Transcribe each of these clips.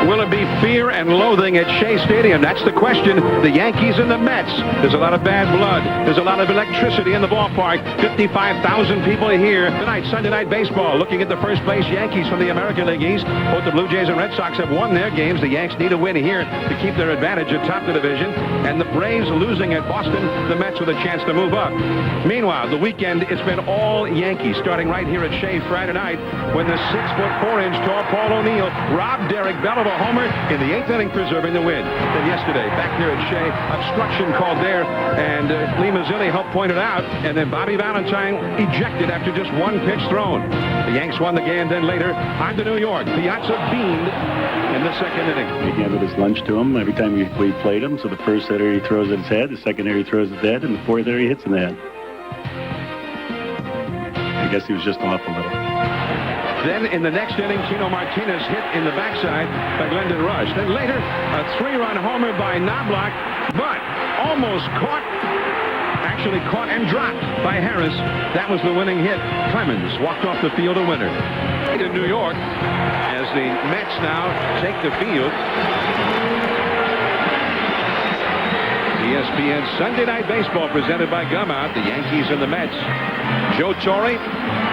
Will it be fear and loathing at Shea Stadium? That's the question. The Yankees and the Mets. There's a lot of bad blood. There's a lot of electricity in the ballpark. 55,000 people are here tonight. Sunday Night Baseball. Looking at the first place Yankees from the American League East. Both the Blue Jays and Red Sox have won their games. The Yanks need a win here to keep their advantage atop the division. And the Braves losing at Boston. The Mets with a chance to move up. Meanwhile, the weekend, it's been all Yankees, starting right here at Shea Friday night when the 6'4" tall Paul O'Neill robbed Derek Bell of a homer in the 8th inning, preserving the win. Then yesterday, back here at Shea, obstruction called there, and Lee Mazzilli helped point it out, and then Bobby Valentine ejected after just one pitch thrown. The Yanks won the game. Then later, on to New York. Piazza beamed in the 2nd inning. He gave it his lunch to him every time we played him. So the first hitter he throws at his head, the second hitter he throws at his head, and the fourth hitter he hits in the head. I guess he was just off a little. Then in the next inning, Tino Martinez hit in the backside by Glendon Rush. Then later, a 3-run homer by Knobloch, but almost caught, actually caught and dropped by Harris. That was the winning hit. Clemens walked off the field a winner. In New York, as the Mets now take the field. ESPN Sunday Night Baseball presented by Gumout, the Yankees and the Mets. Joe Torre,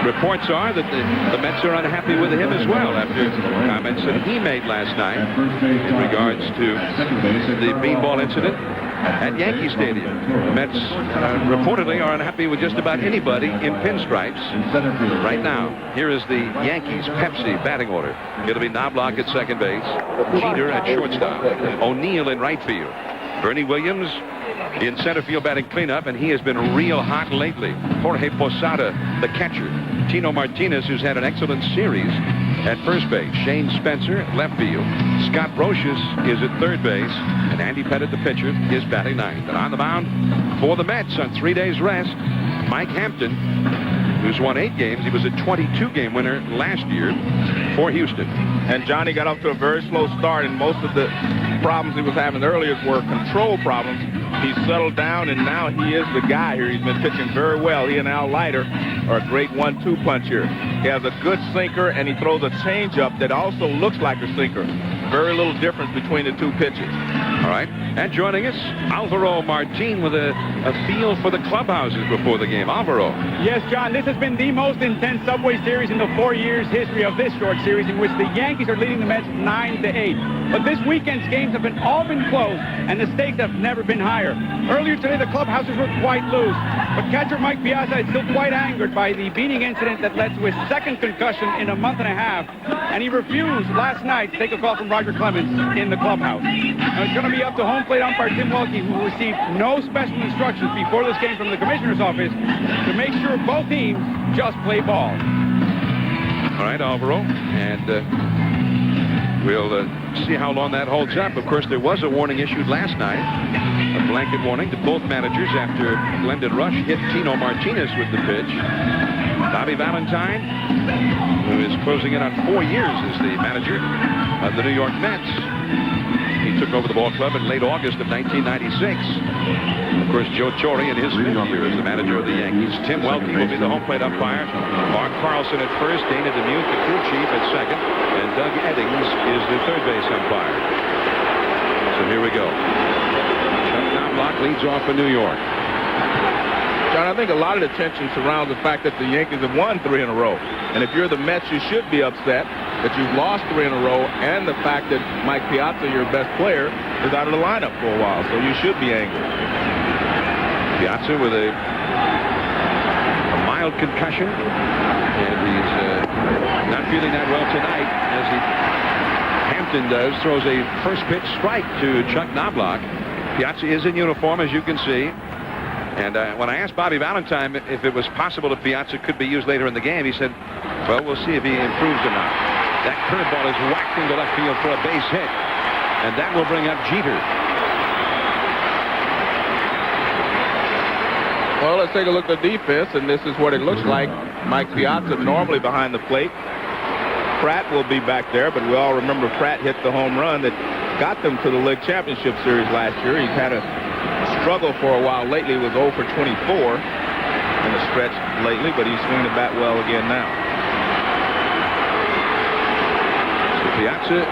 reports are that the Mets are unhappy with him as well after comments that he made last night in regards to the beanball incident at Yankee Stadium. The Mets reportedly are unhappy with just about anybody in pinstripes right now. Here is the Yankees Pepsi batting order. It'll be Knobloch at second base, Jeter at shortstop, O'Neill in right field, Bernie Williams in center field batting cleanup, and he has been real hot lately. Jorge Posada, the catcher. Tino Martinez, who's had an excellent series at first base. Shane Spencer at left field. Scott Brocious is at third base, and Andy Pettit, the pitcher, is batting ninth. And on the mound for the Mets on 3 days rest, Mike Hampton, who's won 8 games. He was a 22-game winner last year for Houston. And Johnny got off to a very slow start, and most of the problems he was having earlier were control problems. He's settled down, and now he is the guy here. He's been pitching very well. He and Al Leiter are a great 1-2 punch here. He has a good sinker, and he throws a changeup that also looks like a sinker. Very little difference between the two pitches. All right. And joining us, Alvaro Martin with a feel for the clubhouses before the game. Alvaro. Yes, John, this has been the most intense Subway Series in the 4 years history of this short series, in which the Yankees are leading the Mets 9-8. But this weekend's games have all been close, and the stakes have never been higher. Earlier today, the clubhouses were quite loose, but catcher Mike Piazza is still quite angered by the beating incident that led to his second concussion in a month and a half, and he refused last night to take a call from Roger Clemens in the clubhouse. Now, it's going to be up to home plate umpire Tim Welke, who received no special instructions before this game from the commissioner's office, to make sure both teams just play ball. All right, Alvaro, and we'll see how long that holds up. Of course, there was a warning issued last night, a blanket warning to both managers after Glendon Rush hit Tino Martinez with the pitch. Bobby Valentine, who is closing in on 4 years as the manager of the New York Mets. He took over the ball club in late August of 1996. Of course, Joe Torre in his 5th year as the manager of the Yankees. Tim Welke will be the home plate umpire. Mark Carlson at first, Dana Demuth, the crew chief, at second, and Doug Eddings is the third base umpire. So here we go. Chuck Knobloch leads off for New York. John, I think a lot of the tension surrounds the fact that the Yankees have won 3 in a row. And if you're the Mets, you should be upset that you've lost 3 in a row, and the fact that Mike Piazza, your best player, is out of the lineup for a while. So you should be angry. Piazza with a mild concussion, and he's not feeling that well tonight, as Hampton does. Throws a first pitch strike to Chuck Knobloch. Piazza is in uniform, as you can see. And when I asked Bobby Valentine if it was possible that Piazza could be used later in the game, he said, well, we'll see if he improves or not. That curveball is whacked into left field for a base hit, and that will bring up Jeter. Well, let's take a look at the defense, and this is what it looks like. Mike Piazza normally behind the plate. Pratt will be back there, but we all remember Pratt hit the home run that got them to the League Championship Series last year. He's had a struggle for a while lately. He was 0 for 24 in the stretch lately, but he's swinging the bat well again now. So Piazza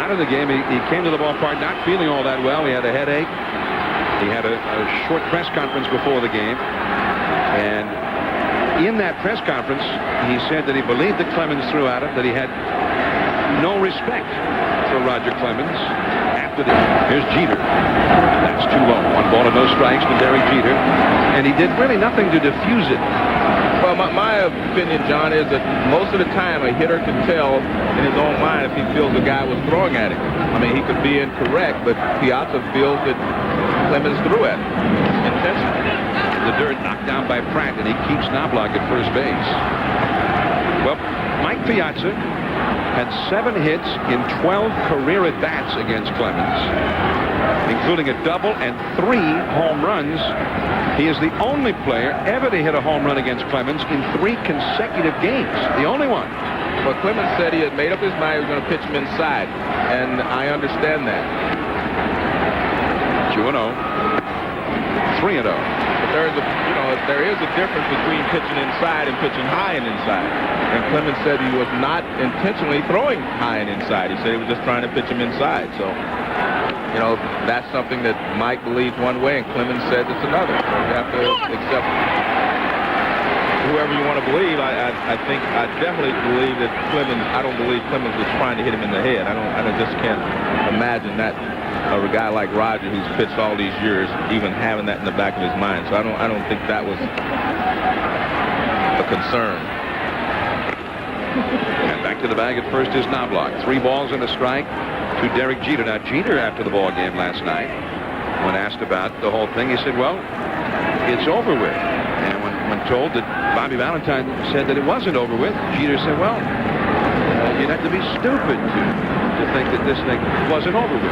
out of the game. He came to the ballpark not feeling all that well. He had a headache. He had a short press conference before the game. And in that press conference, he said that he believed that Clemens threw at him, that he had no respect for Roger Clemens. Here's Jeter. That's too low. 1 ball and no strikes to Derek Jeter. And he did really nothing to diffuse it. Well, my opinion, John, is that most of the time a hitter can tell in his own mind if he feels the guy was throwing at him. I mean, he could be incorrect, but Piazza feels that Clemens threw at him intentionally. The dirt knocked down by Pratt, and he keeps Knobloch at first base. Well, Mike Piazza had 7 hits in 12 career at-bats against Clemens, including a double and 3 home runs. He is the only player ever to hit a home run against Clemens in 3 consecutive games. The only one. Well, Clemens said he had made up his mind he was going to pitch him inside, and I understand that. 2-0. 3-0. But there is a difference between pitching inside and pitching high and inside. And Clemens said he was not intentionally throwing high and inside. He said he was just trying to pitch him inside. So, that's something that Mike believes one way, and Clemens said it's another. So you have to accept whoever you want to believe. I definitely believe that Clemens. I don't believe Clemens was trying to hit him in the head. I just can't imagine that of a guy like Roger, who's pitched all these years, even having that in the back of his mind. So I don't think that was a concern. And back to the bag at first is Knobloch. 3 balls and a strike to Derek Jeter. Now, Jeter, after the ball game last night, when asked about the whole thing, he said, well, it's over with. And when told that Bobby Valentine said that it wasn't over with, Jeter said, well, you'd have to be stupid to think that this thing wasn't over with.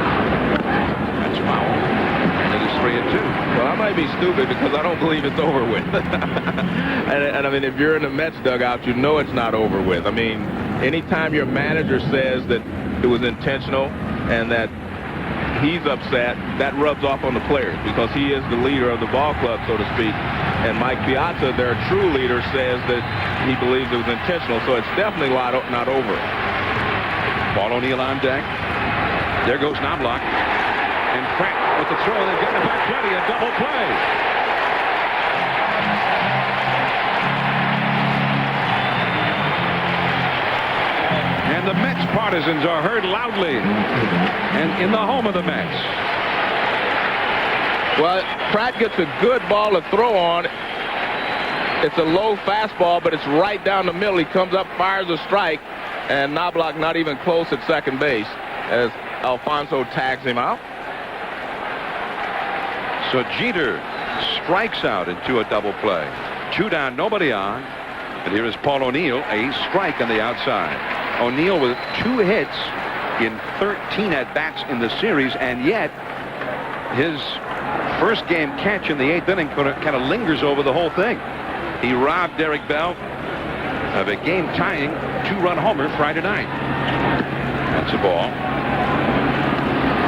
That's foul. And it is 3-2. Well, I might be stupid because I don't believe it's over with. and I mean, if you're in the Mets dugout, you know it's not over with. I mean, anytime your manager says that it was intentional and that he's upset, that rubs off on the players because he is the leader of the ball club, so to speak. And Mike Piazza, their true leader, says that he believes it was intentional, so it's definitely not over. Paul O'Neill on deck. There goes Knobloch. And Pratt with the throw. They've got it by plenty. A double play. And the Mets partisans are heard loudly. And in the home of the Mets. Well, Pratt gets a good ball to throw on. It's a low fastball, but it's right down the middle. He comes up, fires a strike. And Knobloch not even close at second base as Alfonso tags him out. So Jeter strikes out into a double play. 2 down, nobody on. And here is Paul O'Neill, a strike on the outside. O'Neill with 2 hits in 13 at-bats in the series, and yet his first game catch in the 8th inning kind of lingers over the whole thing. He robbed Derek Bell of a game-tying 2-run homer Friday night. That's a ball.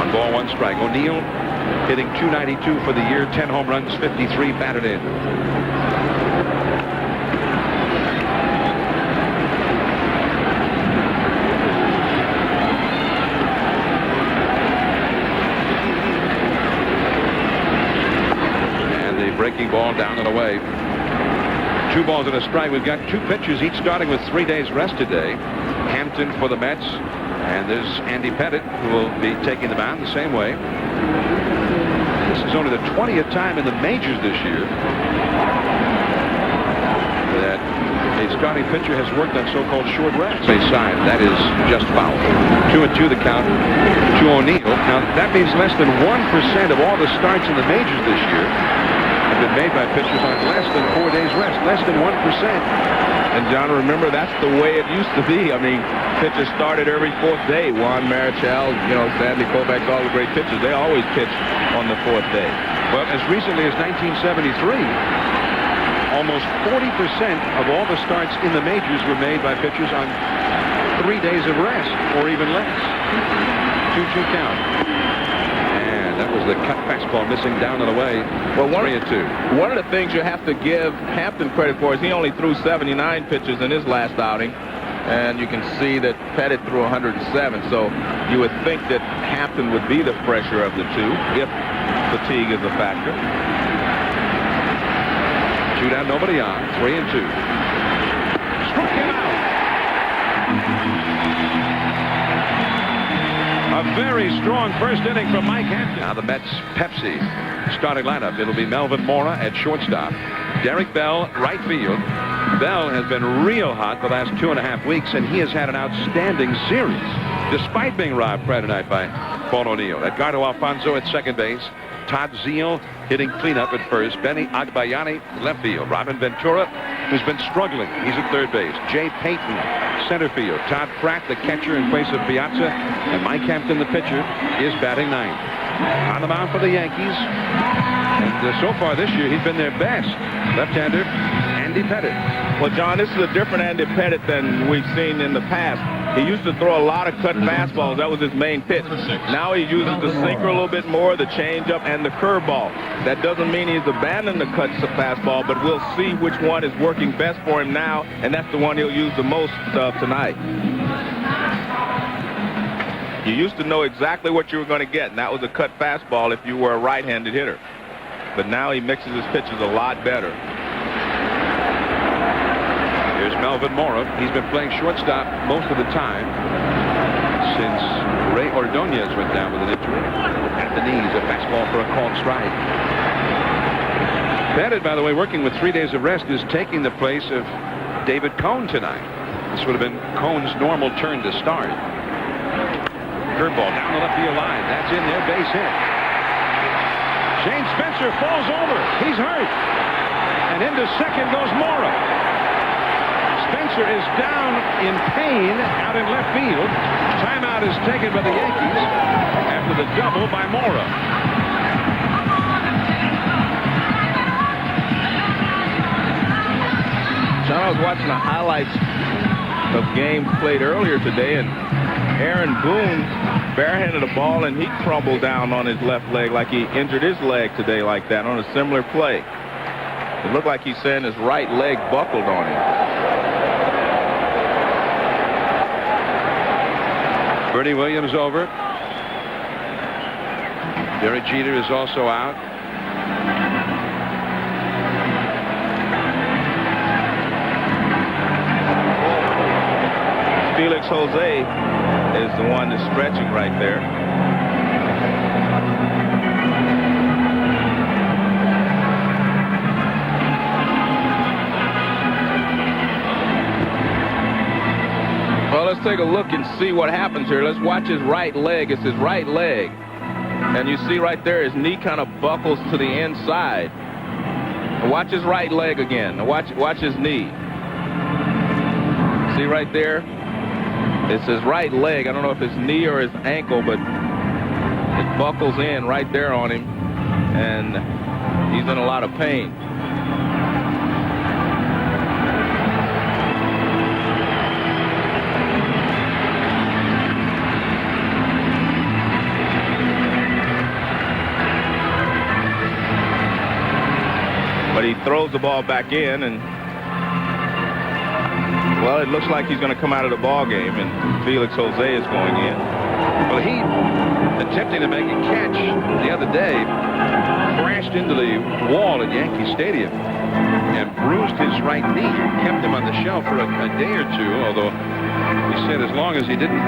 1 ball, 1 strike. O'Neill hitting .292 for the year, 10 home runs, 53 batted in. And the breaking ball down and away. 2 balls and a strike. We've got 2 pitchers, each starting with 3 days rest today. Hampton for the Mets, and there's Andy Pettit, who will be taking the mound the same way. This is only the 20th time in the majors this year that a starting pitcher has worked on so-called short rest. Base side, that is just foul. 2-2 the count to O'Neill. Now, that means less than 1% of all the starts in the majors this year have been made by pitchers on less than 4 days rest, less than 1%. And John, remember, that's the way it used to be. I mean, pitchers started every 4th day. Juan Marichal, Sandy Koufax, all the great pitchers, they always pitch on the 4th day. Well, as recently as 1973, almost 40% of all the starts in the majors were made by pitchers on 3 days of rest, or even less. 2-2 count. That was the cut fastball missing down and away. Well, 3-2. One of the things you have to give Hampton credit for is he only threw 79 pitches in his last outing. And you can see that Pettit threw 107. So you would think that Hampton would be the fresher of the two if fatigue is a factor. 2 down, nobody on. 3-2. Struck him out. A very strong first inning from Mike Hampton. Now the Mets Pepsi starting lineup. It'll be Melvin Mora at shortstop. Derek Bell, right field. Bell has been real hot the last 2.5 weeks, and he has had an outstanding series, despite being robbed Friday night by Paul O'Neill. Edgardo Alfonso at second base. Todd Zeal hitting cleanup at first. Benny Agbayani left field. Robin Ventura, who's been struggling, he's at third base. Jay Payton, center field. Todd Pratt, the catcher in place of Piazza, and Mike Hampton, the pitcher, is batting ninth. On the mound for the Yankees, and so far this year he's been their best. Left-hander Andy Pettit. Well, John, this is a different Andy Pettit than we've seen in the past. He used to throw a lot of cut fastballs. That was his main pitch. Now he uses the sinker a little bit more, the changeup, and the curveball. That doesn't mean he's abandoned the cut fastball, but we'll see which one is working best for him now, and that's the one he'll use the most of tonight. You used to know exactly what you were going to get, and that was a cut fastball if you were a right-handed hitter. But now he mixes his pitches a lot better. Here's Melvin Mora. He's been playing shortstop most of the time since Ray Ordonez went down with an injury. At the knees, a fastball for a called strike. Pettit, by the way, working with 3 days of rest, is taking the place of David Cone tonight. This would have been Cone's normal turn to start. Curveball down the left field line. That's in there, base hit. Shane Spencer falls over. He's hurt. And into second goes Mora. Spencer is down in pain out in left field. Timeout is taken by the Yankees after the double by Mora. John, I was watching the highlights of games played earlier today, and Aaron Boone barehanded a ball, and he crumbled down on his left leg like he injured his leg today like that on a similar play. It looked like he's saying his right leg buckled on him. Bernie Williams over. Derek Jeter is also out. Felix Jose is the one that's stretching right there. Well, let's take a look and see what happens here. Let's watch his right leg. It's his right leg. And you see right there his knee kind of buckles to the inside. Watch his right leg again. Watch his knee. See right there? It's his right leg. I don't know if it's knee or his ankle, but it buckles in right there on him, and he's in a lot of pain. But he throws the ball back in, and well, it looks like he's going to come out of the ball game, and Felix Jose is going in. Well, he, attempting to make a catch the other day, crashed into the wall at Yankee Stadium and bruised his right knee. Kept him on the shelf for a day or two, although he said as long as he didn't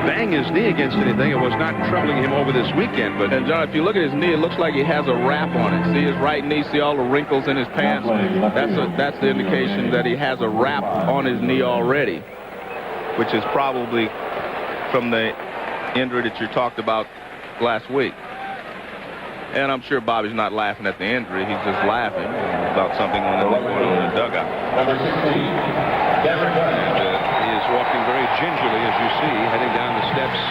bang his knee against anything, it was not troubling him over this weekend. But and John, if you look at his knee, it looks like he has a wrap on it. See his right knee, see all the wrinkles in his pants? That's the indication that he has a wrap on his knee already, which is probably from the injury that you talked about last week. And I'm sure Bobby's not laughing at the injury. He's just laughing about something going on in the dugout. he is walking very gingerly, as you see, heading down the steps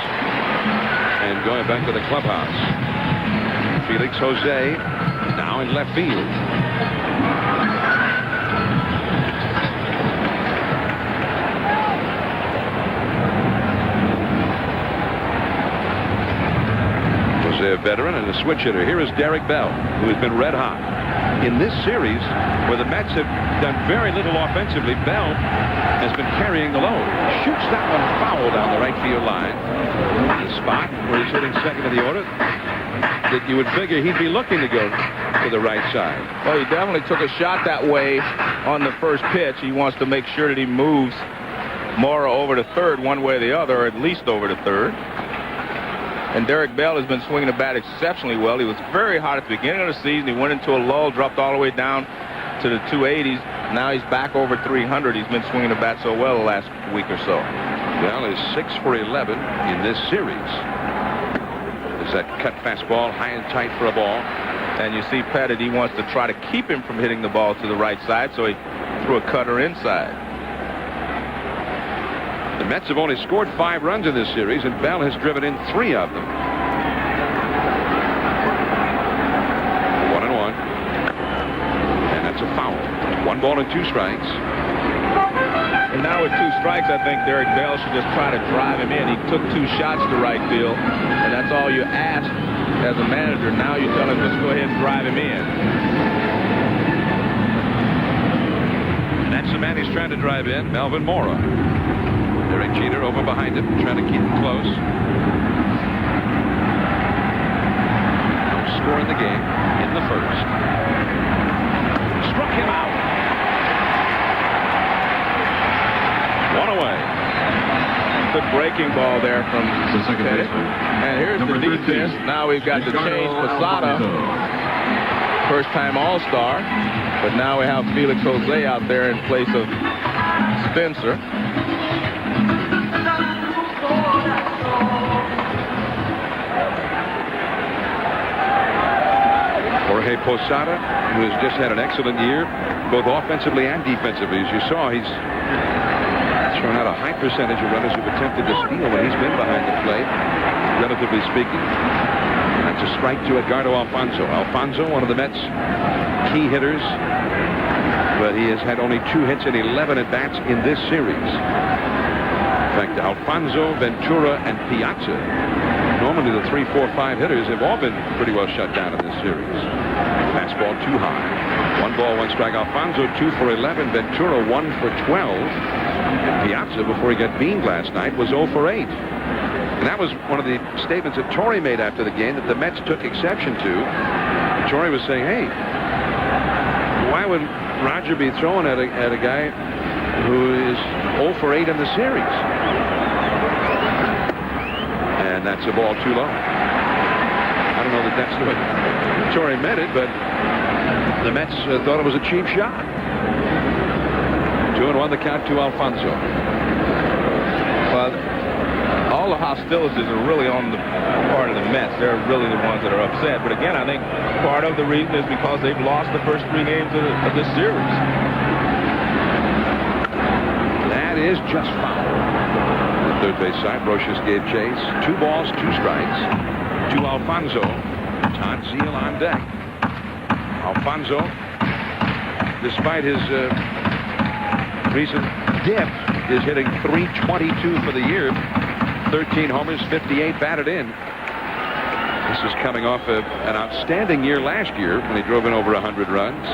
and going back to the clubhouse. Felix Jose now in left field. Jose veteran and a switch hitter. Here is Derek Bell, who has been red hot. In this series, where the Mets have done very little offensively, Bell has been carrying the load. Shoots that one foul down the right field line. The spot where he's hitting second in the order that you would figure he'd be looking to go to the right side. Well, he definitely took a shot that way on the first pitch. He wants to make sure that he moves Mora over to third one way or the other, or at least over to third. And Derek Bell has been swinging the bat exceptionally well. He was very hot at the beginning of the season. He went into a lull, dropped all the way down to the 280s. Now he's back over 300. He's been swinging the bat so well the last week or so. Bell is 6 for 11 in this series. There's that cut fastball, high and tight for a ball. And you see Pettit, he wants to try to keep him from hitting the ball to the right side, so he threw a cutter inside. The Mets have only scored 5 runs in this series, and Bell has driven in 3 of them. 1-1. And that's a foul. 1 ball and 2 strikes. And now with 2 strikes, I think Derek Bell should just try to drive him in. He took 2 shots to right field, and that's all you ask as a manager. Now you tell him, just go ahead and drive him in. And that's the man he's trying to drive in, Melvin Mora. Derek Jeter over behind him, trying to keep him close. No score in the game in the first. Struck him out. 1 away. Good breaking ball there from Pettit. And here's the defense. Now we've got to change Posada. First-time All-Star. But now we have Felix Jose out there in place of Spencer. Jorge Posada, who has just had an excellent year, both offensively and defensively. As you saw, he's thrown out a high percentage of runners who've attempted to steal when he's been behind the plate, relatively speaking. That's a strike to Edgardo Alfonzo. Alfonzo, one of the Mets' key hitters, but he has had only 2 hits in 11 at-bats in this series. In fact, Alfonzo, Ventura, and Piazza, normally the 3, 4, 5 hitters, have all been pretty well shut down in this series. Fastball too high. 1 ball, 1 strike. Alfonzo 2 for 11. Ventura 1 for 12. And Piazza, before he got beamed last night, was 0 for 8. And that was one of the statements that Torre made after the game that the Mets took exception to. And Torre was saying, hey, why would Roger be throwing at a guy who is 0 for 8 in the series? And that's a ball too low. I don't know that that's the way Torre meant it, but the Mets thought it was a cheap shot. 2-1 the count to Alfonso. Well, all the hostilities are really on the part of the Mets. They're really the ones that are upset. But again, I think part of the reason is because they've lost the first 3 games of this series. That is just foul. The third base side, Brocious gave chase. 2 balls, 2 strikes to Alfonso. Todd Zeile on deck. Alfonso, despite his recent dip, is hitting .322 for the year. 13 homers, 58 batted in. This is coming off an outstanding year last year when he drove in over 100 runs.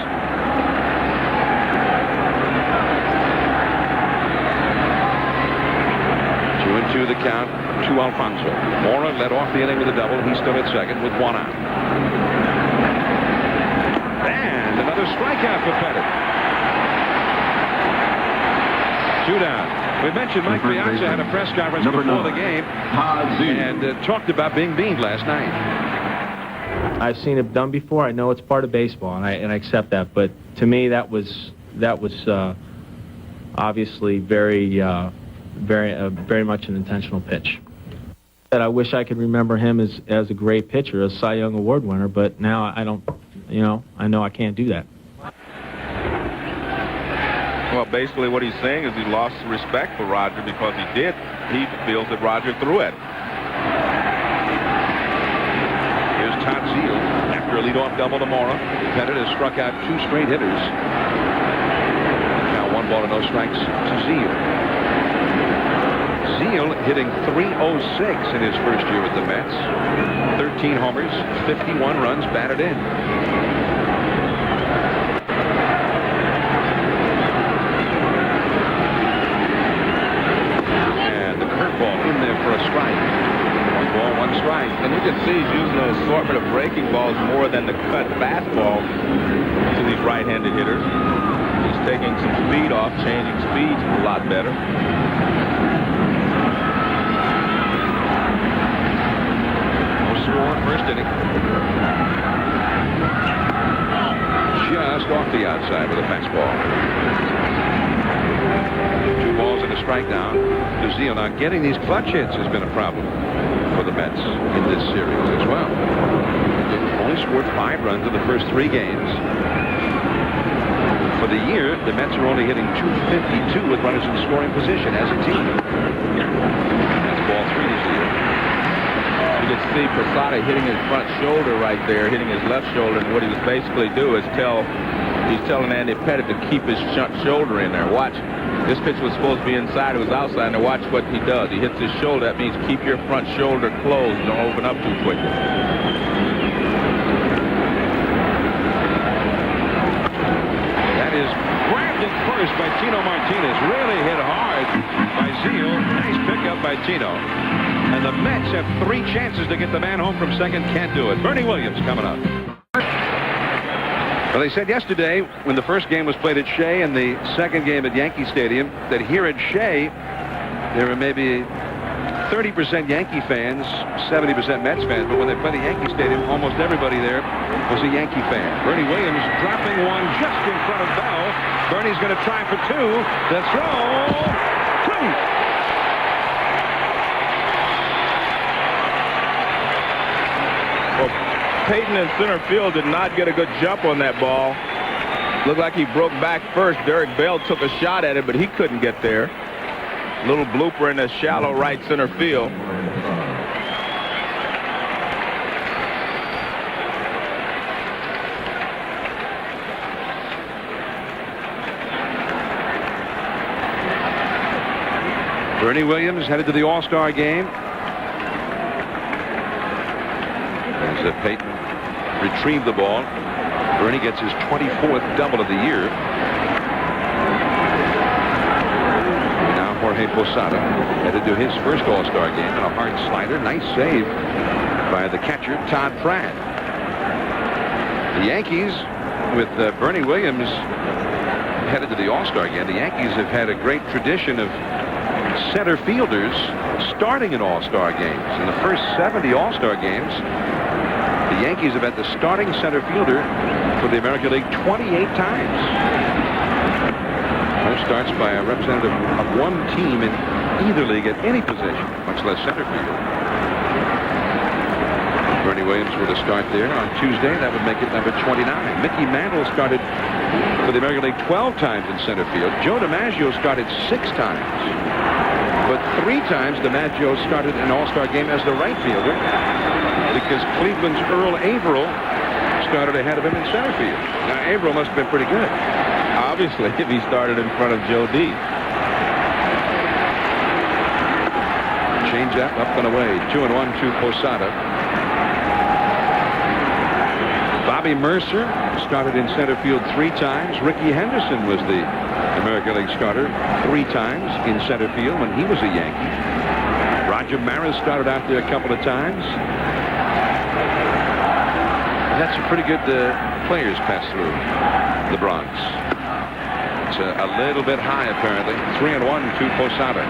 2-2 the count to Alfonso. Mora led off the inning with a double. He's still at second with 1 out. And another strikeout for Pettit. 2 down. We mentioned Mike Piazza had a press conference before the game and talked about being beamed last night. I've seen it done before. I know it's part of baseball, and I accept that. But to me, that was obviously very much an intentional pitch. That I wish I could remember him as a great pitcher, a Cy Young Award winner. But now I don't. I know I can't do that. Well, basically what he's saying is he lost respect for Roger because he feels that Roger threw at him. Here's Todd Zeile after a leadoff double to Mora. Pettit has struck out 2 straight hitters. Now 1 ball and no strikes to Zeile. Zeile Bazile hitting .306 in his first year with the Mets. 13 homers, 51 runs batted in. And the curveball in there for a strike. 1 ball, 1 strike. And you can see he's using an assortment of breaking balls more than the cut fastball to these right-handed hitters. He's taking some speed off, changing speeds a lot better. Score first inning. Just off the outside with a fastball. 2 balls and a strike now. Bazile. Now getting these clutch hits has been a problem for the Mets in this series as well. They've only scored 5 runs in the first 3 games. For the year, the Mets are only hitting .252 with runners in scoring position as a team. That's ball 3 this year. You can see Posada hitting his front shoulder right there, hitting his left shoulder, and what he was basically doing is he's telling Andy Pettitte to keep his shoulder in there. Watch, this pitch was supposed to be inside, it was outside. Now watch what he does. He hits his shoulder. That means keep your front shoulder closed. Don't open up too quickly. That is grabbed at first by Tino Martinez. Really hit hard by Zeal. Nice pickup by Tino. And the Mets have 3 chances to get the man home from second. Can't do it. Bernie Williams coming up. Well, they said yesterday when the first game was played at Shea and the second game at Yankee Stadium that here at Shea there were maybe 30% Yankee fans, 70% Mets fans, but when they played at Yankee Stadium, almost everybody there was a Yankee fan. Bernie Williams dropping one just in front of Bell. Bernie's going to try for 2. The throw. 2. Payton in center field did not get a good jump on that ball. Looked like he broke back first. Derek Bell took a shot at it, but he couldn't get there. Little blooper in the shallow right center field. Bernie Williams headed to the All-Star game. As Payton retrieved the ball. Bernie gets his 24th double of the year. Now Jorge Posada headed to his first All-Star game and a hard slider. Nice save by the catcher, Todd Pratt. The Yankees, with Bernie Williams headed to the All-Star game, the Yankees have had a great tradition of center fielders starting in All-Star games. In the first 70 All-Star games, the Yankees have had the starting center fielder for the American League 28 times. Most starts by a representative of one team in either league at any position, much less center field. Bernie Williams with a start there on Tuesday. That would make it number 29. Mickey Mantle started for the American League 12 times in center field. Joe DiMaggio started 6 times. But 3 times DiMaggio started an All-Star game as the right fielder, because Cleveland's Earl Averill started ahead of him in center field. Now, Averill must have been pretty good. Obviously, if he started in front of Joe D. Change up and away. 2-1 to Posada. Bobby Mercer started in center field 3 times. Ricky Henderson was the American League starter 3 times in center field when he was a Yankee. Roger Maris started out there a couple of times. That's some pretty good players pass through the Bronx. It's a little bit high, apparently. 3-1 to Posada.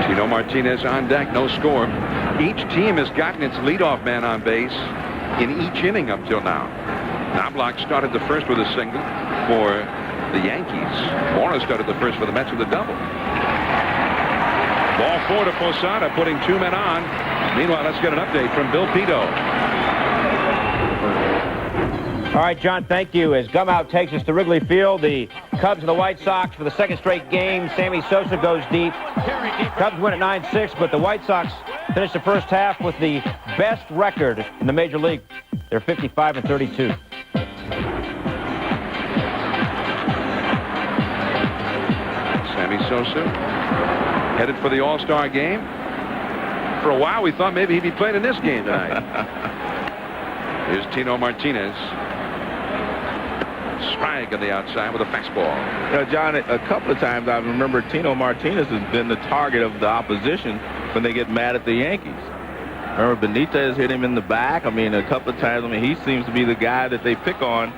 Tino Martinez on deck, no score. Each team has gotten its leadoff man on base in each inning up till now. Knobloch started the first with a single for the Yankees. Morris started the first for the Mets with a double. Ball 4 to Posada, putting 2 men on. Meanwhile, let's get an update from Bill Pito. All right, John, thank you. As Gumout takes us to Wrigley Field, the Cubs and the White Sox for the second straight game. Sammy Sosa goes deep. Cubs win at 9-6, but the White Sox finish the first half with the best record in the Major League. They're 55-32. Sammy Sosa headed for the All-Star game. For a while, we thought maybe he'd be playing in this game tonight. Here's Tino Martinez. Strike on the outside with a fastball. You know, John, a couple of times I remember Tino Martinez has been the target of the opposition when they get mad at the Yankees. Remember Benitez hit him in the back. I mean, a couple of times. I mean, he seems to be the guy that they pick on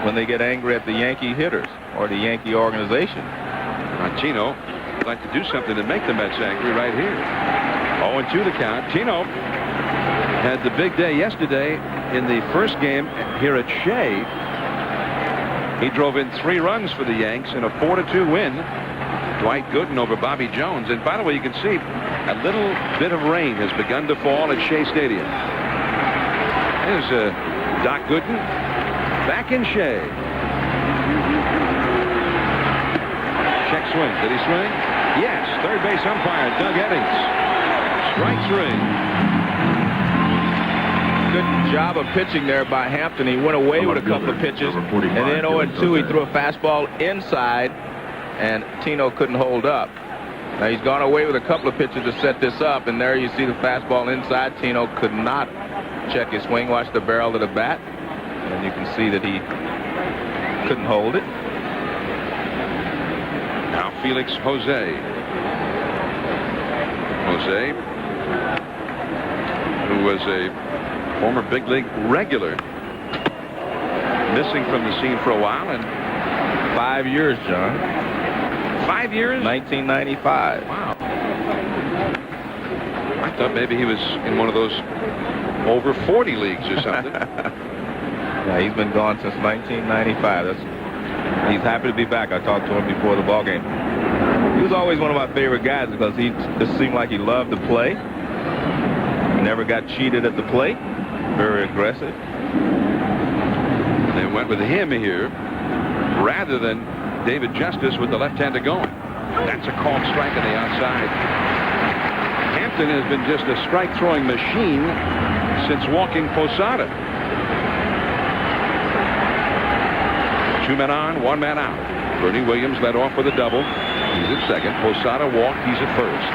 when they get angry at the Yankee hitters or the Yankee organization. Tino would like to do something to make the Mets angry right here. 0-2 the count. Tino had the big day yesterday in the first game here at Shea. He drove in 3 runs for the Yanks in a 4-2 win. Dwight Gooden over Bobby Jones. And by the way, you can see a little bit of rain has begun to fall at Shea Stadium. There's Doc Gooden back in Shea. Check swing. Did he swing? Yes. Third base umpire Doug Eddings. Strike 3. Good job of pitching there by Hampton. He went away with a couple of pitches, and then 0-2 he threw a fastball inside, and Tino couldn't hold up. Now he's gone away with a couple of pitches to set this up, and there you see the fastball inside. Tino could not check his swing. Watch the barrel of the bat, and you can see that he couldn't hold it. Now Felix Jose, who was a former big league regular, missing from the scene for a while, and 5 years, John. 5 years? 1995. Wow. I thought maybe he was in one of those over 40 leagues or something. Yeah, he's been gone since 1995. He's happy to be back. I talked to him before the ball game. He was always one of my favorite guys because he just seemed like he loved to play. He never got cheated at the plate. Very aggressive. They went with him here rather than David Justice with the left-hander going. That's a called strike on the outside. Hampton has been just a strike-throwing machine since walking Posada. 2 men on, 1 man out. Bernie Williams led off with a double. He's at second. Posada walked. He's at first.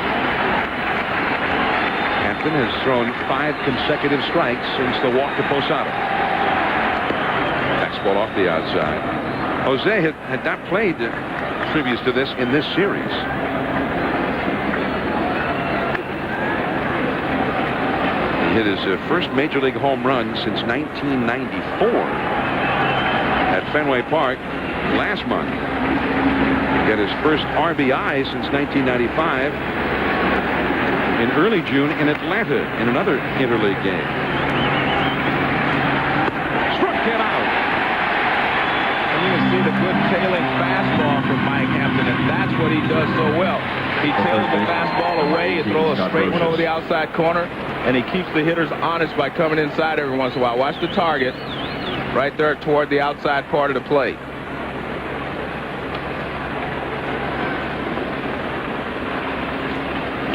Hampton has thrown 5 consecutive strikes since the walk to Posada. Fastball off the outside. Jose had not played previous to this in this series. He hit his first major league home run since 1994 at Fenway Park last month. He got his first RBI since 1995 in early June in Atlanta in another interleague game. Struck him out. And you can see the good tailing fastball from Mike Hampton, and that's what he does so well. He tails the fastball away, he throws a straight one over the outside corner, and he keeps the hitters honest by coming inside every once in a while. Watch the target right there toward the outside part of the plate.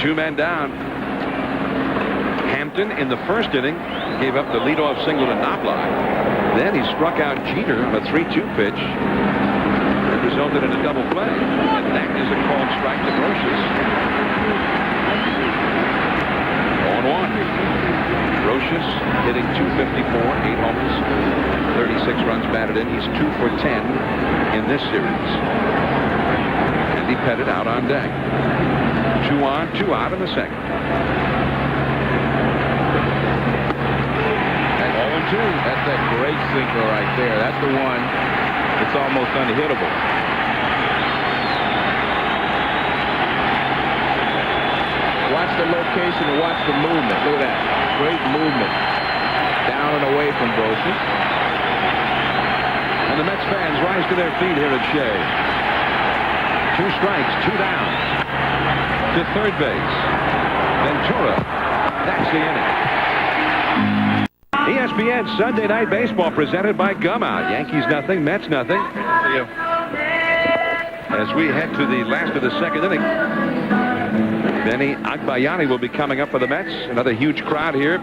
Two men down. Hampton in the first inning gave up the leadoff single to Knobloch. Then he struck out Jeter on a 3-2 pitch that resulted in a double play. And that is a called strike to Roches. 0-1. Roches hitting .254, 8 homers, 36 runs batted in. He's 2 for 10 in this series. Andy Pettit out on deck. 2 on, 2 out in the second. And 0-2. That's a great sinker right there. That's the one that's almost unhittable. Watch the location and watch the movement. Look at that. Great movement. Down and away from Roches. And the Mets fans rise to their feet here at Shea. 2 strikes, 2 down. To third base. Ventura. That's the inning. ESPN Sunday Night Baseball presented by Gumout. Yankees nothing, Mets nothing. See you. As we head to the last of the second inning, Benny Agbayani will be coming up for the Mets. Another huge crowd here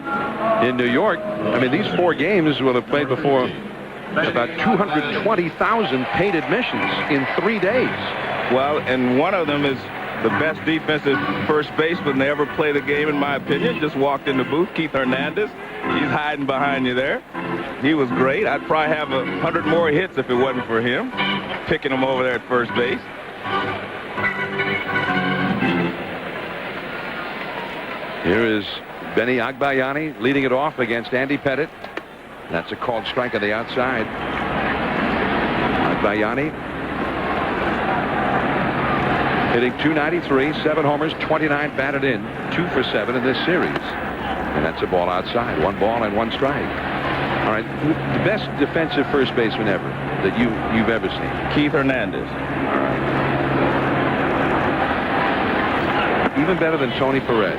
in New York. I mean, these 4 games will have played before about 220,000 paid admissions in 3 days. Well, and one of them is the best defensive first baseman to ever play the game, in my opinion. Just walked in the booth, Keith Hernandez. He's hiding behind you there. He was great. I'd probably have 100 more hits if it wasn't for him, picking him over there at first base. Here is Benny Agbayani leading it off against Andy Pettit. That's a called strike on the outside. Agbayani hitting .293, 7 homers, 29 batted in, 2 for 7 in this series. And that's a ball outside. 1 ball and 1 strike. All right, the best defensive first baseman ever that you've ever seen? Keith Hernandez. All right. Even better than Tony Perez?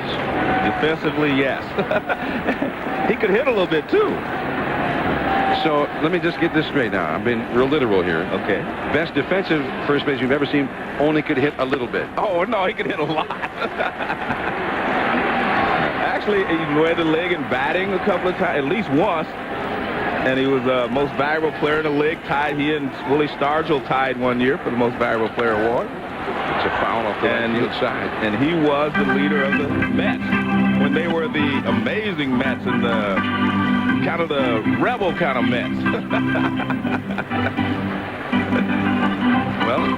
Defensively, yes. He could hit a little bit, too. So let me just get this straight now. I'm being real literal here. Okay. Best defensive first base you've ever seen, only could hit a little bit. Oh, no, he could hit a lot. Actually, he went the league in batting a couple of times, at least once. And he was the most valuable player in the league. Tied, he and Willie Stargell tied one year for the most valuable player award. It's a foul off the right field side. And he was the leader of the Mets when they were the amazing Mets and the kind of the rebel kind of Mets. Well,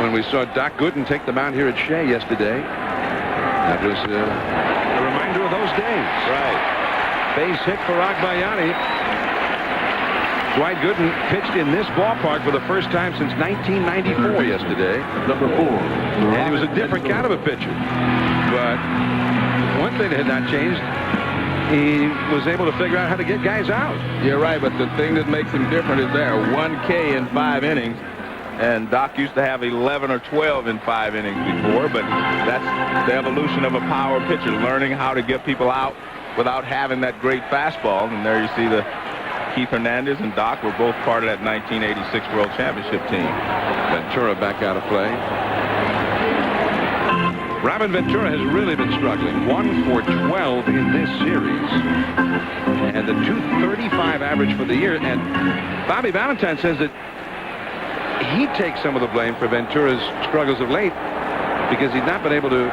when we saw Doc Gooden take the mound here at Shea yesterday, that was a reminder of those days. Right. Base hit for Agbayani. Dwight Gooden pitched in this ballpark for the first time since 1994 yesterday. Number 4. And he was a different kind of a pitcher. But one thing that had not changed, he was able to figure out how to get guys out. You're right, but the thing that makes him different is there 1 K in 5 innings. And Doc used to have 11 or 12 in 5 innings before, but that's the evolution of a power pitcher, learning how to get people out without having that great fastball. And there you see the Keith Hernandez and Doc were both part of that 1986 World Championship team. Ventura back out of play. Robin Ventura has really been struggling. 1 for 12 in this series. And the .235 average for the year. And Bobby Valentine says that he takes some of the blame for Ventura's struggles of late because he's not been able to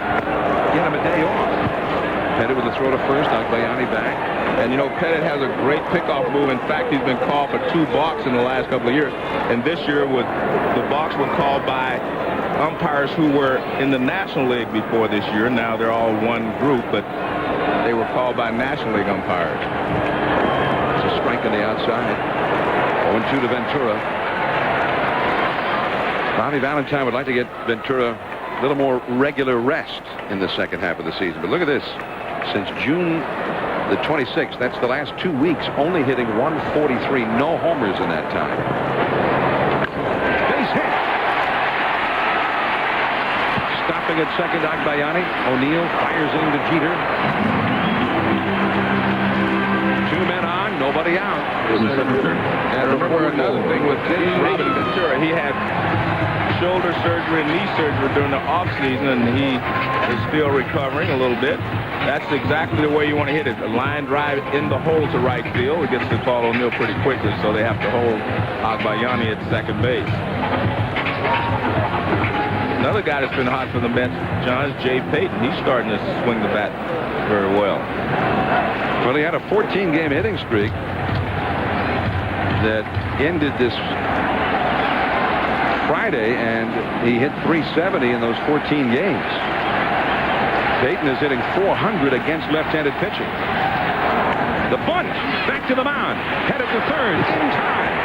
get him a day off. Pettit with a throw to first, Agbayani back. And, you know, Pettit has a great pickoff move. In fact, he's been called for 2 balks in the last couple of years. And this year, the balks were called by umpires who were in the National League before this year. Now they're all one group, but they were called by National League umpires. It's a strike on the outside. 0-2 to Ventura. Bobby Valentine would like to get Ventura a little more regular rest in the second half of the season. But look at this. Since June the 26th, that's the last 2 weeks, only hitting .143, no homers in that time. Base hit. Stopping at second, Agbayani. O'Neill fires into Jeter. 2 men on, nobody out. And remember another thing with Robin Ventura, he had shoulder surgery and knee surgery during the offseason, and he is still recovering a little bit. That's exactly the way you want to hit it. A line drive in the hole to right field. It gets to Paul O'Neill pretty quickly, so they have to hold Agbayani at second base. Another guy that's been hot for the Mets, John, is Jay Payton. He's starting to swing the bat very well. Well, he had a 14-game hitting streak that ended this Friday, and he hit .370 in those 14 games. Payton is hitting .400 against left-handed pitching. The bunt, back to the mound, headed to third, in time.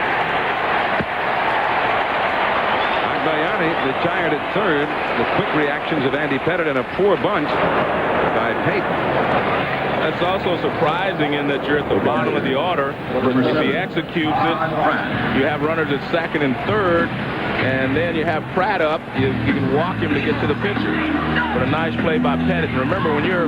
Agbayani retired at third. The quick reactions of Andy Pettit and a poor bunt by Payton. That's also surprising in that you're at the bottom of the order. If he executes it, you have runners at second and third, and then you have Pratt up. You can walk him to get to the pitcher. But a nice play by Pettit. And remember, when you're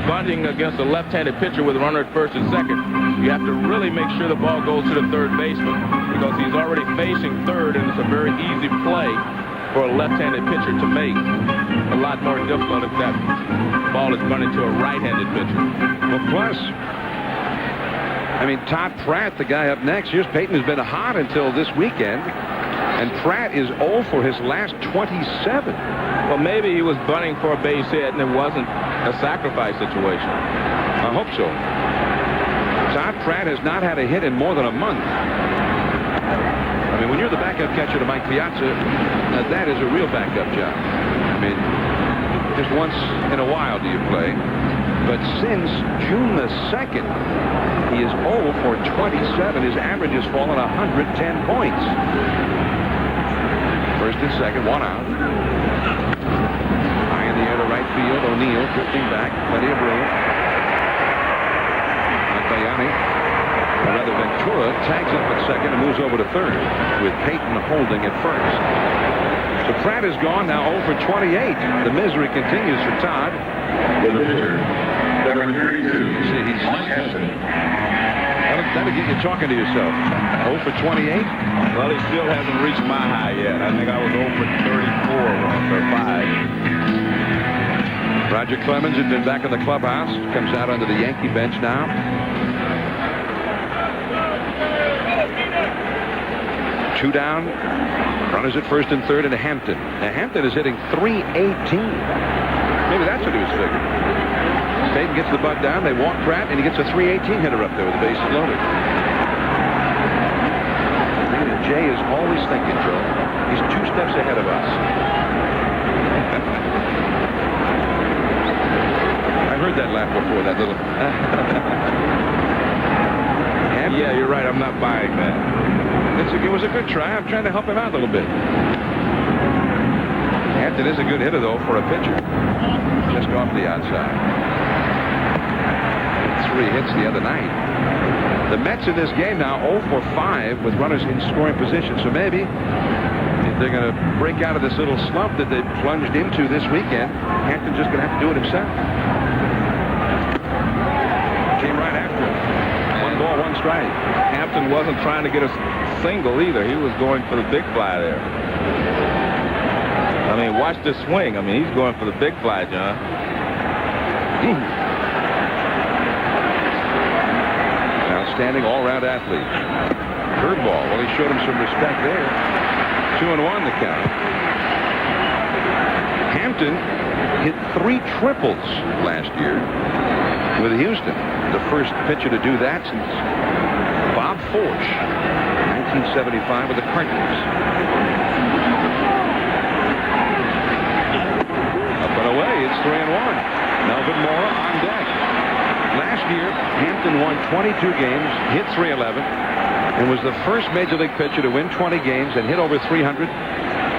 bunting against a left-handed pitcher with a runner at first and second, you have to really make sure the ball goes to the third baseman because he's already facing third, and it's a very easy play for a left-handed pitcher to make. A lot more difficult if that ball is bunted to a right-handed pitcher. Well, plus, I mean, Todd Pratt, the guy up next. Here's Payton, who's been hot until this weekend. And Pratt is 0 for his last 27. Well, maybe he was bunting for a base hit, and it wasn't a sacrifice situation. I hope so. Todd Pratt has not had a hit in more than a month. I mean, when you're the backup catcher to Mike Piazza, that is a real backup job. I mean, just once in a while do you play. But since June the 2nd, he is 0 for 27. His average has fallen 110 points. First and second, one out. High in the air to right field. O'Neill drifting back. Plenty of room. Rather, Ventura tags up at second and moves over to third, with Payton holding at first. So Pratt is gone now 0 for 28. The misery continues for Todd. The pitcher, number 32, See, that'll get you talking to yourself. 0 for 28. Well, he still hasn't reached my high yet. I think I was 0 for 34 once, or 5. Roger Clemens had been back in the clubhouse. Comes out onto the Yankee bench now. 2 down. Runners at first and third, and Hampton. Now Hampton is hitting .318. Maybe that's what he was figuring. Payton gets the butt down. They walk Pratt, and he gets a .318 hitter up there with the bases loaded. Jay is always thinking, Joe. He's 2 steps ahead of us. I heard that laugh before, that little. Yeah, you're right. I'm not buying that. It was a good try. I'm trying to help him out a little bit. Hampton is a good hitter, though, for a pitcher. Just off the outside. 3 hits the other night. The Mets in this game now 0 for 5 with runners in scoring position. So maybe if they're going to break out of this little slump that they plunged into this weekend, Hampton's just going to have to do it himself. Came right after him. 1 ball, 1 strike. Hampton wasn't trying to get a single either. He was going for the big fly there. I mean, watch the swing. I mean, he's going for the big fly, John. Outstanding all-round athlete. Curveball. Well, he showed him some respect there. 2-1 the count. Hampton hit 3 triples last year with Houston. The first pitcher to do that since Bob Forsch, 1975 with the Cardinals. Up and away, it's 3-1. Melvin Mora on deck. Last year, Hampton won 22 games, hit .311, and was the first Major League pitcher to win 20 games and hit over 300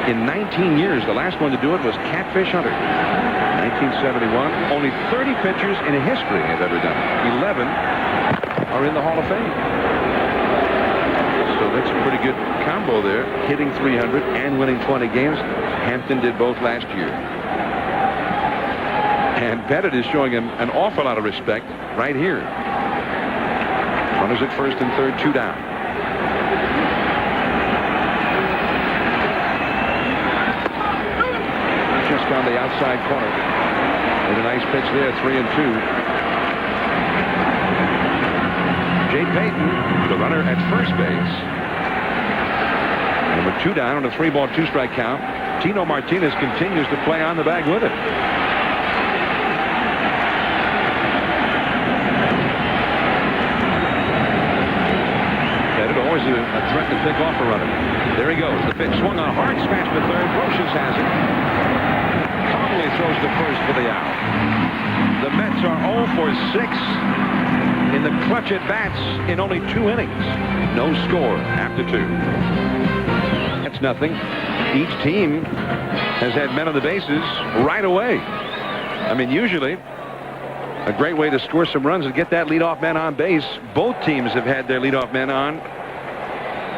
in 19 years. The last one to do it was Catfish Hunter, 1971. Only 30 pitchers in history have ever done it. 11 are in the Hall of Fame. So that's a pretty good combo there, hitting 300 and winning 20 games. Hampton did both last year. And Pettit is showing him an awful lot of respect right here. Runners at first and third, 2 down. Just on the outside corner. With a nice pitch there, 3-2. Jay Payton, the runner at first base. And with 2 down on a 3-ball, 2-strike count, Tino Martinez continues to play on the bag with it. Always a threat to pick off a runner. There he goes. The pitch swung on, hard smash to third. Brocious has it. Calmly throws to first for the out. The Mets are 0 for 6 in the clutch at bats in only 2 innings. No score after 2. That's nothing. Each team has had men on the bases right away. I mean, usually a great way to score some runs is get that leadoff man on base. Both teams have had their leadoff men on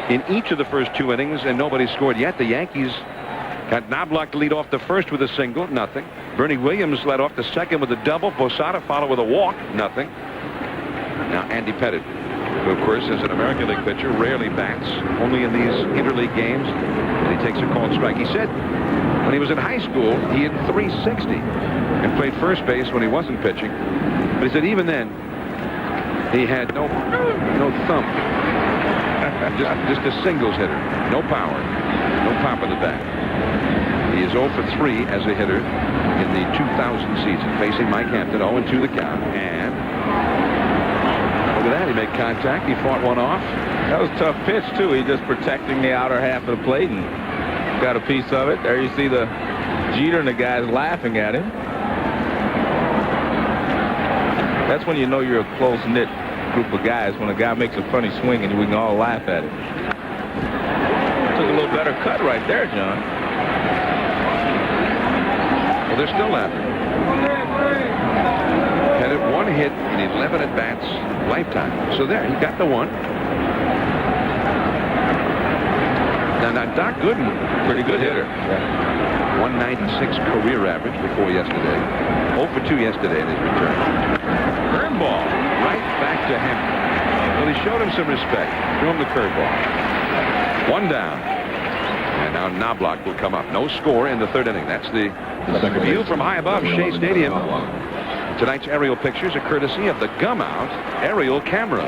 in each of the first 2 innings, and nobody scored yet. The Yankees got Knobloch to lead off the first with a single, nothing. Bernie Williams led off the second with a double. Posada followed with a walk, nothing. Now Andy Pettit, who of course is an American League pitcher, rarely bats, only in these interleague games, and he takes a called strike. He said when he was in high school, he hit .360 and played first base when he wasn't pitching. But he said even then, He had no thump. just a singles hitter. No power. No pop in the bat. He is 0 for 3 as a hitter in the 2000 season, facing Mike Hampton. 0-2 the count. And look at that. He made contact. He fought one off. That was a tough pitch, too. He's just protecting the outer half of the plate and got a piece of it. There you see the Jeter and the guys laughing at him. That's when you know you're a close-knit group of guys, when a guy makes a funny swing and we can all laugh at it. Took a little better cut right there, John. Well, they're still laughing. Had it one hit in 11 at-bats lifetime. So there, he got the one. Now, Doc Gooden, pretty good hitter. 196 career average before yesterday. 0 for 2 yesterday in his return. Curveball right back to Hampton. Well, he showed him some respect. Threw him the curveball. One down. And now Knobloch will come up. No score in the third inning. That's the view from high above Shea Stadium. Tonight's aerial pictures are courtesy of the Gum-Out aerial camera.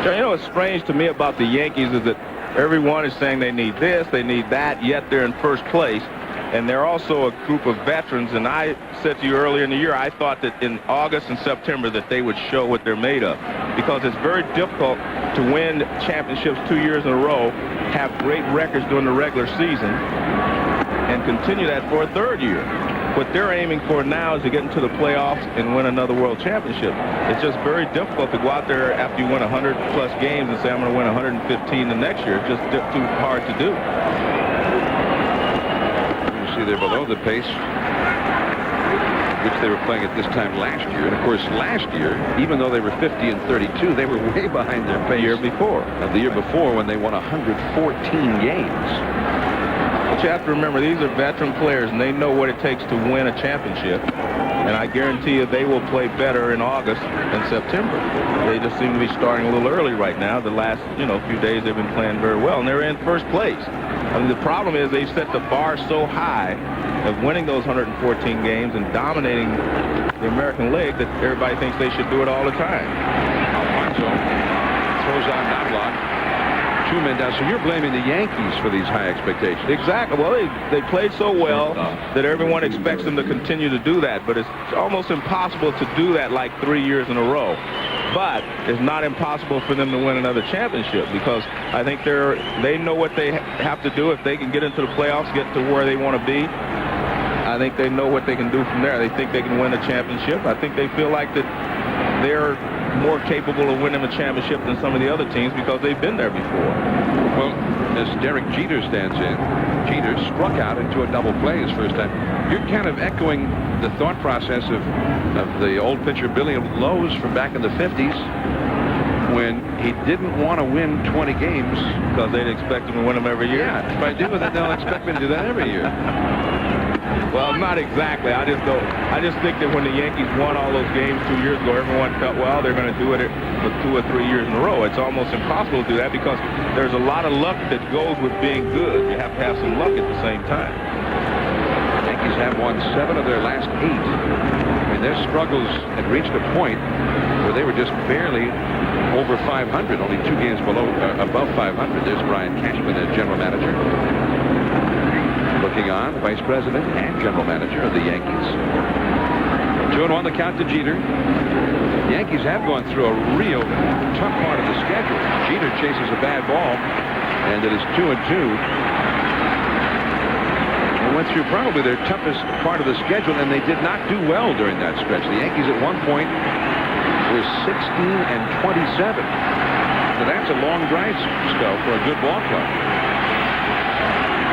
John, you know what's strange to me about the Yankees is that everyone is saying they need this, they need that, yet they're in first place. And they're also a group of veterans, and I said to you earlier in the year, I thought that in August and September that they would show what they're made of. Because it's very difficult to win championships 2 years in a row, have great records during the regular season, and continue that for a third year. What they're aiming for now is to get into the playoffs and win another world championship. It's just very difficult to go out there after you win 100-plus games and say, I'm going to win 115 the next year. It's just too hard to do. They're below the pace which they were playing at this time last year. And of course, last year, even though they were 50 and 32, they were way behind their pace the year before when they won 114 games. But you have to remember, these are veteran players, and they know what it takes to win a championship. And I guarantee you they will play better in August and September. They just seem to be starting a little early right now. The last, few days they've been playing very well, and they're in first place. I mean, the problem is they've set the bar so high of winning those 114 games and dominating the American League that everybody thinks they should do it all the time. Alfonso throws out Knobloch. 2 men down. So you're blaming the Yankees for these high expectations. Exactly. Well, they played so well that everyone expects them to continue to do that. But it's almost impossible to do that like 3 years in a row. But it's not impossible for them to win another championship because I think they know what they have to do if they can get into the playoffs, get to where they want to be. I think they know what they can do from there. They think they can win a championship. I think they feel like that they're more capable of winning a championship than some of the other teams because they've been there before. Well, as Derek Jeter stands in, Jeter struck out into a double play his first time. You're kind of echoing the thought process of the old pitcher Billy Lowe's from back in the 50s when he didn't want to win 20 games because they'd expect him to win them every year. Yeah, if I do that, they'll expect me to do that every year. Well, not exactly. I just think that when the Yankees won all those games 2 years ago, everyone felt, well, they're going to do it for 2 or 3 years in a row. It's almost impossible to do that because there's a lot of luck that goes with being good. You have to have some luck at the same time. The Yankees have won 7 of their last 8. I mean, their struggles had reached a point where they were just barely over 500, only 2 games above 500. There's Brian Cashman, the general manager. Looking on, the vice president and general manager of the Yankees. 2-1 the count to Jeter. The Yankees have gone through a real tough part of the schedule. Jeter chases a bad ball, and it is 2-2. They went through probably their toughest part of the schedule, and they did not do well during that stretch. The Yankees at one point were 16 and 27. So that's a long dry spell for a good ball club.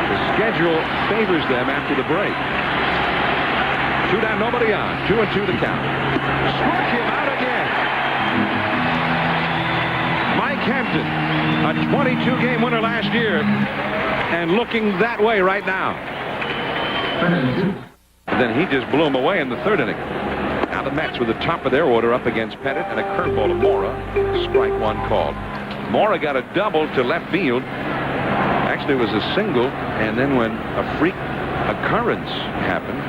The schedule favors them after the break. 2 down, nobody on. 2-2 the count. Struck him out again. Mike Hampton, a 22-game winner last year, and looking that way right now. Then he just blew him away in the third inning. Now the Mets with the top of their order up against Pettit and a curveball to Mora. Strike 1 called. Mora got a double to left field. Actually, it was a single, and then when a freak occurrence happened,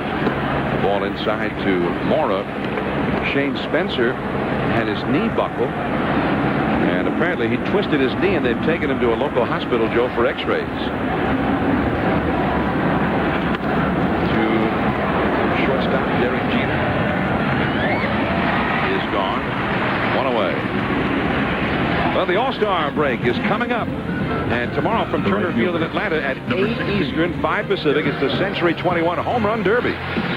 the ball inside to Mora, Shane Spencer had his knee buckle. And apparently he twisted his knee, and they've taken him to a local hospital, Joe, for x-rays. To shortstop Derek Jeter. Is gone. One away. Well, the All-Star break is coming up. And tomorrow from Turner Field in Atlanta at 8 Eastern, 5 Pacific, it's the Century 21 Home Run Derby.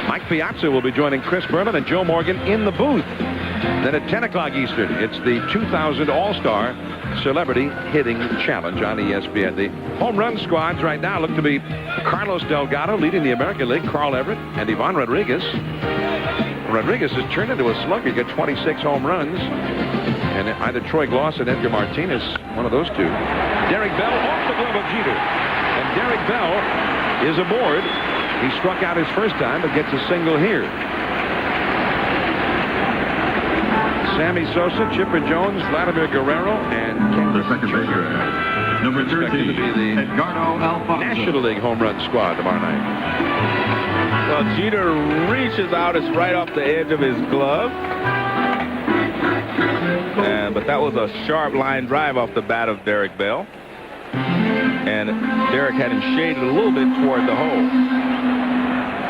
Mike Piazza will be joining Chris Berman and Joe Morgan in the booth. Then at 10 o'clock Eastern, it's the 2000 All-Star Celebrity Hitting Challenge on ESPN. The home run squads right now look to be Carlos Delgado leading the American League, Carl Everett, and Ivan Rodriguez. Rodriguez has turned into a slugger. He got 26 home runs. And either Troy Gloss and Edgar Martinez, one of those two. Derek Bell off the glove of Jeter. And Derek Bell is aboard. He struck out his first time, but gets a single here. Sammy Sosa, Chipper Jones, Vladimir Guerrero, and Ken The second baseman, number 30, expected to be the Edgardo Alfonso. National League home run squad tomorrow night. Well, Jeter reaches out. It's right off the edge of his glove. But that was a sharp line drive off the bat of Derek Bell. And Derek had him shaded a little bit toward the hole.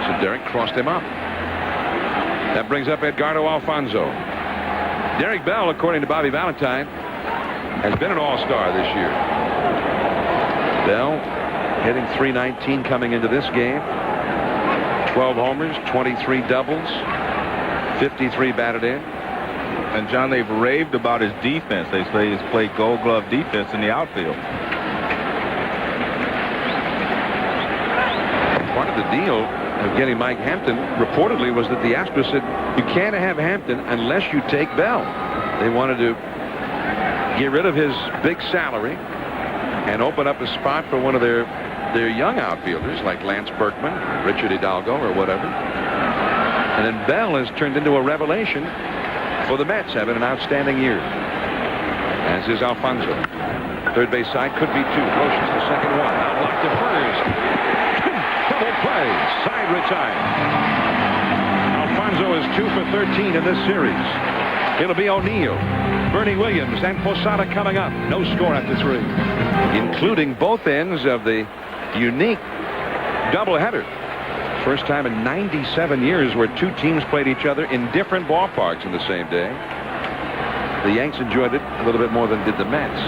So Derek crossed him up. That brings up Edgardo Alfonso. Derek Bell, according to Bobby Valentine, has been an all-star this year. Bell hitting .319 coming into this game. 12 homers, 23 doubles, 53 batted in. And, John, they've raved about his defense. They say he's played Gold Glove defense in the outfield. Part of the deal of getting Mike Hampton reportedly was that the Astros said you can't have Hampton unless you take Bell. They wanted to get rid of his big salary and open up a spot for one of their young outfielders like Lance Berkman, Richard Hidalgo, or whatever. And then Bell has turned into a revelation for the Mets, having an outstanding year. As is Alfonso. Third base side could be two. Motions to second one. Out left to first. Double play. Side retired. Alfonso is 2 for 13 in this series. It'll be O'Neill, Bernie Williams, and Posada coming up. No score after 3. Including both ends of the unique doubleheader. First time in 97 years where two teams played each other in different ballparks in the same day. The Yanks enjoyed it a little bit more than did the Mets.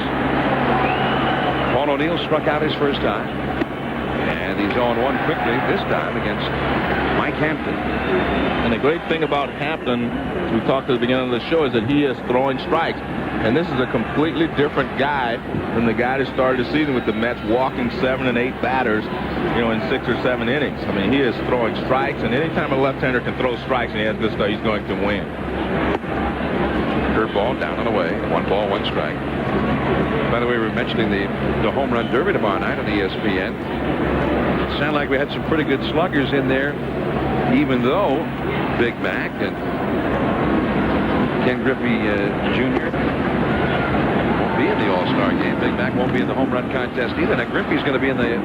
Paul O'Neill struck out his first time. And he's 0-1 quickly, this time against Mike Hampton. And the great thing about Hampton, as we talked at the beginning of the show, is that he is throwing strikes. And this is a completely different guy than the guy that started the season with the Mets, walking 7 and 8 batters, in 6 or 7 innings. I mean, he is throwing strikes, and anytime a left-hander can throw strikes and he has good stuff, he's going to win. Curveball down and away. 1 ball, 1 strike. By the way, we were mentioning the home run derby tomorrow night on ESPN. It sounded like we had some pretty good sluggers in there, even though Big Mac and Ken Griffey Jr. won't be in the All-Star game. Big Mac won't be in the home run contest either. Now, Griffey's going to be in the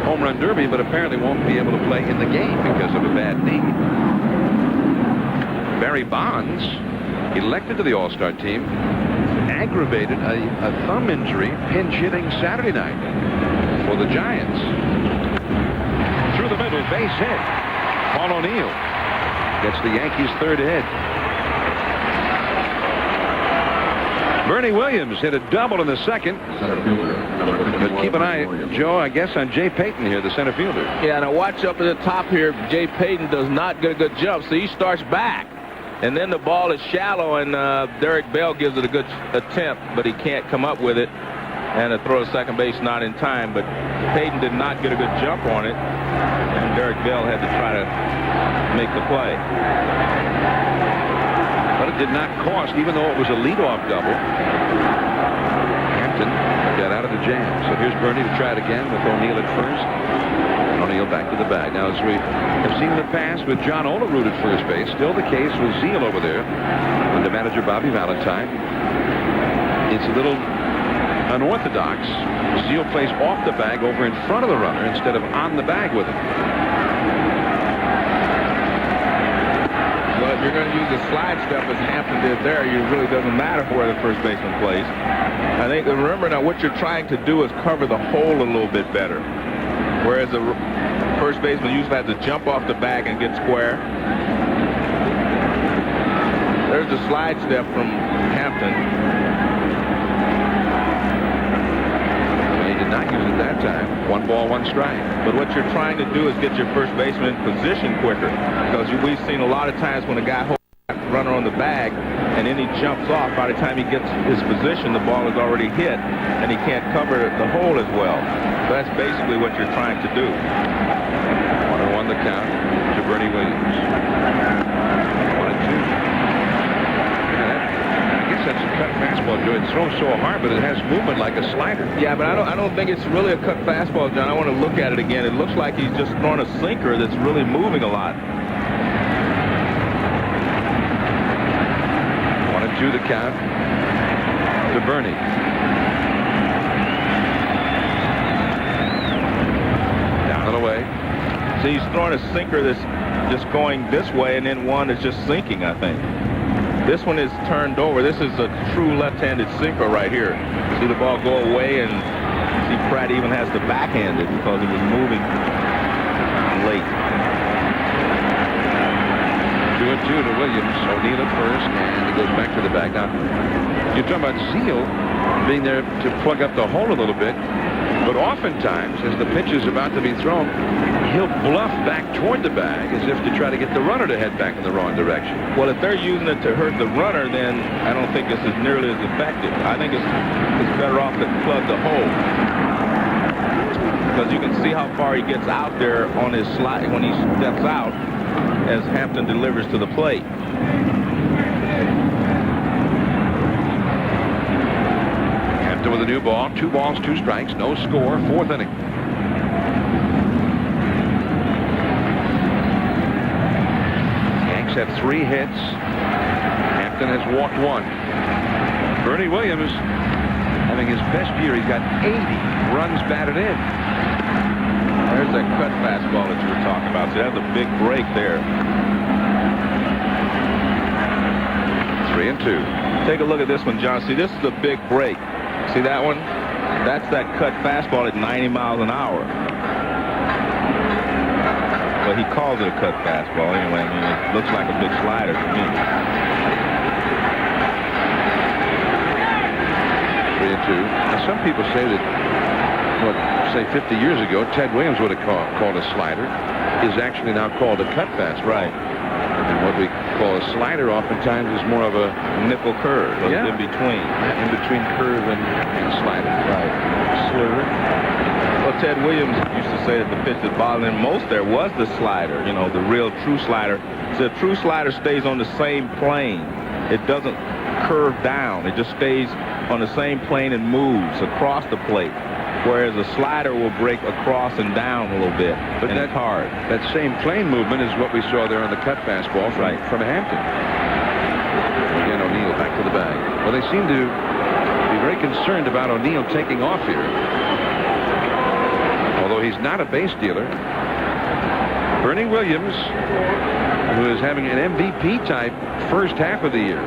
home run derby, but apparently won't be able to play in the game because of a bad knee. Barry Bonds, elected to the All-Star team, aggravated a thumb injury pinch hitting Saturday night for the Giants. Through the middle, base hit. Paul O'Neill gets the Yankees' 3rd hit. Bernie Williams hit a double in the second. But keep an eye, Joe, I guess, on Jay Payton here, the center fielder. Yeah, now watch up at the top here. Jay Payton does not get a good jump, so he starts back. And then the ball is shallow, and Derek Bell gives it a good attempt, but he can't come up with it. And a throw to second base not in time, but Payton did not get a good jump on it. And Derek Bell had to try to make the play. But it did not cost, even though it was a leadoff double. Hampton got out of the jam. So here's Bernie to try it again with O'Neill at first. And O'Neill back to the bag. Now, as we have seen in the past with John Olerud at first base, still the case with Zeal over there under manager Bobby Valentine. It's a little unorthodox. Zeal plays off the bag over in front of the runner instead of on the bag with him. you're going to use a slide step as Hampton did there, it really doesn't matter where the first baseman plays. I think, remember now, what you're trying to do is cover the hole a little bit better. Whereas the first baseman usually has to jump off the bag and get square. There's a slide step from Hampton. He did not use it that time. 1 ball, 1 strike. But what you're trying to do is get your first baseman in position quicker. Because we've seen a lot of times when a guy holds a runner on the bag and then he jumps off, by the time he gets his position, the ball is already hit and he can't cover the hole as well. So that's basically what you're trying to do. 1-1 the count to Bernie Williams. 1-2. That's a cut fastball, Joe. It's thrown so hard, but it has movement like a slider. Yeah, but I don't think it's really a cut fastball, John. I want to look at it again. It looks like he's just throwing a sinker that's really moving a lot. 1-2 the count to Bernie. Down and away. See, he's throwing a sinker that's just going this way, and then one is just sinking, I think. This one is turned over. This is a true left-handed sinker right here. See the ball go away, and see Pratt even has to backhand it because it was moving late. 2-2 to Williams. O'Neill at first, and it goes back to the bag. Now, you're talking about Zeal being there to plug up the hole a little bit, but oftentimes, as the pitch is about to be thrown, he'll bluff back toward the bag as if to try to get the runner to head back in the wrong direction. Well, if they're using it to hurt the runner, then I don't think this is nearly as effective. I think it's better off to plug the hole. Because you can see how far he gets out there on his slide when he steps out as Hampton delivers to the plate. Hampton with a new ball. 2 balls, 2 strikes. No score. 4th inning. Have 3 hits. Hampton has walked 1. Bernie Williams having his best year. He's got 80 runs batted in. There's that cut fastball that you were talking about. See, that's a big break there. 3-2. Take a look at this one, John. See, this is a big break. See that one? That's that cut fastball at 90 miles an hour. But he calls it a cut fastball anyway. I mean, it looks like a big slider to me. 3-2. Now, some people say that, say 50 years ago, Ted Williams would have called a slider, is actually now called a cut fastball. Right. And what we call a slider oftentimes is more of a nickel curve. Yeah. In between. In between curve and slider. Right. Sliver. Well, Ted Williams used to say that the pitch that bothered him most there was the slider, you know, the real true slider. So the true slider stays on the same plane. It doesn't curve down. It just stays on the same plane and moves across the plate. Whereas a slider will break across and down a little bit, but that's hard. That same plane movement is what we saw there on the cut fastball from Hampton. Again, O'Neill back to the bag. Well, they seem to be very concerned about O'Neill taking off here. Although he's not a base stealer. Bernie Williams, who is having an MVP-type first half of the year,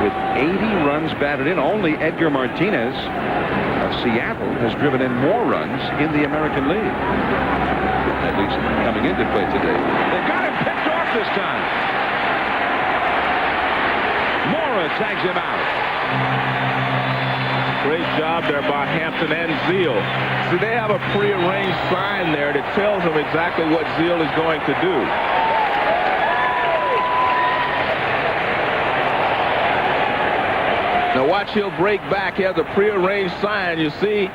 with 80 runs batted in. Only Edgar Martinez of Seattle has driven in more runs in the American League, at least coming into play today. They've got him picked off this time. Mora tags him out. Great job there by Hampton and Zeal. See, they have a prearranged sign there that tells them exactly what Zeal is going to do. Now watch, he'll break back. He has a prearranged sign. You see,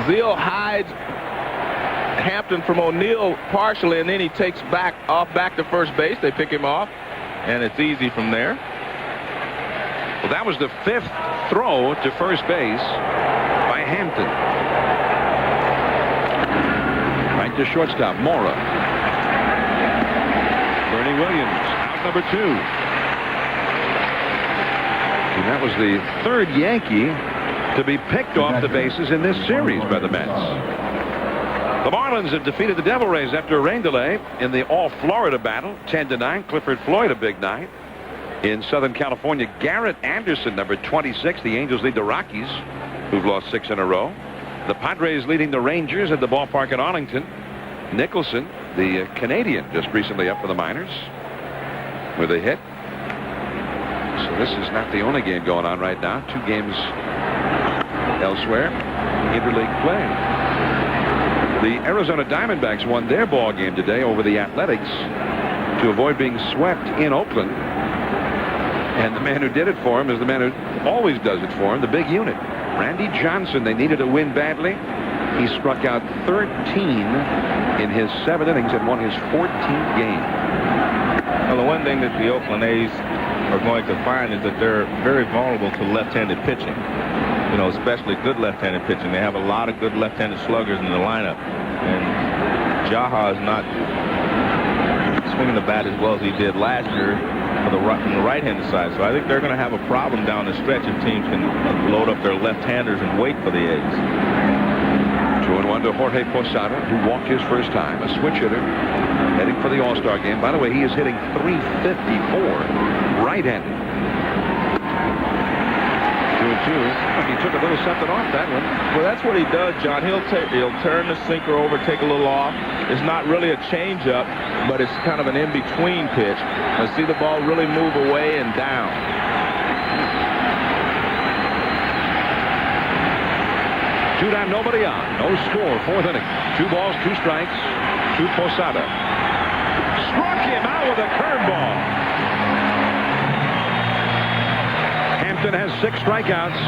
Zeal hides Hampton from O'Neill partially, and then he takes off back to first base. They pick him off, and it's easy from there. Well, that was the 5th throw to first base by Hampton. Right to shortstop, Mora. Bernie Williams, out number 2. And that was the 3rd Yankee to be picked off the bases in this series by the Mets. The Marlins have defeated the Devil Rays after a rain delay in the All-Florida battle, 10-9. Clifford Floyd, a big night. In Southern California, Garrett Anderson, number 26. The Angels lead the Rockies, who've lost 6 in a row. The Padres leading the Rangers at the ballpark in Arlington. Nicholson, the Canadian, just recently up for the minors with a hit. So this is not the only game going on right now. 2 games elsewhere. Interleague play. The Arizona Diamondbacks won their ball game today over the Athletics to avoid being swept in Oakland. And the man who did it for him is the man who always does it for him, the big unit. Randy Johnson. They needed a win badly. He struck out 13 in his 7 innings and won his 14th game. Well, the one thing that the Oakland A's are going to find is that they're very vulnerable to left-handed pitching. You know, especially good left-handed pitching. They have a lot of good left-handed sluggers in the lineup. And Jaha is not swinging the bat as well as he did last year from the right-handed side. So I think they're going to have a problem down the stretch if teams can load up their left-handers and wait for the A's. 2-1 to Jorge Posada, who walked his first time. A switch hitter heading for the All-Star game. By the way, he is hitting .354 right-handed. 2-2. He took a little something off that one. Well, that's what he does, John. He'll turn the sinker over, take a little off. It's not really a changeup, but it's kind of an in-between pitch. Let's see the ball really move away and down. 2 down, nobody on. No score, 4th inning. 2 balls, 2 strikes to Posada. Struck him out with a curveball. Hampton has 6 strikeouts.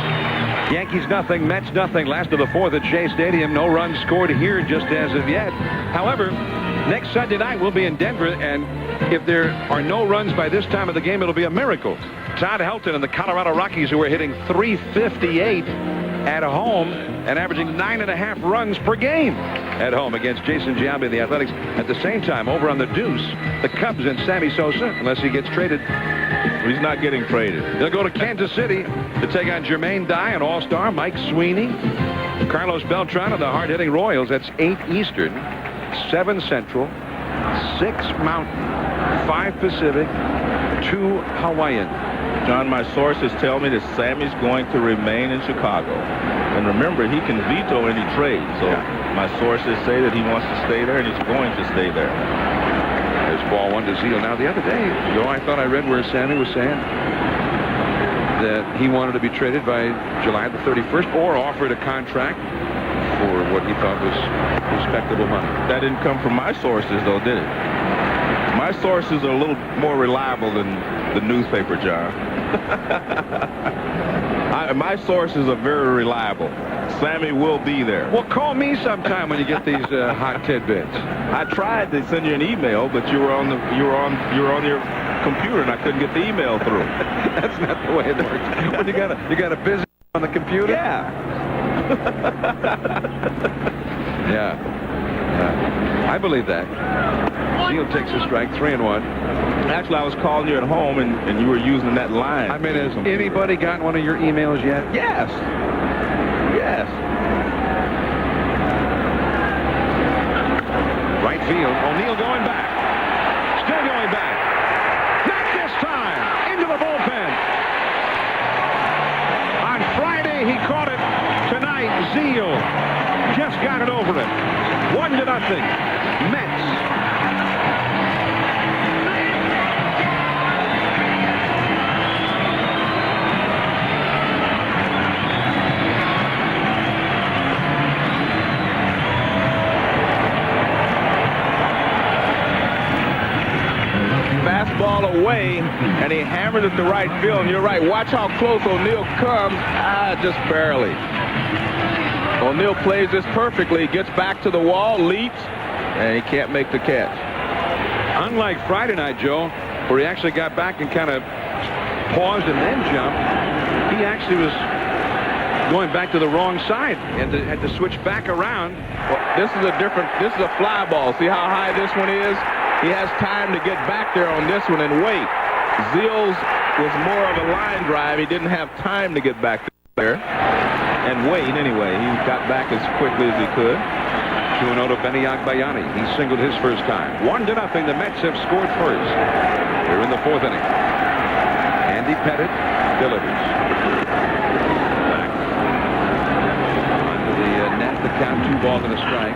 Yankees nothing, Mets nothing. Last of the 4th at Shea Stadium. No runs scored here just as of yet. However, next Sunday night we'll be in Denver, and if there are no runs by this time of the game, it'll be a miracle. Todd Helton and the Colorado Rockies, who are hitting .358 at home and averaging 9.5 runs per game at home against Jason Giambi and the Athletics. At the same time, over on the deuce, the Cubs and Sammy Sosa, unless he gets traded. He's not getting traded. They'll go to Kansas City to take on Jermaine Dye, an all-star, Mike Sweeney, Carlos Beltran, and the hard-hitting Royals. That's 8 Eastern, 7 Central, 6 Mountain, 5 Pacific, 2 Hawaiian. John, my sources tell me that Sammy's going to remain in Chicago. And remember, he can veto any trade. So my sources say that he wants to stay there, and he's going to stay there. There's ball 1 to Zeal. Now, the other day, I thought I read where Sammy was saying that he wanted to be traded by July the 31st or offered a contract for what he thought was respectable money. That didn't come from my sources, though, did it? My sources are a little more reliable than the newspaper, John. My sources are very reliable. Sammy will be there. Well, call me sometime when you get these hot tidbits. I tried to send you an email, but you were on your computer, and I couldn't get the email through. That's not the way it works. When you got a busy on the computer. Yeah. Yeah. I believe that. Zeal takes a strike, 3-1. Actually, I was calling you at home, and you were using that line. I mean, has anybody gotten one of your emails yet? Yes. Yes. Right field. O'Neill going back. Still going back. Not this time. Into the bullpen. On Friday, he caught it. Tonight, Zeal just got it over it. 1-0. Mets. Fastball away, and he hammered it to right field. And you're right. Watch how close O'Neill comes. Just barely. O'Neill plays this perfectly. Gets back to the wall, leaps, and he can't make the catch. Unlike Friday night, Joe, where he actually got back and kind of paused and then jumped, he actually was going back to the wrong side and had to switch back around. Well, this is a fly ball. See how high this one is? He has time to get back there on this one and wait. Zeal's was more of a line drive. He didn't have time to get back there and wait anyway. He got back as quickly as he could. 2-0 to Benny Agbayani. He singled his first time. 1-0. The Mets have scored first. We're in the 4th inning. Andy Pettit delivers. Back onto the net. The count, 2 balls and a strike.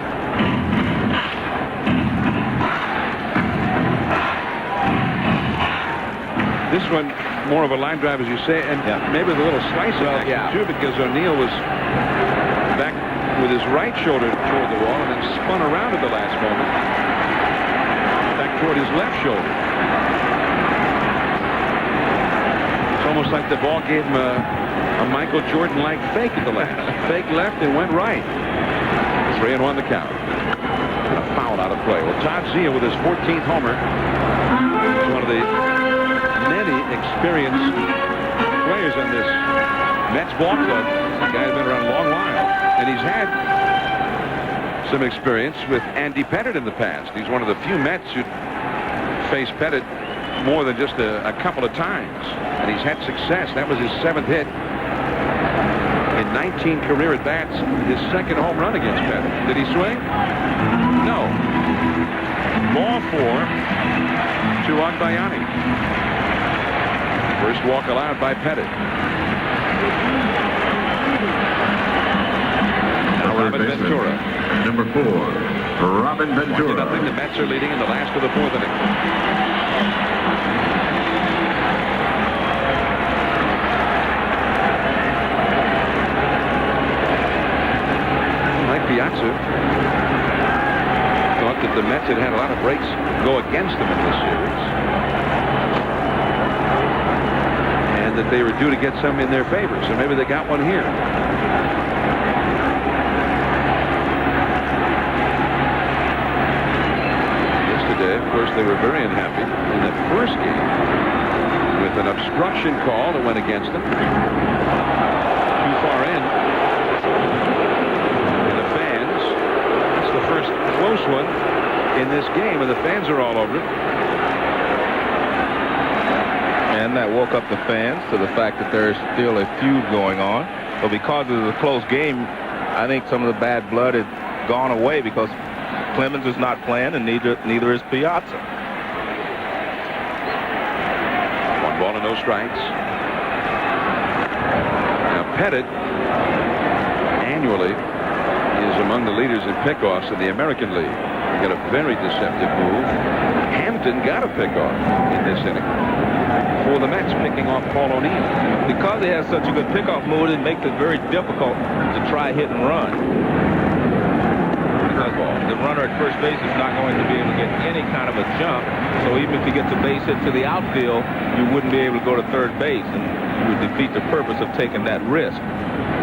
This one, more of a line drive, as you say, and maybe with a little slice of too, because O'Neill was back with his right shoulder toward the wall and then spun around at the last moment back toward his left shoulder. It's almost like the ball gave him a Michael Jordan-like fake at the last. Fake left and went right. 3-1 the count. And a foul out of play. Well, Todd Zia with his 14th homer is one of the many experienced players on this Mets ball club. The guy's been around a long while, and he's had some experience with Andy Pettit in the past. He's one of the few Mets who faced Pettit more than just a couple of times, and he's had success. That was his 7th hit in 19 career at-bats, his 2nd home run against Pettit. Did he swing? No. Ball 4 to Agbayani. First walk allowed by Pettit. Now Robin Ventura. Number 4, Robin Ventura. 1-0. The Mets are leading in the last of the 4th inning. Mike Piazza thought that the Mets had a lot of breaks go against them in this series, and that they were due to get some in their favor, so maybe they got one here. Yesterday, of course, they were very unhappy in the first game with an obstruction call that went against them. Too far in. And the fans, it's the first close one in this game, and the fans are all over it. And that woke up the fans to the fact that there's still a feud going on. But because of the close game, I think some of the bad blood had gone away, because Clemens is not playing, and neither is Piazza. 1 ball and no strikes. Now Pettit annually is among the leaders in pickoffs in the American League. He got a very deceptive move. Hampton got a pickoff in this inning for the Mets, picking off Paul O'Neill. Because he has such a good pickoff move, it makes it very difficult to try hit and run. Because the runner at first base is not going to be able to get any kind of a jump. So even if he gets a base hit to the outfield, you wouldn't be able to go to third base, and you would defeat the purpose of taking that risk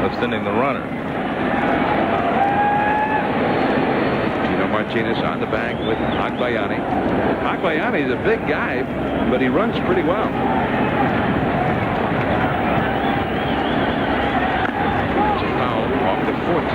of sending the runner. Martinez on the bag with Agbayani. Agbayani is a big guy, but he runs pretty well. It's a foul off the foot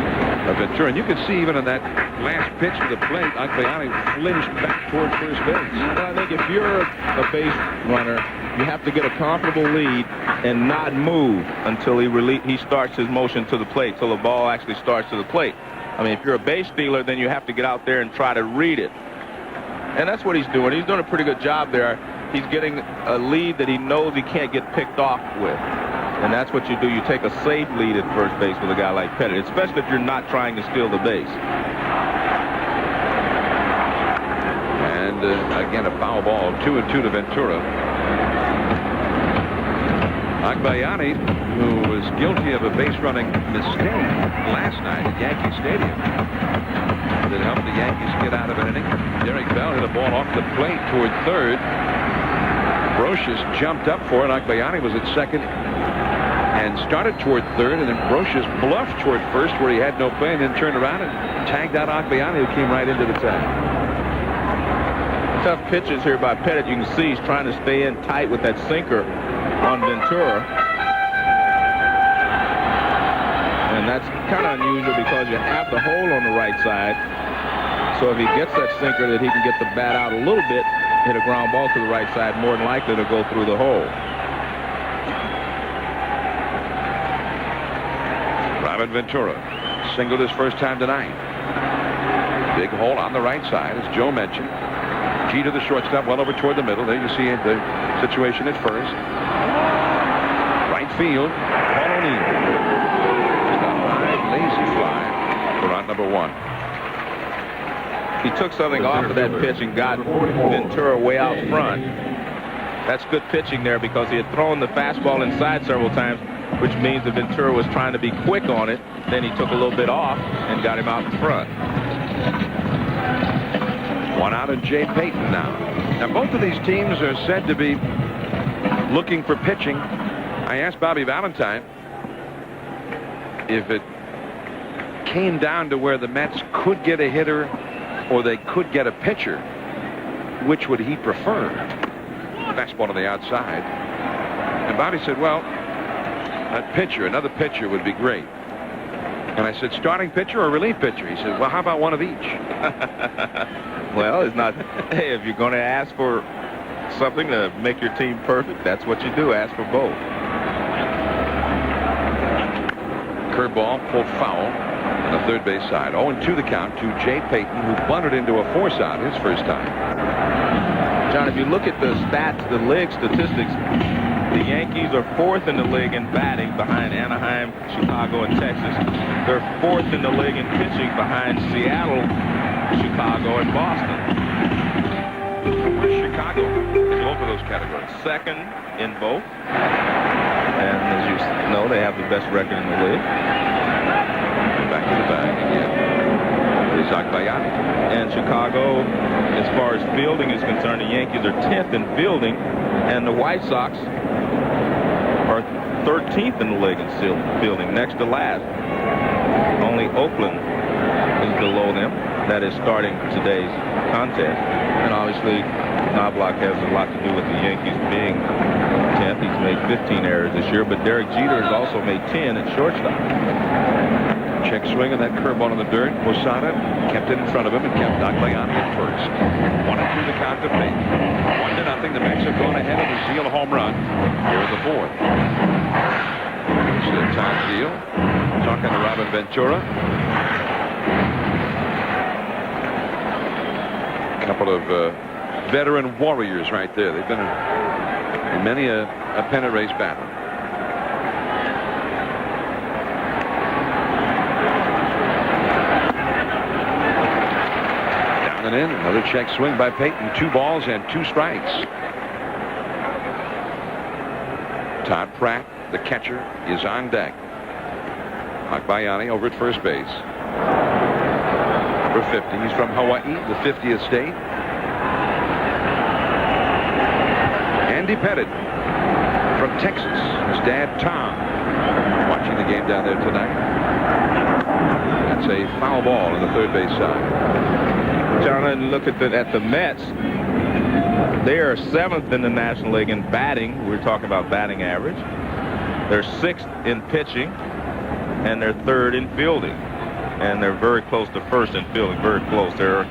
of Ventura. And you can see even on that last pitch to the plate, Agbayani flinched back toward first base. Well, I think if you're a base runner, you have to get a comfortable lead and not move until he starts his motion to the plate, till the ball actually starts to the plate. I mean, if you're a base stealer, then you have to get out there and try to read it. And that's what he's doing. He's doing a pretty good job there. He's getting a lead that he knows he can't get picked off with. And that's what you do. You take a safe lead at first base with a guy like Pettit, especially if you're not trying to steal the base. And again, a foul ball. 2-2 to Ventura. Agbayani, who was guilty of a base-running mistake last night at Yankee Stadium that helped the Yankees get out of an inning. Derek Bell hit a ball off the plate toward third. Brocious jumped up for it. Agbayani was at second and started toward third, and then Brocious bluffed toward first where he had no play, and then turned around and tagged out Agbayani, who came right into the tag. Tough pitches here by Pettit. You can see he's trying to stay in tight with that sinker on Ventura. And that's kind of unusual because you have the hole on the right side. So if he gets that sinker, that he can get the bat out a little bit, hit a ground ball to the right side, more than likely to go through the hole. Robin Ventura singled his first time tonight. Big hole on the right side, as Joe mentioned. Jeter, the shortstop, well over toward the middle. There you see the situation at first. Right field, Paul O'Neill. Just a high, lazy fly for out number 1. He took something off of that pitch and got Ventura way out front. That's good pitching there because he had thrown the fastball inside several times, which means that Ventura was trying to be quick on it. Then he took a little bit off and got him out in front. 1 out of Jay Payton now. Now, both of these teams are said to be looking for pitching. I asked Bobby Valentine if it came down to where the Mets could get a hitter or they could get a pitcher, which would he prefer? Fastball to the outside. And Bobby said, well, another pitcher would be great. And I said, starting pitcher or relief pitcher? He said, well, how about one of each? Well, it's not. Hey, if you're going to ask for something to make your team perfect, that's what you do. Ask for both. Curveball pulled foul on the third base side. 0-2 the count to Jay Payton, who bunted into a force out his first time. John, if you look at the stats, the league statistics, the Yankees are 4th in the league in batting behind Anaheim, Chicago, and Texas. They're 4th in the league in pitching behind Seattle, Chicago, and Boston. Where's Chicago in both of those categories? 2nd in both. And as you know, they have the best record in the league. Back to the bag again. And Chicago, as far as fielding is concerned, the Yankees are 10th in fielding, and the White Sox are 13th in the league in fielding, next to last. Only Oakland is below them. That is starting today's contest. And obviously, Knobloch has a lot to do with the Yankees being 10th. He's made 15 errors this year, but Derek Jeter has also made 10 at shortstop. Check swing on that curveball in the dirt. Posada kept it in front of him and kept Nagliani at first. 1-2 the count to Payton. 1-0. The Mets have gone ahead of the Zeal home run here in the 4th. Here's Tom Zeal talking to Robin Ventura. A couple of veteran warriors right there. They've been in many a pennant race battle. In. Another check swing by Payton. 2 balls and 2 strikes. Todd Pratt, the catcher, is on deck. Akbayani over at first base. Number 50. He's from Hawaii, the 50th state. Andy Pettit from Texas. His dad, Tom, watching the game down there tonight. That's a foul ball on the third base side. John, and look at the Mets. They are 7th in the National League in batting. We're talking about batting average. They're 6th in pitching, and they're 3rd in fielding. And they're very close to 1st in fielding, very close. They're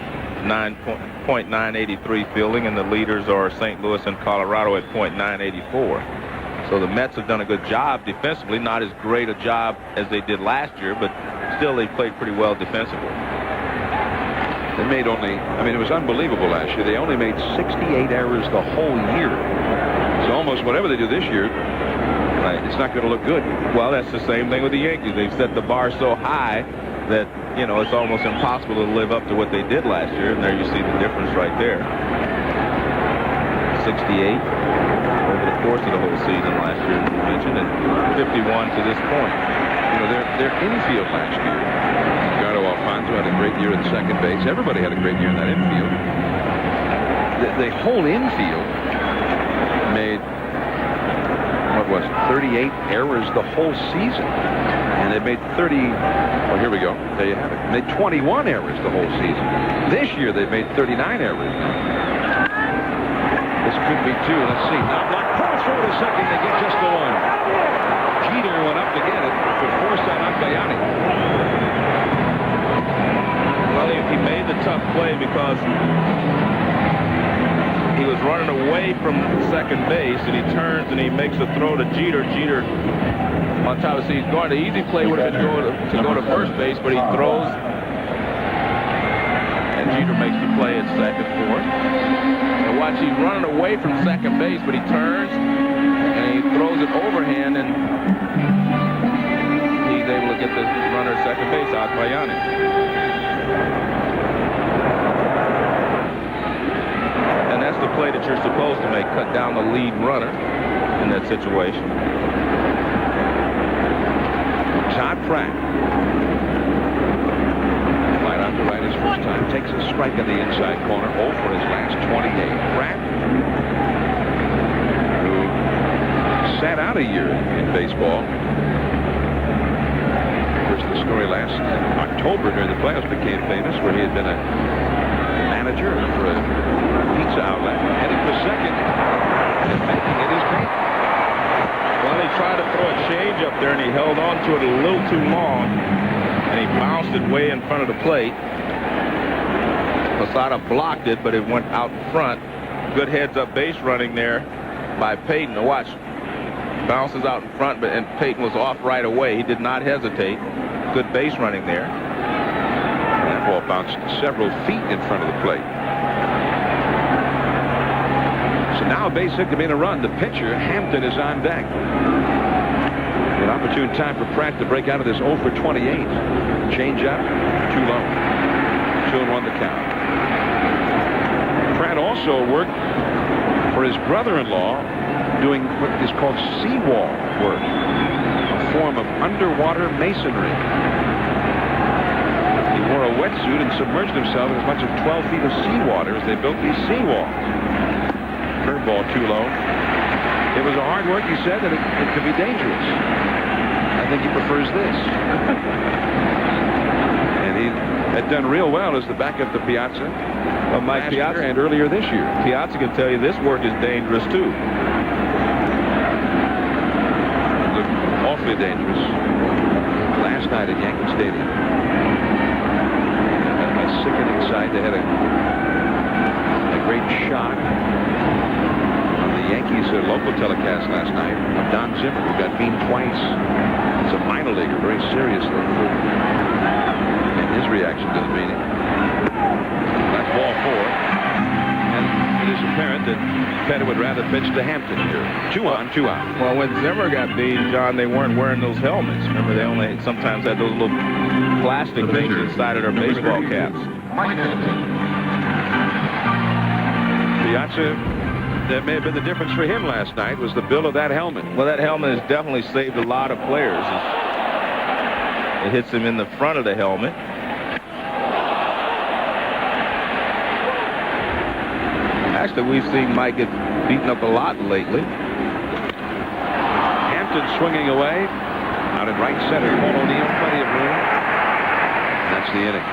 9.983 fielding, and the leaders are St. Louis and Colorado at .984. So the Mets have done a good job defensively. Not as great a job as they did last year, but still they played pretty well defensively. They made only, it was unbelievable last year. They only made 68 errors the whole year. So almost whatever they do this year, it's not going to look good. Well, that's the same thing with the Yankees. They've set the bar so high that, it's almost impossible to live up to what they did last year. And there you see the difference right there. 68 over the course of the whole season last year, as you mentioned, and 51 to this point. Their infield last year. Alfonso had a great year at second base. Everybody had a great year in that infield. The whole infield made, 38 errors the whole season. And they made 30, here we go. There you have it. Made 21 errors the whole season. This year they've made 39 errors. This could be 2. Let's see. Knobloch pulls through to second. They get just the 1. Jeter went up to get it to force out Akbayani. Well, he made the tough play because he was running away from second base, and he turns and he makes a throw to Jeter. Jeter on top of the seat. The easy play would have been to go to first base, but he throws And Jeter makes the play at second for it. And watch, he's running away from second base, but he turns and he throws it overhand, and he's able to get the runner at second base out by Yanni. And that's the play that you're supposed to make, cut down the lead runner in that situation. Todd Pratt. Flight out to right his first time. Takes a strike in the inside corner. 0 for his last 28. Pratt, who sat out a year in baseball. Of course, the story last October during the playoffs became famous, where he had been a manager for a pizza outlet, heading for second and making it his paint. Well, he tried to throw a change up there, and he held on to it a little too long, and he bounced it way in front of the plate. Posada blocked it, but it went out front. Good heads-up base running there by Payton. Now watch, bounces out in front, and Payton was off right away. He did not hesitate. Good base running there. That ball bounced several feet in front of the plate. So now a base hit to be in a run. The pitcher, Hampton, is on deck. An opportune time for Pratt to break out of this 0 for 28. Change up, too low. 2-1 the count. Pratt also worked for his brother-in-law doing what is called seawall work, a form of underwater masonry. He wore a wetsuit and submerged himself in as much as 12 feet of seawater as they built these seawalls. Curveball too low. It was a hard work, he said, that it could be dangerous. I think he prefers this. And he had done real well as the backup to Piazza. Well, Mike Piazza, and earlier this year. Piazza can tell you this work is dangerous too. It looked awfully dangerous last night at Yankee Stadium. A sickening sight. They had a great shot on the Yankees local telecast last night of Don Zimmer, who got beamed twice. It's a minor leaguer, very seriously. And his reaction to the beating. That's ball 4. And it is apparent that Pettit would rather pitch to Hampton here. 2 on, 2 out. Well, when Zimmer got beat, John, they weren't wearing those helmets. Remember, they only sometimes had those little plastic things inside of their baseball caps. Piazza, that may have been the difference for him last night, was the build of that helmet. Well, that helmet has definitely saved a lot of players. It hits him in the front of the helmet. Actually, we've seen Mike get beaten up a lot lately. Hampton swinging away. Out in right center. Paul O'Neill, plenty of room. That's the inning.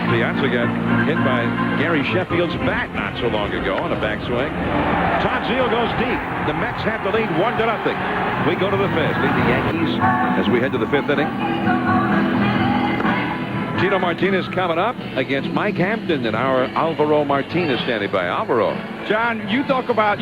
Piazza got hit by Gary Sheffield's bat not so long ago on a backswing. Todd Zeile goes deep. The Mets have the lead 1-0. We go to the 5th. Lead the Yankees as we head to the 5th inning. Tino Martinez coming up against Mike Hampton, and our Alvaro Martinez standing by. Alvaro. John, you talked about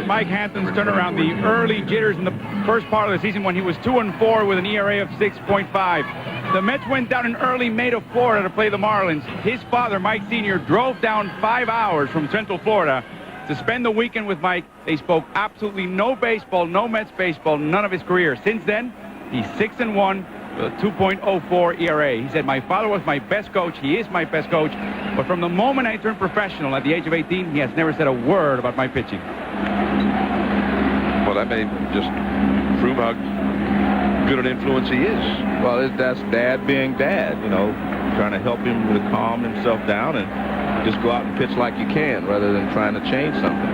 Mike Hampton's turnaround, the early jitters in the first part of the season when he was 2-4 with an ERA of 6.5. The Mets went down in early May to Florida to play the Marlins. His father, Mike Sr., drove down 5 hours from Central Florida to spend the weekend with Mike. They spoke absolutely no baseball, no Mets baseball, none of his career. Since then, he's 6-1 with a 2.04 ERA. He said, my father was my best coach. He is my best coach. But from the moment I turned professional at the age of 18, he has never said a word about my pitching. Well, that may just prove how good an influence he is. Well, that's dad being dad, you know, trying to help him to calm himself down and just go out and pitch like you can rather than trying to change something.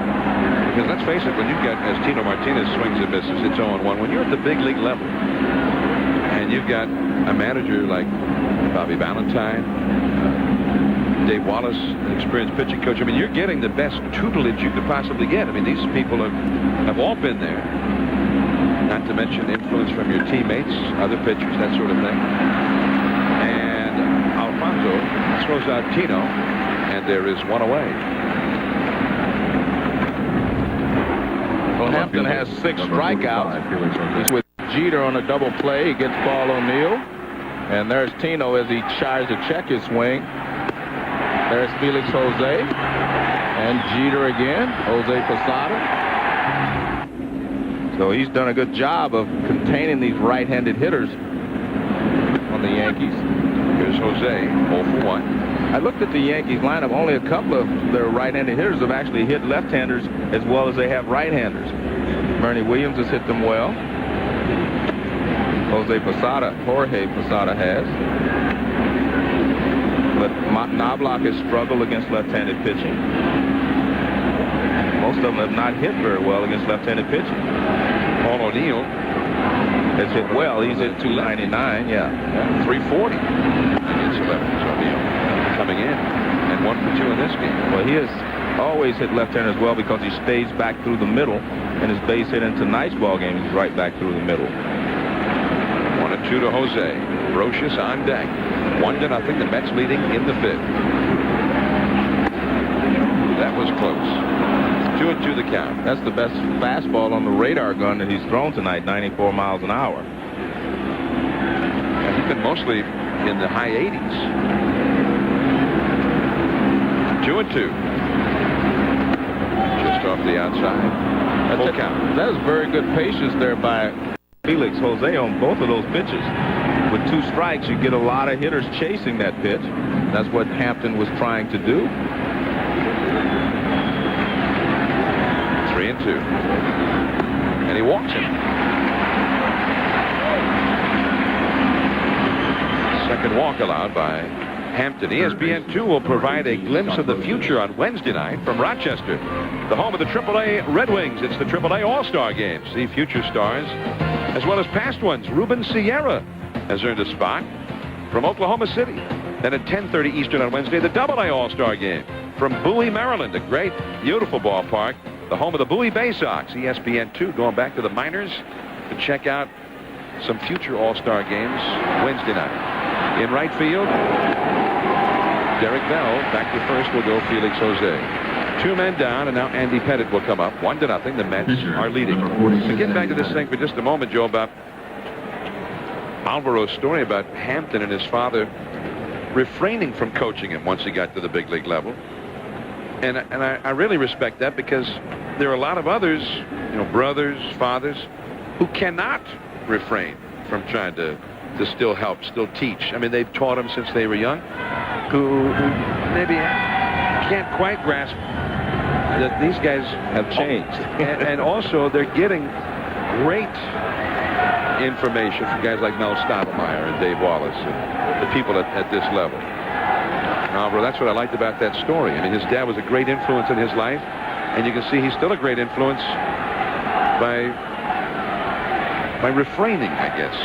Because let's face it, when you've got, as Tino Martinez swings and misses, it's 0-1. When you're at the big league level and you've got a manager like Bobby Valentine, Dave Wallace, an experienced pitching coach, I mean, you're getting the best tutelage you could possibly get. I mean, these people have all been there. Not to mention influence from your teammates, other pitchers, that sort of thing. And Alfonso throws out Tino, and there is one away. Well, Hampton has 6 strikeouts. He's with Jeter on a double play. He gets Paul O'Neill. And there's Tino as he tries to check his swing. There's Felix Jose. And Jeter again. Jose Posada. So he's done a good job of containing these right-handed hitters on the Yankees. Here's Jose, 0 for 1. I looked at the Yankees lineup. Only a couple of their right-handed hitters have actually hit left-handers as well as they have right-handers. Bernie Williams has hit them well. Jorge Posada has. But Knobloch has struggled against left-handed pitching. Most of them have not hit very well against left-handed pitching. Paul O'Neill has hit well. He's hit 299, yeah. 340 against lefties. O'Neill coming in, and 1 for 2 in this game. Well, he has always hit left-handers well because he stays back through the middle, and his base hit in tonight's ball game, he's right back through the middle. 1-2 to Jose. Brocious on deck. 1-0. The Mets leading in the 5th. That was close. 2-2 the count. That's the best fastball on the radar gun that he's thrown tonight, 94 miles an hour. And he's been mostly in the high 80s. 2-2. Just off the outside. Full count. That is very good patience there by Felix Jose on both of those pitches. With 2 strikes, you get a lot of hitters chasing that pitch. That's what Hampton was trying to do. 3-2. And he walks him. Second walk allowed by Hampton. ESPN 2 will provide a glimpse of the future on Wednesday night from Rochester, the home of the AAA Red Wings. It's the AAA All-Star Game. See future stars as well as past ones. Ruben Sierra has earned a spot from Oklahoma City. Then at 10:30 Eastern on Wednesday, the AA All-Star Game from Bowie, Maryland, a great, beautiful ballpark, the home of the Bowie Bay Sox. ESPN 2 going back to the minors to check out some future All-Star games Wednesday night. In right field, Derek Bell. Back to first will go Felix Jose. 2 men down, and now Andy Pettit will come up. 1-0. The Mets are leading. So getting back to this thing for just a moment, Joe, about Alvaro's story about Hampton and his father refraining from coaching him once he got to the big league level. And I really respect that, because there are a lot of others, brothers, fathers, who cannot refrain from trying to still help, still teach. I mean, they've taught them since they were young, who maybe can't quite grasp that these guys have changed. and also they're getting great information from guys like Mel Stottlemyre and Dave Wallace and the people at this level. Alvaro, that's what I liked about that story. I mean, his dad was a great influence in his life, and you can see he's still a great influence by refraining, I guess.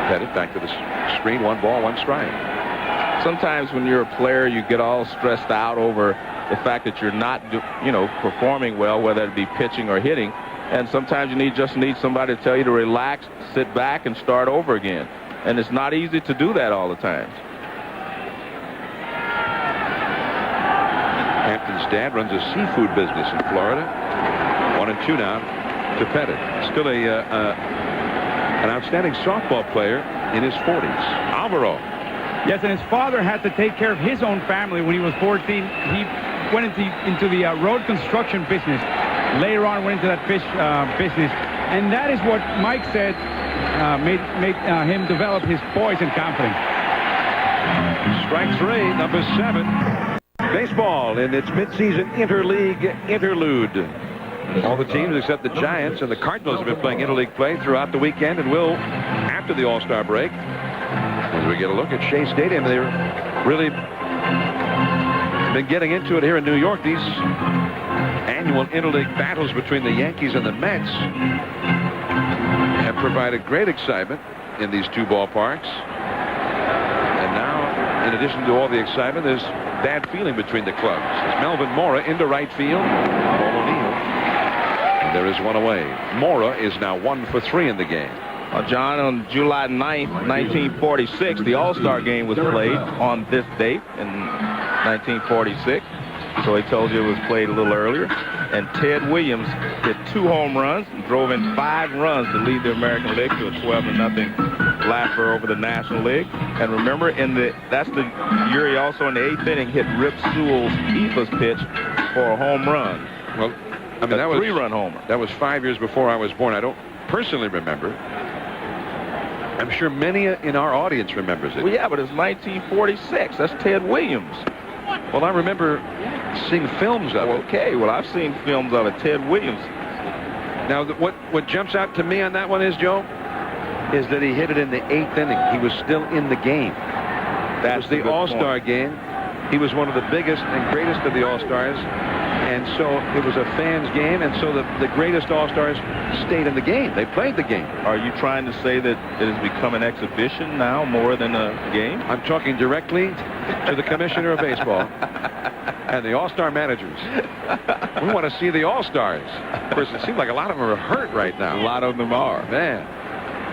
Pettit back to the screen. 1 ball, 1 strike. Sometimes when you're a player, you get all stressed out over the fact that you're not, performing well, whether it be pitching or hitting. And sometimes you just need somebody to tell you to relax, sit back, and start over again. And it's not easy to do that all the time. Hampton's dad runs a seafood business in Florida. 1-2 now to Pettit. Still an outstanding softball player in his 40s. Alvaro. Yes, and his father had to take care of his own family when he was 14. He went into the road construction business. Later on went into that fish business. And that is what Mike said made him develop his poise and confidence. Strike 3, number 7. Baseball in its midseason interleague interlude. All the teams except the Giants and the Cardinals have been playing interleague play throughout the weekend and will after the All-Star break. As we get a look at Shea Stadium, they're really been getting into it here in New York. These annual interleague battles between the Yankees and the Mets have provided great excitement in these 2 ballparks. And now, in addition to all the excitement, there's bad feeling between the clubs. As Melvin Mora into right field, Paul O'Neill, and there is 1 away. Mora is now 1 for 3 in the game. John, on July 9th, 1946, the All-Star game was played on this date in 1946. So he told you it was played a little earlier. And Ted Williams hit 2 home runs and drove in 5 runs to lead the American League to a 12-0 laughter over the National League. And remember, that's the year he also in the 8th inning hit Rip Sewell's Eva's pitch for a home run. Well, I mean, that was 3-run homer. That was 5 years before I was born. I don't personally remember. I'm sure many in our audience remembers it. Well, yeah, but it's 1946. That's Ted Williams. Well, I remember seeing films of it. Okay, well, I've seen films of it. Ted Williams. Now, what jumps out to me on that one is, Joe, is that he hit it in the 8th inning. He was still in the game. That was the All-Star game. He was one of the biggest and greatest of the All-Stars. And so it was a fans' game, and so the greatest All-Stars stayed in the game. They played the game. Are you trying to say that it has become an exhibition now more than a game? I'm talking directly to the commissioner of baseball and the All-Star managers. We want to see the All-Stars. Of course, it seems like a lot of them are hurt right now. A lot of them are. Man.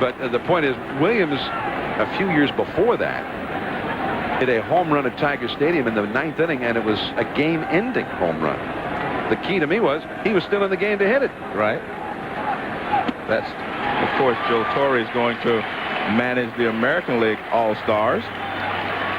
But the point is, Williams, a few years before that, hit a home run at Tiger Stadium in the 9th inning, and it was a game-ending home run. The key to me was he was still in the game to hit it. Right. That's, of course, Joe Torre is going to manage the American League All-Stars.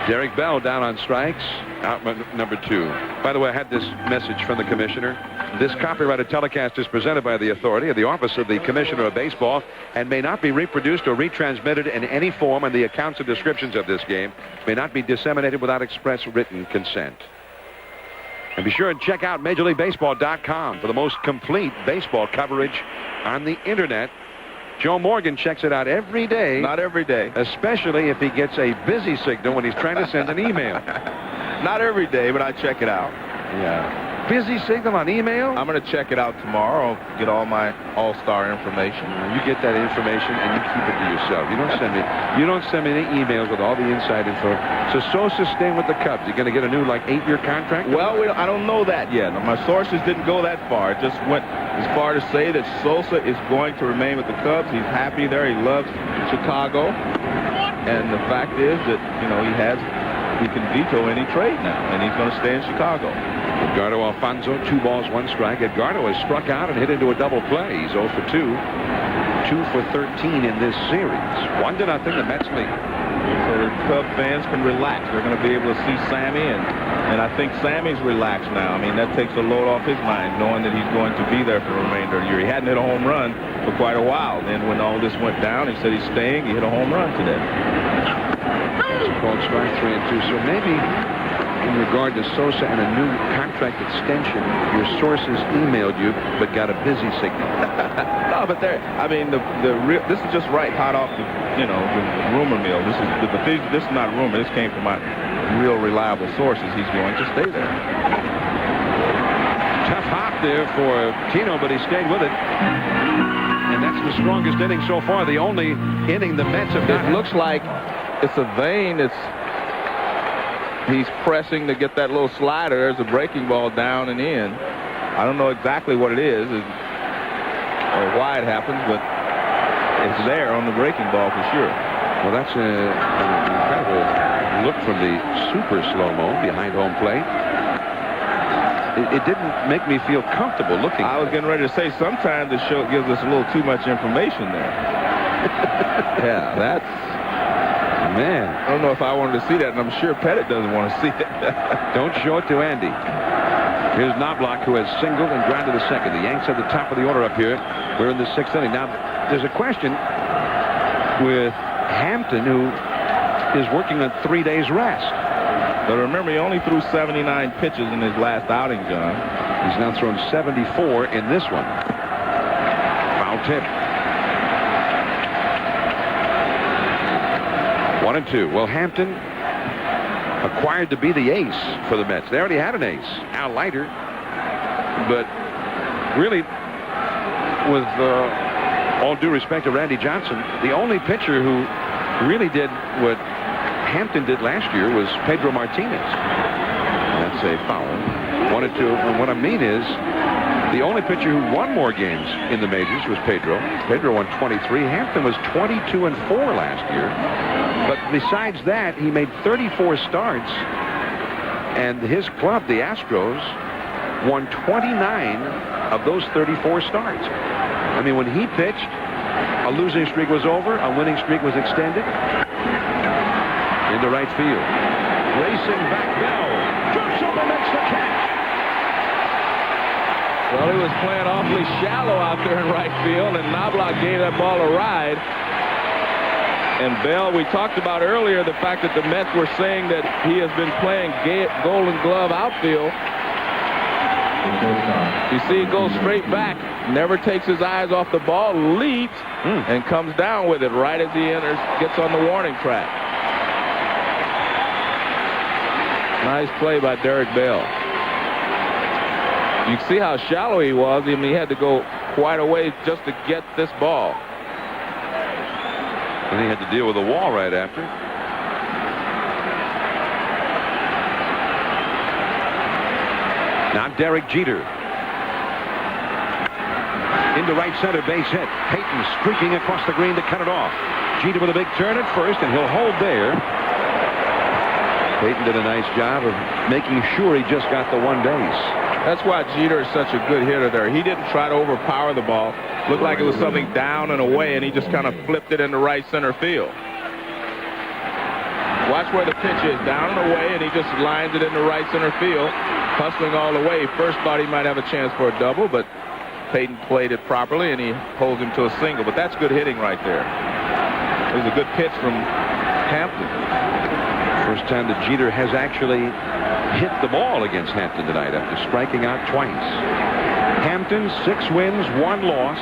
Derek Bell down on strikes, out number 2. By the way, I had this message from the commissioner. This copyrighted telecast is presented by the authority of the Office of the Commissioner of Baseball and may not be reproduced or retransmitted in any form, and the accounts and descriptions of this game may not be disseminated without express written consent. And be sure and check out MajorLeagueBaseball.com for the most complete baseball coverage on the Internet. Joe Morgan checks it out every day. Not every day. Especially if he gets a busy signal when he's trying to send an email. Not every day, but I check it out. Yeah. Busy signal on email? I'm going to check it out tomorrow. I'll get all my All-Star information. You get that information and you keep it to yourself. You don't send me any emails with all the inside info. So Sosa's staying with the Cubs. You going to get a new 8-year contract? Well, I don't know that yet. My sources didn't go that far. It just went as far to say that Sosa is going to remain with the Cubs. He's happy there. He loves Chicago. And the fact is that, he can veto any trade now, and he's going to stay in Chicago. Edgardo Alfonso, 2 balls, 1 strike. Edgardo has struck out and hit into a double play. He's 0 for 2. 2 for 13 in this series. 1-0, the Mets lead. So the Cub fans can relax. They're going to be able to see Sammy, and I think Sammy's relaxed now. I mean, that takes a load off his mind, knowing that he's going to be there for the remainder of the year. He hadn't hit a home run for quite a while. Then when all this went down, he said he's staying. He hit a home run today. It's called strike 3 and 2. So maybe in regard to Sosa and a new contract extension, your sources emailed you but got a busy signal. No, but this is just right hot off the rumor mill. This is not rumor. This came from my real reliable sources. He's going to stay there. Tough hop there for Tino, but he stayed with it. And that's the strongest inning so far. The only inning the Mets have got. It looks like it's a vein. He's pressing to get that little slider. There's a breaking ball down and in. I don't know exactly what it is or why it happens, but it's there on the breaking ball for sure. Well, that's an incredible look from the super slow-mo behind home plate. It didn't make me feel comfortable looking. I was getting ready to say sometimes the show gives us a little too much information there. Yeah, that's... Man. I don't know if I wanted to see that, and I'm sure Pettit doesn't want to see it. Don't show it to Andy. Here's Knobloch, who has singled and grounded to second. The Yanks at the top of the order up here. We're in the 6th inning. Now, there's a question with Hampton, who is working on 3 days rest. But remember, he only threw 79 pitches in his last outing, John. He's now thrown 74 in this one. Foul tip. 1-2. Well, Hampton acquired to be the ace for the Mets. They already had an ace, Al Leiter. But really, with all due respect to Randy Johnson, the only pitcher who really did what Hampton did last year was Pedro Martinez. That's a foul. 1-2. And what I mean is, the only pitcher who won more games in the majors was Pedro. Pedro won 23. Hampton was 22-4 last year. But besides that, he made 34 starts, and his club, the Astros, won 29 of those 34 starts. I mean, when he pitched, A losing streak was over. A winning streak was extended. Into right field. Racing back Bell. Jumps up and makes the catch. Well, he was playing awfully shallow out there in right field, and Knobloch gave that ball a ride. And Bell, we talked about earlier the fact that the Mets were saying that he has been playing Golden Glove outfield. You see, he goes straight back, never takes his eyes off the ball, leaps, and comes down with it right as he enters, gets on the warning track. Nice play by Derek Bell. You can see how shallow he was. I mean, he had to go quite a ways just to get this ball. And he had to deal with a wall right after. Now Derek Jeter. Into right center, base hit. Payton streaking across the green to cut it off. Jeter with a big turn at first, and he'll hold there. Payton did a nice job of making sure he just got the one base. That's why Jeter is such a good hitter there. He didn't try to overpower the ball. Looked like it was something down and away, and he just kind of flipped it into right center field. Watch where the pitch is, down and away, and he just lines it into right center field, hustling all the way. First thought he might have a chance for a double, but Payton played it properly, and he holds him to a single. But that's good hitting right there. It was a good pitch from Hampton. First time that Jeter has actually hit the ball against Hampton tonight after striking out twice. Hampton, 6 wins, 1 loss,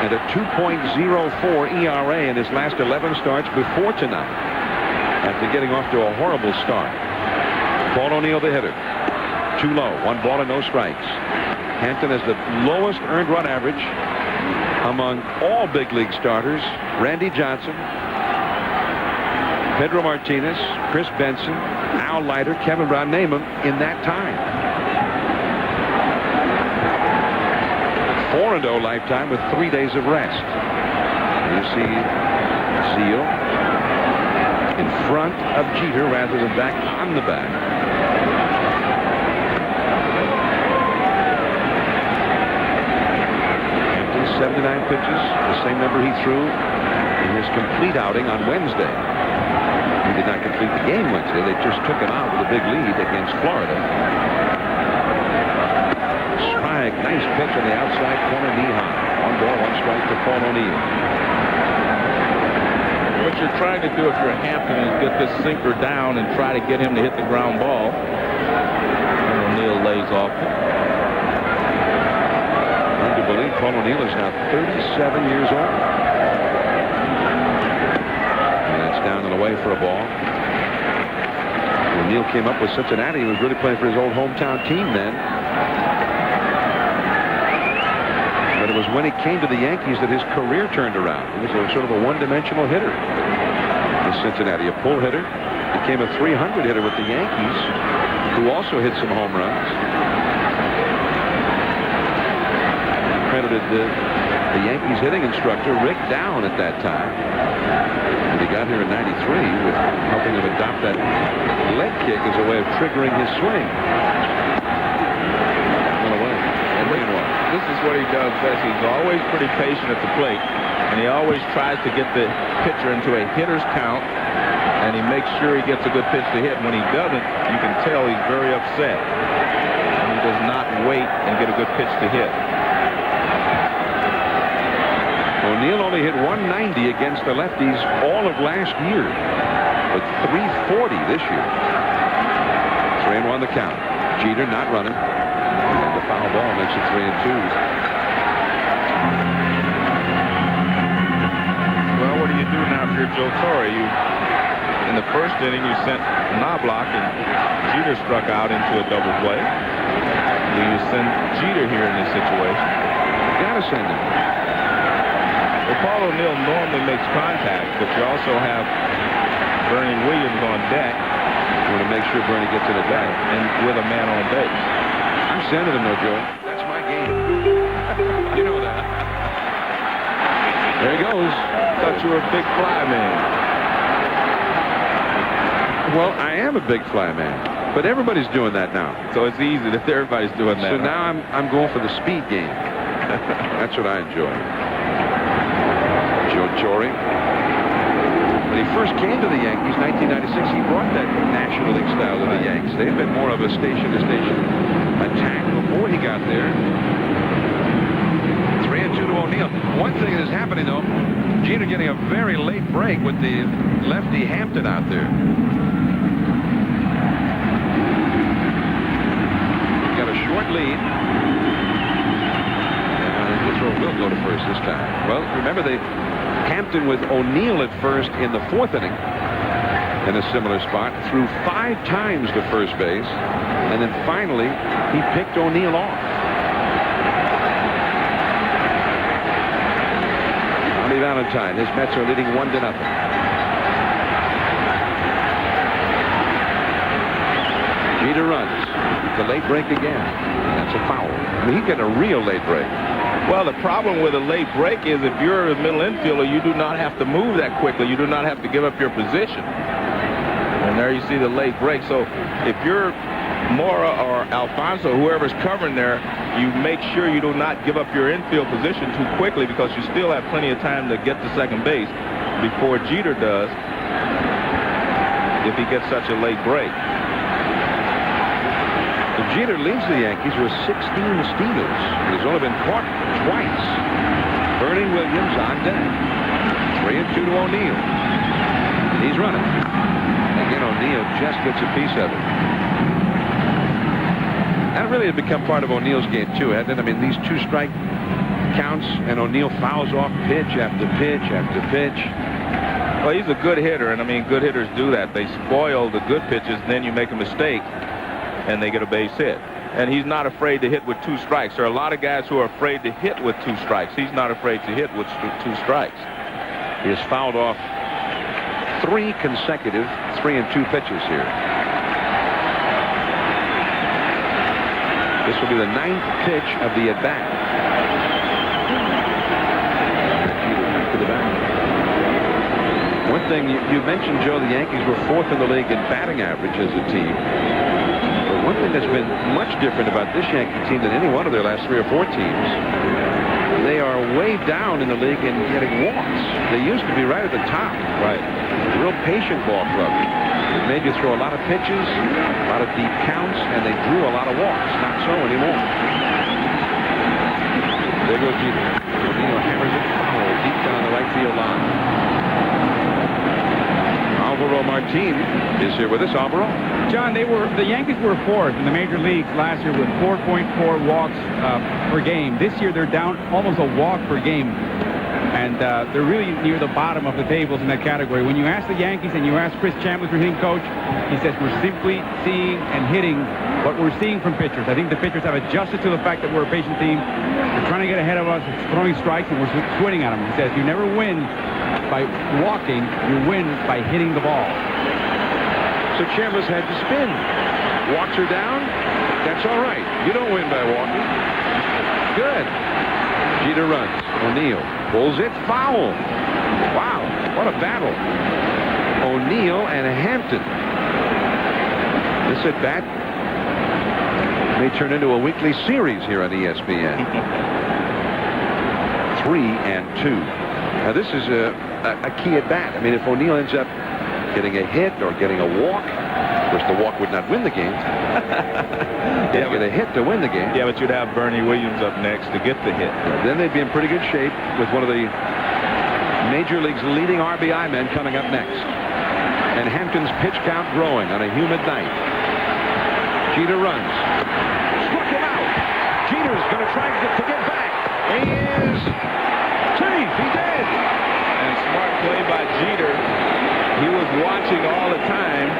and a 2.04 ERA in his last 11 starts before tonight, after getting off to a horrible start. Paul O'Neill, the hitter. Too low. 1 ball and no strikes. Hampton has the lowest earned run average among all big league starters. Randy Johnson, Pedro Martinez, Chris Benson, Al Leiter, Kevin Brown, name them in that time. 4-0 lifetime with 3 days of rest. You see Zeal in front of Jeter rather than back on the back. Hampton, 79 pitches, the same number he threw in his complete outing on Wednesday. He did not complete the game Wednesday. They just took him out with a big lead against Florida. Strike. Nice pitch on the outside corner, knee high. 1 ball, 1 strike to Paul O'Neill. What you're trying to do if you're Hampton is get this sinker down and try to get him to hit the ground ball. And O'Neill lays off. Hard to believe Paul O'Neill is now 37 years old. Down and away for a ball. When Neil came up with Cincinnati, he was really playing for his old hometown team then. But it was when he came to the Yankees that his career turned around. He was sort of a one-dimensional hitter in Cincinnati, a pull hitter. Became a 300 hitter with the Yankees, who also hit some home runs. Credited the Yankees hitting instructor Rick Down at that time. And he got here in '93 with helping him adopt that leg kick as a way of triggering his swing. Went away. And this is what he does best. He's always pretty patient at the plate, and he always tries to get the pitcher into a hitter's count, and he makes sure he gets a good pitch to hit. When he doesn't, you can tell he's very upset. And he does not wait and get a good pitch to hit. O'Neill only hit 190 against the lefties all of last year, but 340 this year. 3-1 the count. Jeter not running, and the foul ball makes it 3-2. Well, what do you do now if you're Joe Torre? In the first inning, you sent Knobloch, and Jeter struck out into a double play. Do you send Jeter here in this situation? You gotta send him. Well, Paul O'Neill normally makes contact, but you also have Bernie Williams on deck. You want to make sure Bernie gets in at bat. And with a man on base. I'm sending him, though, Joe. That's my game. You know that. There he goes. Thought you were a big fly man. Well, I am a big fly man, but everybody's doing that now. So it's easy that everybody's doing that. So now I'm going for the speed game. That's what I enjoy. Joe Torre. When he first came to the Yankees, 1996, he brought that National League style to the Yanks. They've been more of a station-to-station attack before he got there. 3-2 to O'Neill. One thing that is happening, though, Jeter getting a very late break with the lefty Hampton out there. Got a short lead. And the throw will go to first this time. Well, remember Hampton with O'Neill at first in the 4th inning in a similar spot, threw 5 times to first base, and then finally he picked O'Neill off. Johnny Valentine, his Mets are leading 1-0. Jeter runs. The late break again. That's a foul. I mean, he got a real late break. Well, the problem with a late break is if you're a middle infielder, you do not have to move that quickly. You do not have to give up your position. And there you see the late break. So if you're Mora or Alfonso, whoever's covering there, you make sure you do not give up your infield position too quickly, because you still have plenty of time to get to second base before Jeter does, if he gets such a late break. Jeter leads the Yankees with 16 steals. He's only been caught twice. Bernie Williams on deck. 3-2 to O'Neill. He's running. Again, O'Neill just gets a piece of it. That really had become part of O'Neill's game, too, hadn't it? I mean, these 2-strike counts, and O'Neill fouls off pitch after pitch after pitch. Well, he's a good hitter, and I mean, good hitters do that. They spoil the good pitches, and then you make a mistake, and they get a base hit. And he's not afraid to hit with 2 strikes. There are a lot of guys who are afraid to hit with 2 strikes. He's not afraid to hit with 2 strikes. He has fouled off 3 consecutive 3-2 pitches here. This will be the 9th pitch of the at-bat. To the back. One thing you mentioned, Joe, the Yankees were 4th in the league in batting average as a team. One thing that's been much different about this Yankee team than any one of their last 3 or 4 teams, they are way down in the league in getting walks. They used to be right at the top. Right. A real patient ball club. It made you throw a lot of pitches, a lot of deep counts, and they drew a lot of walks. Not so anymore. There goes Jeter. O'Neill hammers it foul deep down the right field line. Alvaro Martin is here with us. Alvaro? John, the Yankees were 4th in the major leagues last year with 4.4 walks per game. This year they're down almost a walk per game, and they're really near the bottom of the tables in that category. When you ask the Yankees and you ask Chris Chambliss, their hitting coach, he says we're simply seeing and hitting what we're seeing from pitchers. I think the pitchers have adjusted to the fact that we're a patient team. They're trying to get ahead of us, throwing strikes, and we're swinging at them. He says you never win by walking, you win by hitting the ball. So Chambliss had to spin. Walks her down. That's all right. You don't win by walking. Good. Jeter runs. O'Neill pulls it foul. Wow, what a battle. O'Neill and Hampton. This at bat may turn into a weekly series here on ESPN. 3-2. Now this is a key at bat. I mean, if O'Neill ends up getting a hit or getting a walk, of course the walk would not win the game. They'd get a hit to win the game. Yeah, but you'd have Bernie Williams up next to get the hit. Then they'd be in pretty good shape with one of the Major League's leading RBI men coming up next. And Hampton's pitch count growing on a humid night. Jeter runs. Struck him out. Jeter's going to try to get back. He is safe. He did. And smart play by Jeter. He was watching all the time,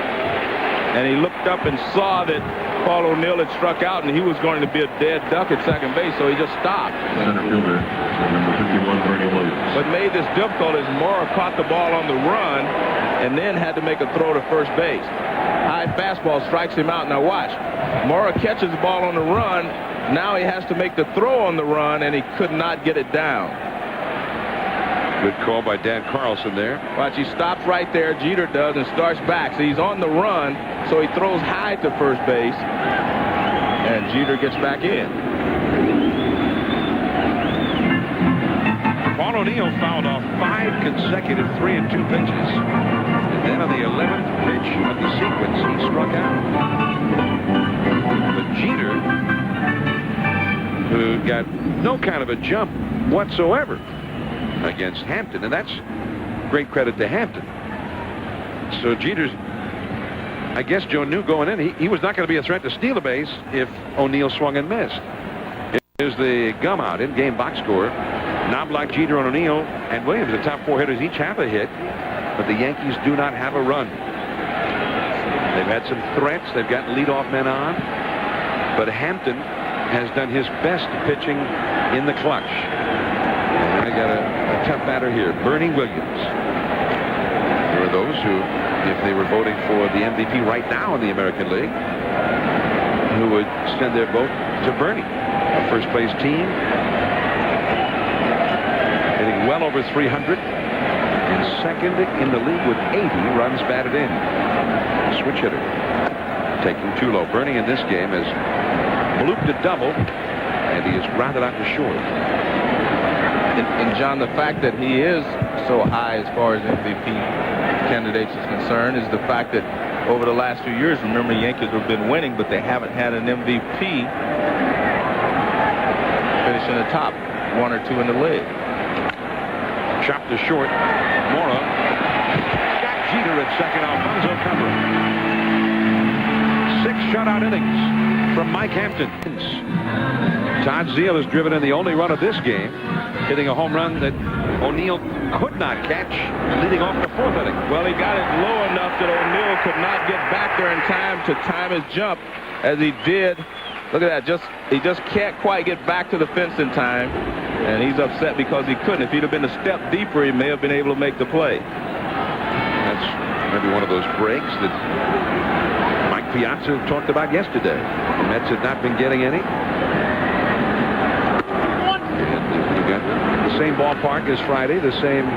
and he looked up and saw that Paul O'Neill had struck out, and he was going to be a dead duck at second base, so he just stopped. Center fielder, number 51, Bernie Williams. What made this difficult is Mora caught the ball on the run and then had to make a throw to first base. High fastball strikes him out. Now watch. Mora catches the ball on the run. Now he has to make the throw on the run, and he could not get it down. Good call by Dan Carlson there. Watch, he stops right there, Jeter does, and starts back. So he's on the run, so he throws high to first base, and Jeter gets back in. Paul O'Neill fouled off 5 5 consecutive 3-2 pitches. And then on the 11th pitch of the sequence, he struck out. But Jeter, who got no kind of a jump whatsoever against Hampton, and that's great credit to Hampton. So Jeter's, I guess Joe knew going in he was not going to be a threat to steal a base if O'Neill swung and missed. Here's the gum out in-game box score. Knobloch, Jeter, and O'Neill and Williams, the top 4 hitters, each have a hit, but the Yankees do not have a run. They've had some threats. They've gotten leadoff men on, but Hampton has done his best pitching in the clutch. And they got a tough batter here, Bernie Williams. There are those who, if they were voting for the MVP right now in the American League, who would send their vote to Bernie, a first-place team, hitting well over 300, and second in the league with 80 runs batted in. Switch hitter, taking too low. Bernie in this game has blooped a double, and he is grounded out to short. And John, the fact that he is so high as far as MVP candidates is concerned is the fact that over the last few years, remember, Yankees have been winning, but they haven't had an MVP finish in the top 1 or 2 in the league. Chopped to short. Mora got Jeter at second. Alfonso covering. 6 shutout innings from Mike Hampton. Todd Zeile has driven in the only run of this game, hitting a home run that O'Neill could not catch, leading off the 4th inning. Well, he got it low enough that O'Neill could not get back there in time to time his jump as he did. Look at that. He just can't quite get back to the fence in time, and he's upset because he couldn't. If he'd have been a step deeper, he may have been able to make the play. That's maybe one of those breaks that Mike Piazza talked about yesterday. The Mets had not been getting any. And you got the same ballpark as Friday, the same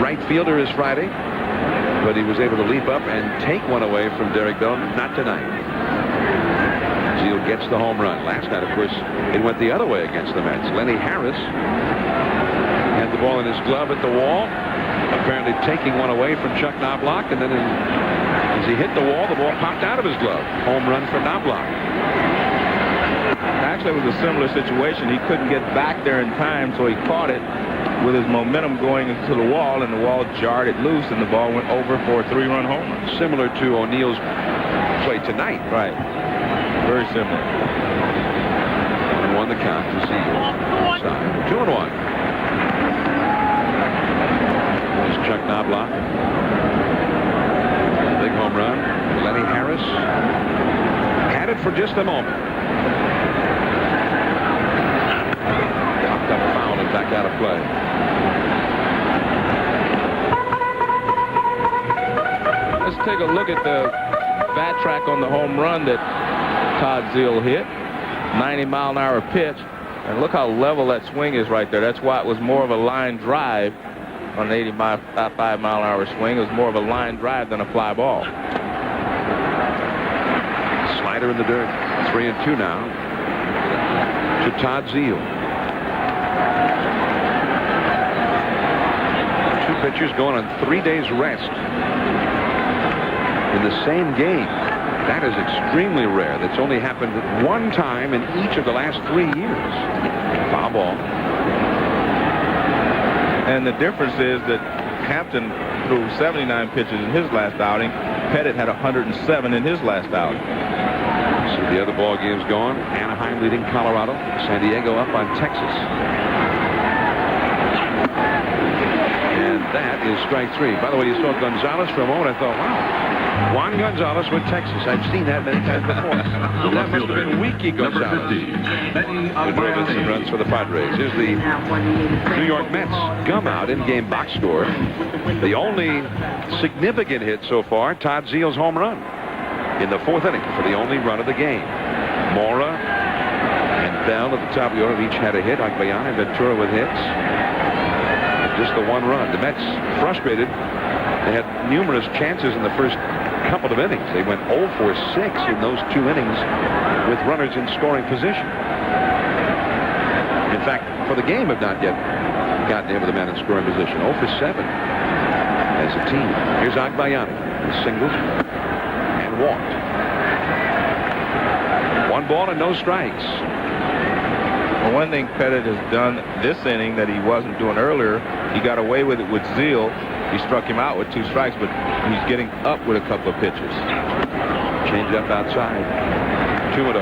right fielder as Friday, but he was able to leap up and take one away from Derek Bell. Not tonight. Zeile gets the home run. Last night, of course, it went the other way against the Mets. Lenny Harris had the ball in his glove at the wall, apparently taking one away from Chuck Knobloch, and then as he hit the wall, the ball popped out of his glove. Home run for Knobloch. Actually, it was a similar situation. He couldn't get back there in time, so he caught it with his momentum going into the wall, and the wall jarred it loose, and the ball went over for a 3-run home run. Similar to O'Neill's play tonight. Right. Very similar. 1-1 the count to Zeile. 2-1. There's Chuck Knobloch. Big home run. Lenny Harris had it for just a moment. Knocked up foul and back out of play. Let's take a look at the bat track on the home run that Todd Zeile hit. 90-mile-an-hour pitch, and look how level that swing is right there. That's why it was more of a line drive on an 85-mile-an-hour swing. It was more of a line drive than a fly ball. Slider in the dirt. 3-2 now to Todd Zeile. 2 pitchers going on 3 days rest in the same game. That is extremely rare. That's only happened 1 time in each of the last 3 years. Foul ball. And the difference is that Hampton threw 79 pitches in his last outing. Pettit had 107 in his last outing. So the other ball game's gone. Anaheim leading Colorado. San Diego up on Texas. And that is strike 3. By the way, you saw Gonzalez for a moment. I thought, wow. Juan Gonzalez with Texas. I've seen that many times before. That must have been Wiki Gonzalez. Who drove in some runs for the Padres. Here's the New York Mets gum out in-game box score. The only significant hit so far, Todd Zeile's home run in the 4th inning for the only run of the game. Mora and Bell at the top of the order each had a hit. Agbayana and Ventura with hits. Just the 1 run. The Mets frustrated. They had numerous chances in the first couple of innings. They went 0 for 6 in those 2 innings with runners in scoring position. In fact, for the game have not yet gotten him with a man in scoring position. 0 for 7 as a team. Here's Agbayani. Singled and walked. 1 ball and no strikes. Well, one thing Pettit has done this inning that he wasn't doing earlier, he got away with it with Zeal. He struck him out with 2 strikes, but he's getting up with a couple of pitches. Change up outside. 2-0.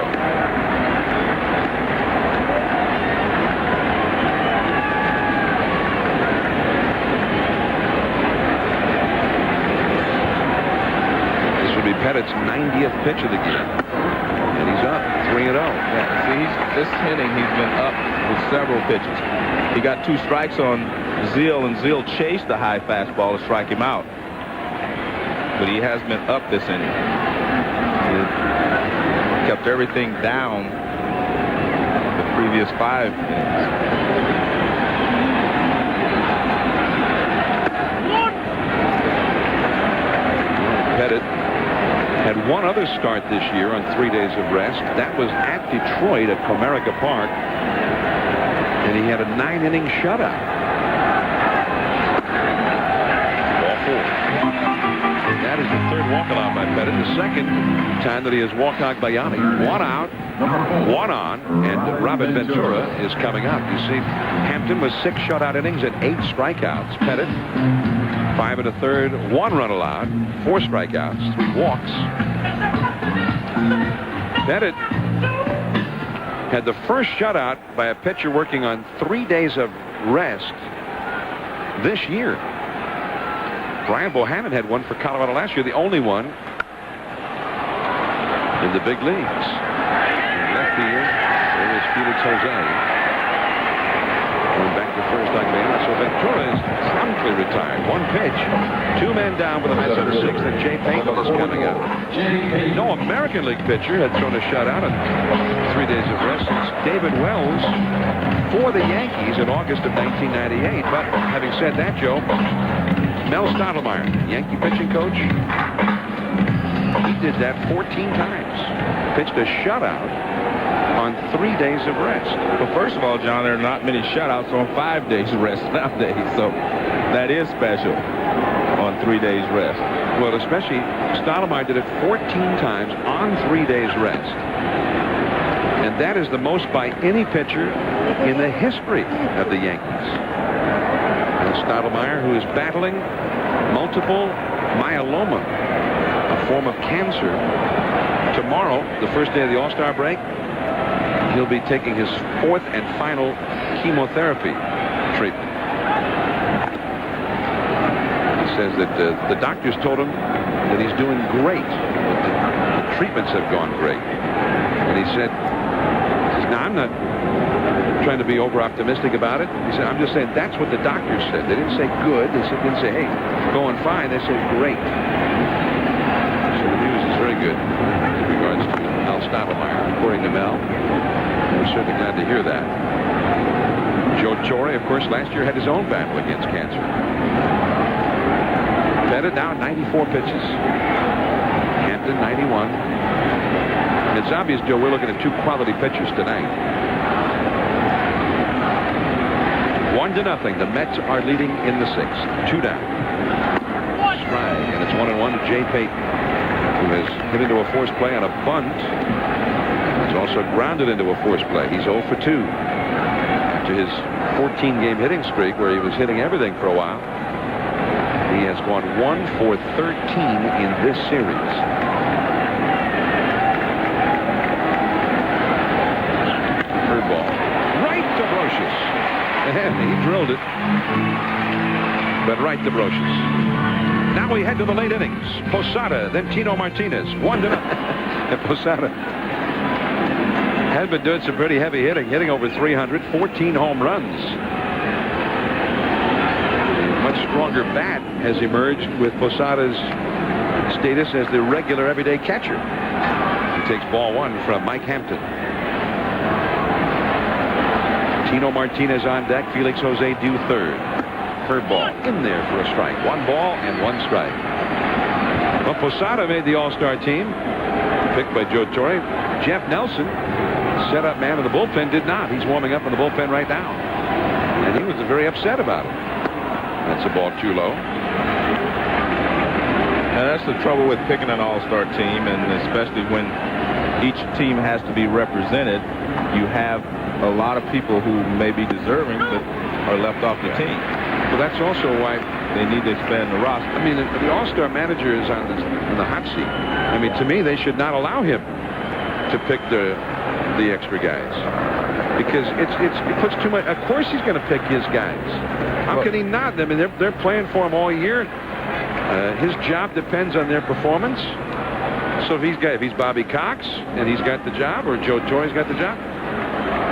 This would be Pettit's 90th pitch of the game. And he's up 3-0. Yeah, see, this inning he's been up with several pitches. He got 2 strikes on Zeal, and Zeal chased the high fastball to strike him out. But he has been up this inning. He kept everything down the previous 5 innings. Pettit had one other start this year on 3 days of rest. That was at Detroit at Comerica Park. And he had a 9-inning shutout. Ball 4. That is the 3rd walk allowed by Pettit. The 2nd time that he has walked Agbayani. 1 out, 1 on, and Robert Ventura is coming up. You see, Hampton was 6 shutout innings and 8 strikeouts. Pettit, 5 1/3, 1 run allowed, 4 strikeouts, 3 walks. Pettit had the first shutout by a pitcher working on 3 days of rest this year. Brian Bohannon had one for Colorado last year, the only one in the big leagues. In left field, there is Felix Jose. Going back to first on base. So Ventura is promptly retired. 1 pitch. 2 men down with a mess of the 6th, and Jay Payton is coming up. No American League pitcher had thrown a shutout on 3 days of rest since David Wells for the Yankees in August of 1998. But having said that, Joe, Mel Stottlemyre, Yankee pitching coach, he did that 14 times. Pitched a shutout on 3 days of rest. Well, first of all, John, there are not many shutouts on 5 days of rest nowadays, so that is special on 3 days rest. Well, especially Stottlemyre did it 14 times on 3 days rest. And that is the most by any pitcher in the history of the Yankees. And Stottlemyre, who is battling multiple myeloma, a form of cancer. Tomorrow, the first day of the All-Star break, he'll be taking his 4th and final chemotherapy treatment. He says that the doctors told him that he's doing great. The treatments have gone great. And he said, now I'm not trying to be over-optimistic about it. He said, I'm just saying that's what the doctors said. They didn't say good. They didn't say, hey, going fine. They said great. So the news is very good in regards to Mel Stottlemyre, according to Mel. We're certainly glad to hear that. Joe Torre, of course, last year had his own battle against cancer. Pettit now 94 pitches. Hampton 91. And it's obvious, Joe, we're looking at 2 quality pitchers tonight. 1-0. The Mets are leading in the 6th. 2 down. Strike, and it's 1-1 to Jay Payton, who has hit into a forced play on a bunt. He's also grounded into a forced play. He's 0 for 2 to his 14-game hitting streak, where he was hitting everything for a while. He has gone 1 for 13 in this series. Curveball. Right to Brocious. And he drilled it. But right to Brocious. Now we head to the late innings. Posada, then Tino Martinez. 1-0. And Posada has been doing some pretty heavy hitting over 300, 14 home runs. A much stronger bat has emerged with Posada's status as the regular everyday catcher. He takes ball 1 from Mike Hampton. Tino Martinez on deck. Felix Jose due 3rd. Curveball in there for a strike. 1 ball and 1 strike. Well, Posada made the All-Star team, picked by Joe Torre. Jeff Nelson, setup man of the bullpen, did not. He's warming up in the bullpen right now. And he was very upset about it. That's a ball too low. And that's the trouble with picking an all-star team, and especially when each team has to be represented, you have a lot of people who may be deserving but are left off the team. Well, that's also why they need to expand the roster. I mean, the all-star manager is on the hot seat. I mean, to me, they should not allow him to pick the extra guys, because it puts too much. Of course, he's going to pick his guys. How can he not? I mean, they're playing for him all year. His job depends on their performance. So if he's Bobby Cox and he's got the job, or Joe Torre's got the job.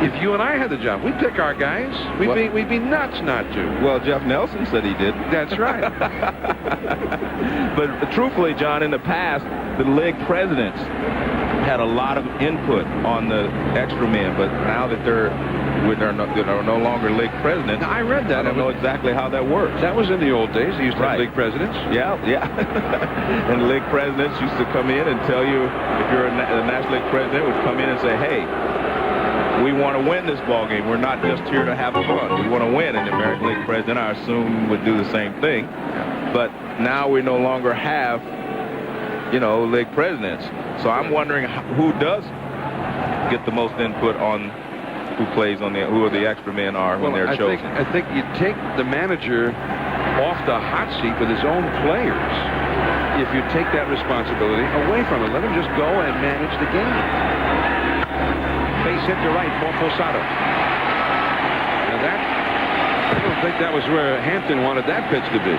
If you and I had the job, we'd pick our guys. We'd be nuts not to. Well, Jeff Nelson said he did. That's right. But truthfully, John, in the past, the league presidents had a lot of input on the extra men, but now that they're no longer league presidents, now, I read that. I don't know exactly how that works. That was in the old days. They used to have league presidents. Yeah. And league presidents used to come in and tell you, if you're a National League president, would come in and say, hey, we want to win this ball game. We're not just here to have fun. We want to win. And the American League president, I assume, would do the same thing. But now we no longer have, league presidents. So I'm wondering who does get the most input on who plays on who the extra men are when they're chosen. I think you take the manager off the hot seat with his own players if you take that responsibility away from him. Let him just go and manage the game. Base hit to right for Posada. Now I don't think that was where Hampton wanted that pitch to be.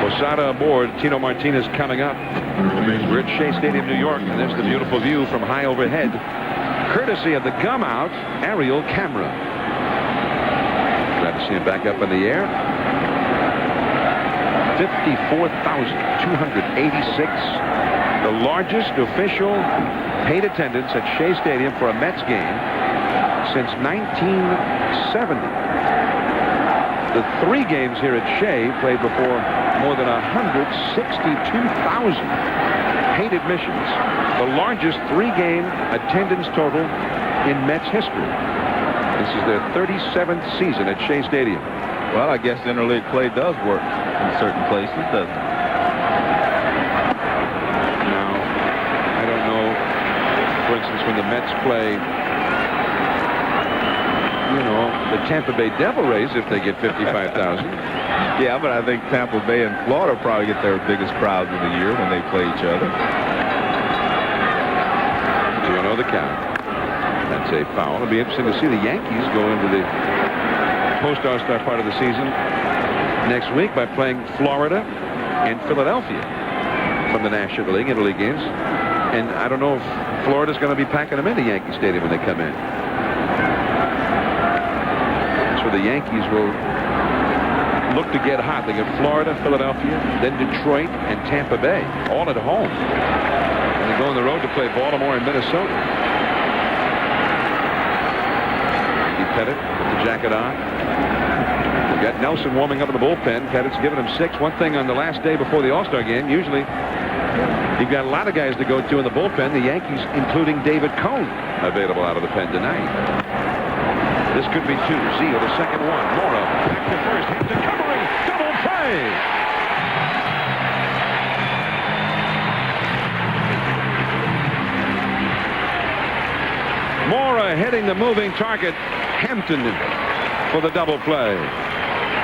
Posada aboard. Tino Martinez coming up. We're at Shea Stadium, New York, and there's the beautiful view from high overhead, courtesy of the Gum Out aerial camera. Glad to see him back up in the air. 54,286. The largest official paid attendance at Shea Stadium for a Mets game since 1970. The 3 games here at Shea played before more than 162,000 paid admissions. The largest 3-game attendance total in Mets history. This is their 37th season at Shea Stadium. Well, I guess interleague play does work in certain places, doesn't it? Now, I don't know, for instance, when the Mets play, the Tampa Bay Devil Rays, if they get 55,000. Yeah, but I think Tampa Bay and Florida probably get their biggest crowds of the year when they play each other. 2-0 the count. That's a foul. It'll be interesting to see the Yankees go into the post-All-Star part of the season next week by playing Florida and Philadelphia from the National League, interleague games. And I don't know if Florida's going to be packing them into Yankee Stadium when they come in. So the Yankees will look to get hot. They get Florida, Philadelphia, then Detroit and Tampa Bay, all at home. And they go on the road to play Baltimore and Minnesota. Pettit with the jacket on. We've got Nelson warming up in the bullpen. Pettit's giving him 6. One thing on the last day before the All-Star game, usually you've got a lot of guys to go to in the bullpen. The Yankees, including David Cone, available out of the pen tonight. This could be 2. Zeal, the second one. Mora back to first. Hampton covering. Double play. Mora hitting the moving target. Hampton for the double play.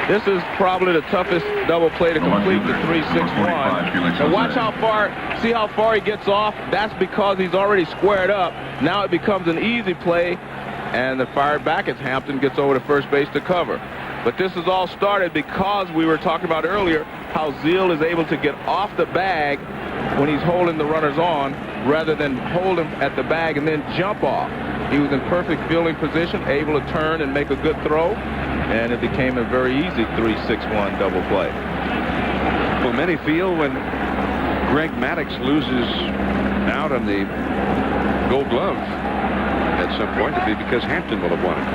This is probably the toughest double play to complete, the 3-6-1. And watch see how far he gets off. That's because he's already squared up. Now it becomes an easy play, and the fired back as Hampton gets over to first base to cover. But this has all started because we were talking about earlier how Zeal is able to get off the bag when he's holding the runners on rather than hold him at the bag and then jump off. He was in perfect fielding position, able to turn and make a good throw, and it became a very easy 3-6-1 double play. Well, many feel when Greg Maddux loses out on the Gold Glove at some point, it'd be because Hampton will have won it.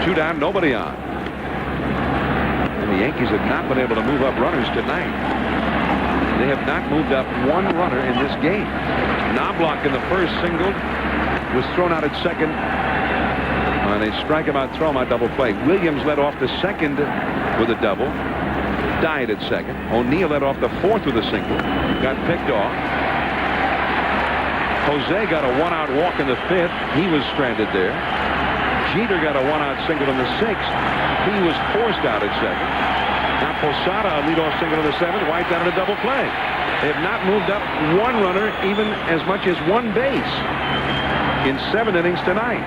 Two down, nobody on. And the Yankees have not been able to move up runners tonight. They have not moved up one runner in this game. Knobloch in the first single was thrown out at second on a strikeout throw out double play. Williams led off the second with a double. Died at second. O'Neill led off the fourth with a single. Got picked off. Jose got a one-out walk in the fifth. He was stranded there. Jeter got a one-out single in the sixth. He was forced out at second. Now Posada, a leadoff single in the seventh, wiped out in a double play. They have not moved up one runner, even as much as one base in 7 innings tonight.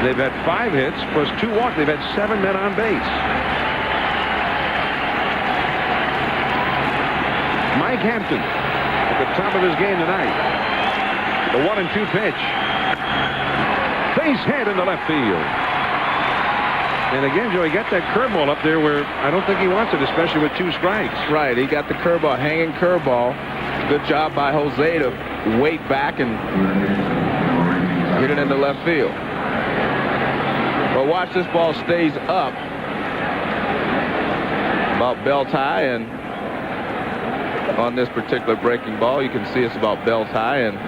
They've had 5 hits plus 2 walks. They've had 7 men on base. Mike Hampton at the top of his game tonight. The 1-2 pitch. Base hit in the left field. And again, Joey, got that curveball up there where I don't think he wants it, especially with 2 strikes. Right, he got the curveball, hanging curveball. Good job by Jose to wait back and hit it into left field. But watch, this ball stays up about belt high, and on this particular breaking ball, you can see it's about belt high, and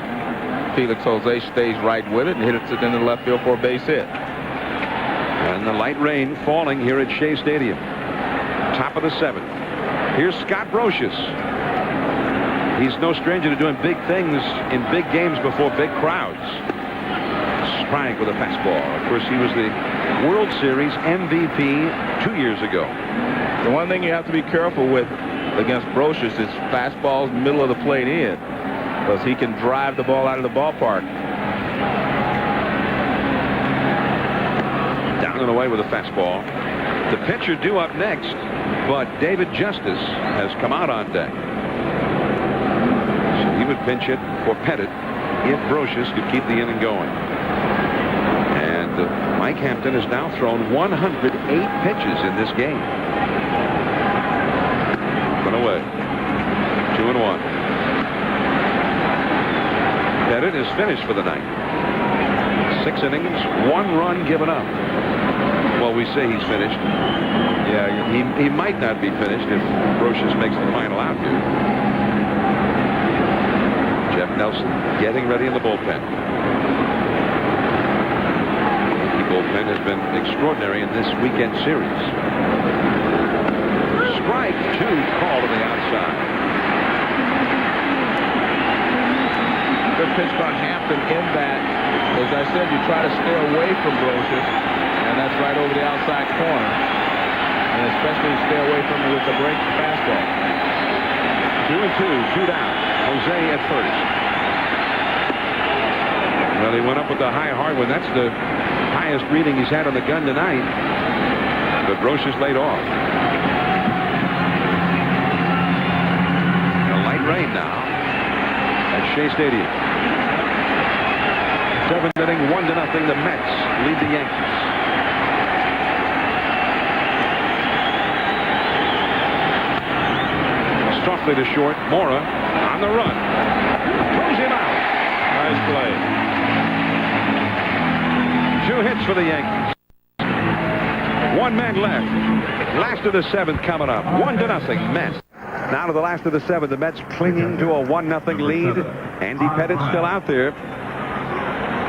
Felix Jose stays right with it and hits it into left field for a base hit. And the light rain falling here at Shea Stadium. Top of the 7th. Here's Scott Brocious. He's no stranger to doing big things in big games before big crowds. Strike with a fastball. Of course, he was the World Series MVP 2 years ago. The one thing you have to be careful with against Brocious is fastballs middle of the plate in, because he can drive the ball out of the ballpark. Down and away with a fastball. The pitcher due up next, but David Justice has come out on deck. So he would pinch it for Pettit if Brocious could keep the inning going. And Mike Hampton has now thrown 108 pitches in this game. Put away. 2-1. Pettit is finished for the night. 6 innings, 1 run given up. Well, we say he's finished. Yeah, he might not be finished if Brocious makes the final out here. Jeff Nelson getting ready in the bullpen. The bullpen has been extraordinary in this weekend series. Strike 2 call to the outside. Good pitch by Hampton in that. As I said, you try to stay away from Brocious, and that's right over the outside corner. And especially stay away from it with the break fastball. 2-2, 2 down. Jose at first. Well, he went up with the high hard one. That's the highest reading he's had on the gun tonight. But Brocious laid off. A light rain now at Shea Stadium. 7th inning, 1-0. The Mets lead the Yankees. Softly to short. Mora on the run. Throws him out. Nice play. 2 hits for the Yankees. 1 man left. Last of the 7th coming up. 1-0 Mets. Now to the last of the 7th. The Mets clinging to a 1-0 lead. Andy Pettit still out there.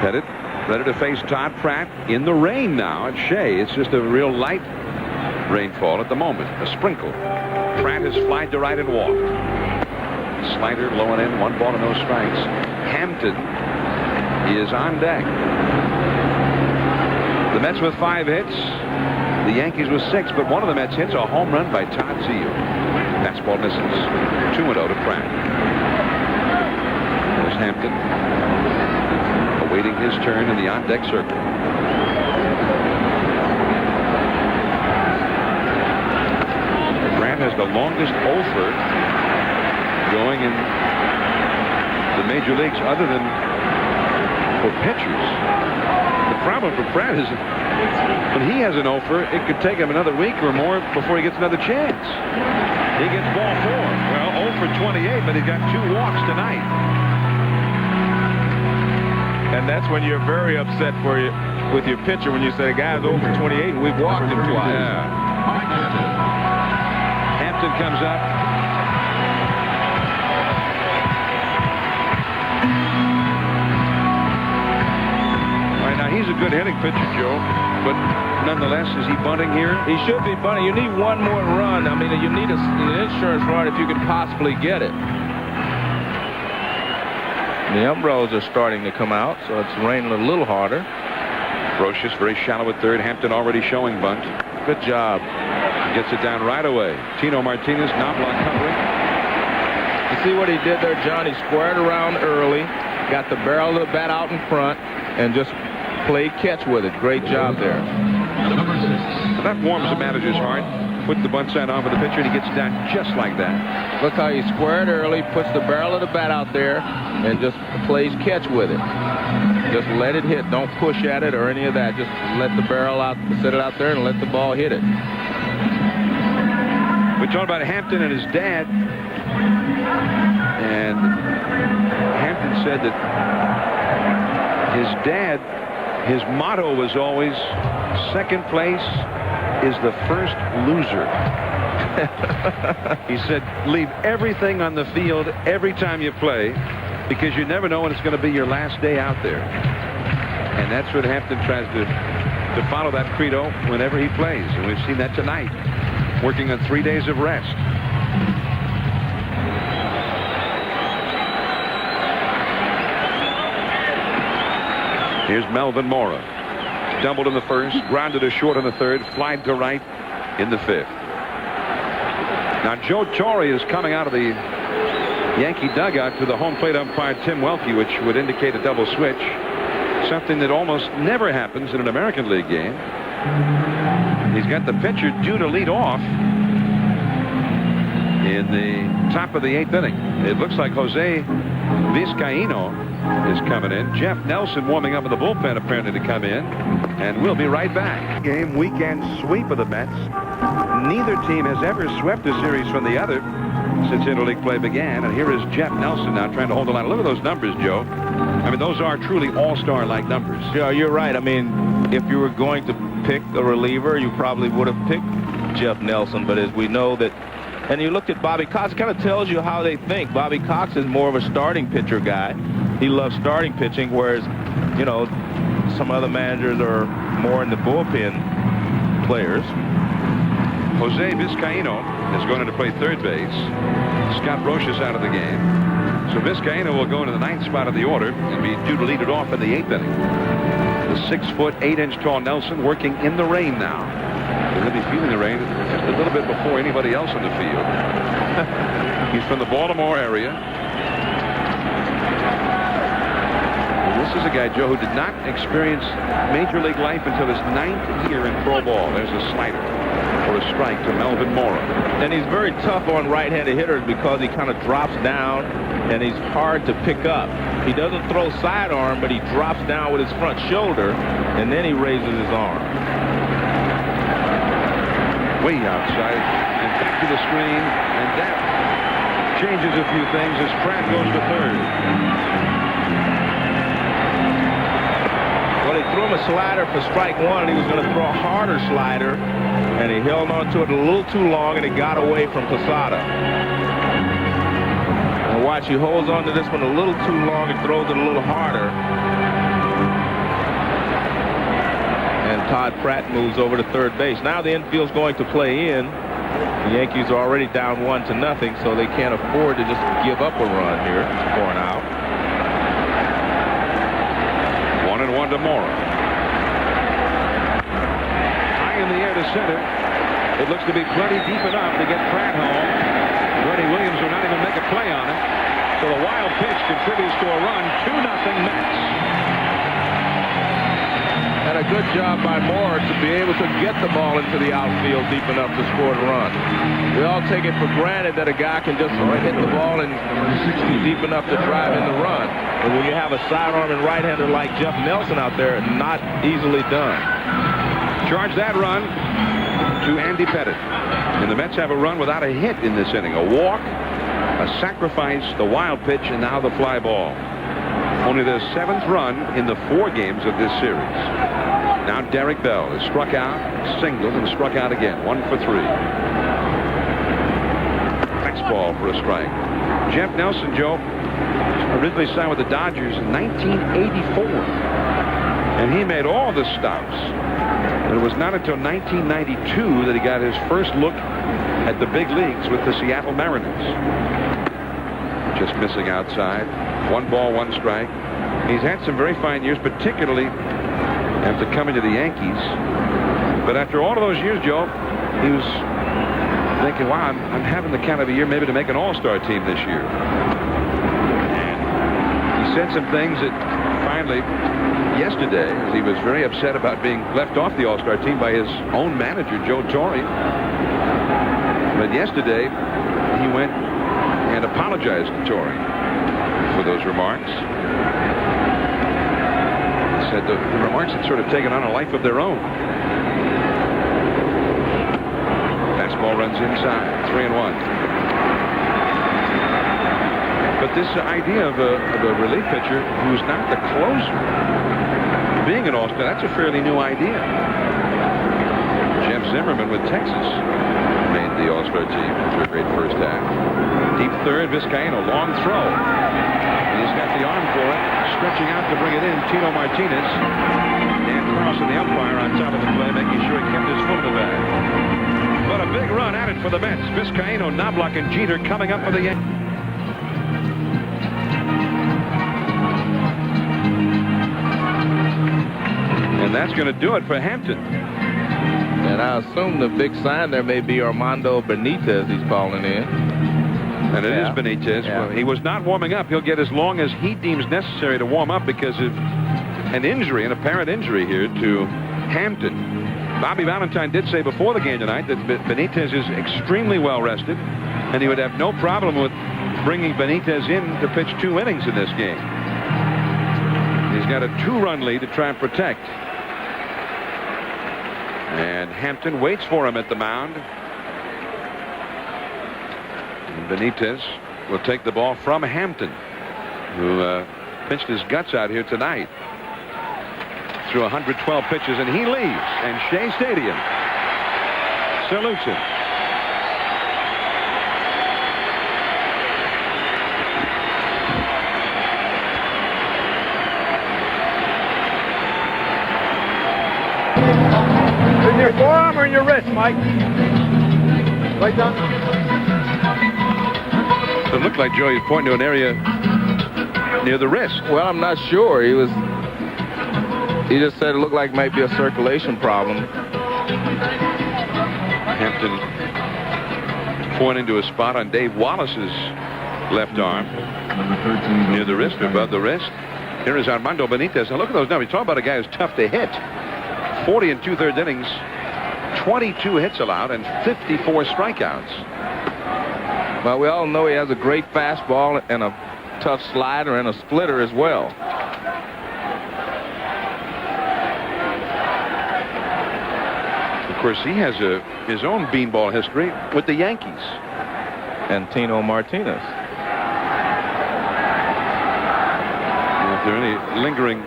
Pettit ready to face Todd Pratt in the rain now at Shea. It's just a real light rainfall at the moment. A sprinkle. Pratt has flied to right and walked. Slider low and in. 1 ball and no strikes. Hampton is on deck. The Mets with 5 hits. The Yankees with 6, but one of the Mets hits a home run by Todd Zeile. Fastball misses. 2-0 to Pratt. There's Hampton awaiting his turn in the on-deck circle. Pratt has the longest offer going in the major leagues other than for pitchers. The problem for Pratt is when he has an offer, it could take him another week or more before he gets another chance. He gets ball 4. Well, 0 for 28, but he got 2 walks tonight. And that's when you're very upset with your pitcher when you say, the guy's 0 for 28 and we've walked him twice. Yeah. Hampton comes up. good hitting pitcher, Joe. But nonetheless, is he bunting here? He should be bunting. You need one more run. I mean, you need an insurance run if you can possibly get it. The umbrellas are starting to come out, so it's raining a little harder. Brocious very shallow at third. Hampton already showing bunt. Good job. Gets it down right away. Tino Martinez, Knobloch covering. You see what he did there, John? He squared around early, got the barrel of the bat out in front, and just played catch with it. Great job there. Well, that warms the manager's heart. Put the bunt sign on for the pitcher, and he gets it down just like that. Look how he squared early, puts the barrel of the bat out there, and just plays catch with it. Just let it hit. Don't push at it or any of that. Just let the barrel out, set it out there, and let the ball hit it. We're talking about Hampton and his dad. And Hampton said that his dad, his motto was always, second place is the first loser. He said, leave everything on the field every time you play, because you never know when it's going to be your last day out there. And that's what Hampton tries to follow that credo whenever he plays. And we've seen that tonight, working on 3 days of rest. Here's Melvin Mora. Stumbled in the first, grounded to short in the third, flied to right in the fifth. Now Joe Torre is coming out of the Yankee dugout to the home plate umpire Tim Welke, which would indicate a double switch. Something that almost never happens in an American League game. He's got the pitcher due to lead off in the top of the 8th inning. It looks like Jose Vizcaino is coming in. Jeff Nelson warming up in the bullpen apparently to come in. And we'll be right back. Game weekend sweep of the Mets. Neither team has ever swept a series from the other since interleague play began. And here is Jeff Nelson now trying to hold the line. Look at those numbers, Joe. I mean, those are truly all-star-like numbers. Yeah, you're right. I mean, if you were going to pick a reliever, you probably would have picked Jeff Nelson. But as we know that, and you looked at Bobby Cox, it kind of tells you how they think. Bobby Cox is more of a starting pitcher guy. He loves starting pitching, whereas, you know, some other managers are more in the bullpen players. Jose Vizcaino is going to play third base. Scott Brocious out of the game. So Vizcaino will go into the 9th spot of the order and be due to lead it off in the 8th inning. The 6-foot, 8-inch tall Nelson working in the rain now. He'll be feeling the rain just a little bit before anybody else on the field. He's from the Baltimore area. And this is a guy, Joe, who did not experience major league life until his 9th year in pro ball. There's a slider for a strike to Melvin Mora. And he's very tough on right-handed hitters because he kind of drops down and he's hard to pick up. He doesn't throw sidearm, but he drops down with his front shoulder and then he raises his arm. Way outside and back to the screen, and that changes a few things as Pratt goes to third. Well, he threw him a slider for strike one, and he was going to throw a harder slider, and he held on to it a little too long, and it got away from Posada. And watch, he holds on to this one a little too long and throws it a little harder. And Todd Pratt moves over to third base. Now the infield's going to play in. The Yankees are already down 1-0, so they can't afford to just give up a run here for an out. 1-1 to Mora. High in the air to center. It looks to be plenty deep enough to get Pratt home. Freddie Williams will not even make a play on it. So the wild pitch contributes to a run. 2-0 Mets. And a good job by Moore to be able to get the ball into the outfield deep enough to score the run. We all take it for granted that a guy can just hit the ball and deep enough to drive in the run. But when you have a sidearm and right-hander like Jeff Nelson out there, not easily done. Charge that run to Andy Pettit. And the Mets have a run without a hit in this inning. A walk, a sacrifice, the wild pitch, and now the fly ball. Only their 7th run in the 4 games of this series. Now Derek Bell is struck out, singled, and struck out again. 1 for 3. Fastball for a strike. Jeff Nelson, Joe, originally signed with the Dodgers in 1984. And he made all the stops. And it was not until 1992 that he got his first look at the big leagues with the Seattle Mariners. Just missing outside. 1 ball, 1 strike. He's had some very fine years, particularly after coming to the Yankees. But after all of those years, Joe, he was thinking, wow, I'm having the kind of a year maybe to make an all-star team this year. And he said some things that finally, yesterday, as he was very upset about being left off the all-star team by his own manager, Joe Torre. But yesterday, he went and apologized to Torre for those remarks. He said the remarks had sort of taken on a life of their own. Fastball runs inside, 3-1. But this idea of a relief pitcher who's not the closer being an all-star, that's a fairly new idea. Jeff Zimmerman with Texas made the all-star team after a great first half. Deep third, Vizcaíno, long throw. He's got the arm for it, stretching out to bring it in. Tino Martinez. Dan Carlson, the umpire, on top of the play, making sure he kept his foot in the bag. But a big run at it for the Mets. Vizcaíno, Knobloch, and Jeter coming up for the Yankees. And that's going to do it for Hampton. And I assume the big sign there may be Armando Benitez he's calling in. And it is Benitez. Yeah. Well, he was not warming up. He'll get as long as he deems necessary to warm up because of an injury, an apparent injury here to Hampton. Bobby Valentine did say before the game tonight that Benitez is extremely well rested, and he would have no problem with bringing Benitez in to pitch 2 innings in this game. He's got a 2-run lead to try and protect. And Hampton waits for him at the mound. And Benitez will take the ball from Hampton, who pitched his guts out here tonight. Through 112 pitches, and he leaves. And Shea Stadium salutes him. In your forearm or in your wrist, Mike? Right down. It looked like Joey was pointing to an area near the wrist. Well, I'm not sure. He just said it looked like might be a circulation problem. Hampton pointing to a spot on Dave Wallace's left arm near the wrist, above the wrist. Here is Armando Benitez. Now look at those numbers. Talk about a guy who's tough to hit. 40 2/3 innings, 22 hits allowed, and 54 strikeouts. Well, we all know he has a great fastball and a tough slider and a splitter as well. Of course, he has his own beanball history with the Yankees. And Tino Martinez. And if there are any lingering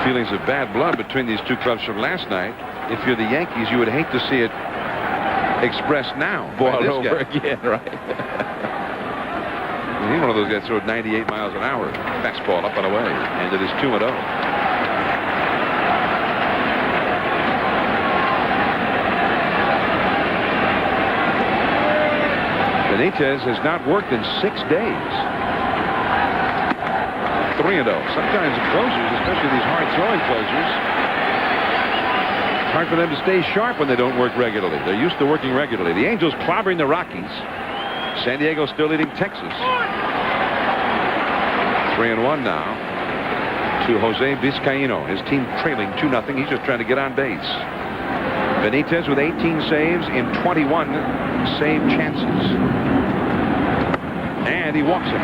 feelings of bad blood between these two clubs from last night, if you're the Yankees, you would hate to see it expressed now. Boiled over again, right? He's one of those guys throw 98 miles an hour. Fastball up and away. And it is 2-0. Benitez has not worked in 6 days. 3-0. Sometimes the closers, especially these hard-throwing closers, it's hard for them to stay sharp when they don't work regularly. They're used to working regularly. The Angels clobbering the Rockies. San Diego still leading Texas. 3-1 now to Jose Vizcaíno. His team trailing 2-0. He's just trying to get on base. Benitez with 18 saves in 21 save chances. And he walks him.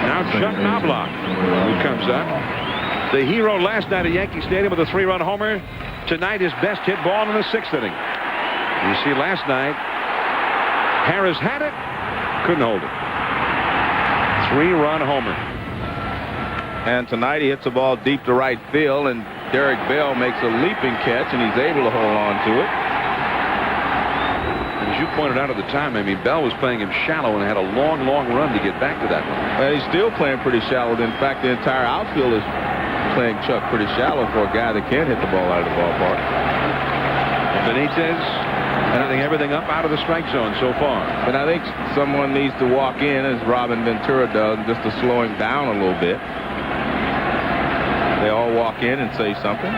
Now Chuck Knobloch, who comes up. The hero last night at Yankee Stadium with a 3-run homer. Tonight his best hit ball in the 6th inning. You see last night Harris had it, couldn't hold it. 3-run homer. And tonight he hits the ball deep to right field, and Derek Bell makes a leaping catch, and he's able to hold on to it. As you pointed out at the time, I mean, Bell was playing him shallow and had a long, long run to get back to that one. And he's still playing pretty shallow. In fact, the entire outfield is playing Chuck pretty shallow for a guy that can't hit the ball out of the ballpark. Benitez having everything up out of the strike zone so far. And I think someone needs to walk in, as Robin Ventura does, just to slow him down a little bit. They all walk in and say something.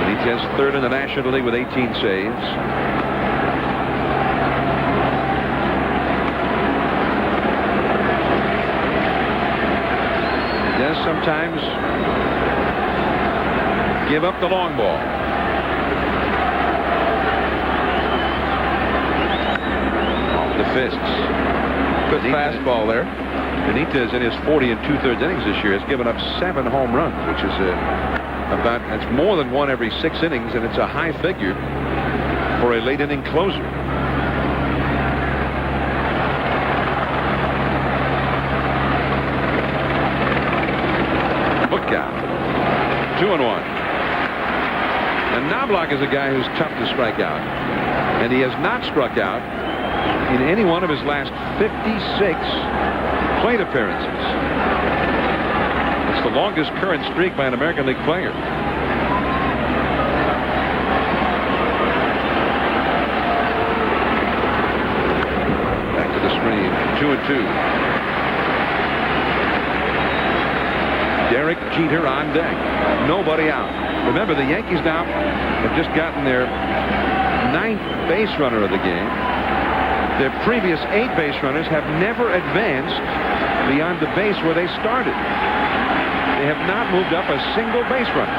Benitez third in the National League with 18 saves. Yes, sometimes give up the long ball. Off the fists. Good fastball there. Benitez in his 40 2/3 innings this year has given up 7 home runs, which is that's more than one every 6 innings, and it's a high figure for a late inning closer. Book out. 2-1. And Knobloch is a guy who's tough to strike out, and he has not struck out in any one of his last 56 plate appearances. It's the longest current streak by an American League player. Back to the screen. 2-2. Derek Jeter on deck. Nobody out. Remember, the Yankees now have just gotten their 9th base runner of the game. Their previous 8 base runners have never advanced beyond the base where they started. They have not moved up a single base runner.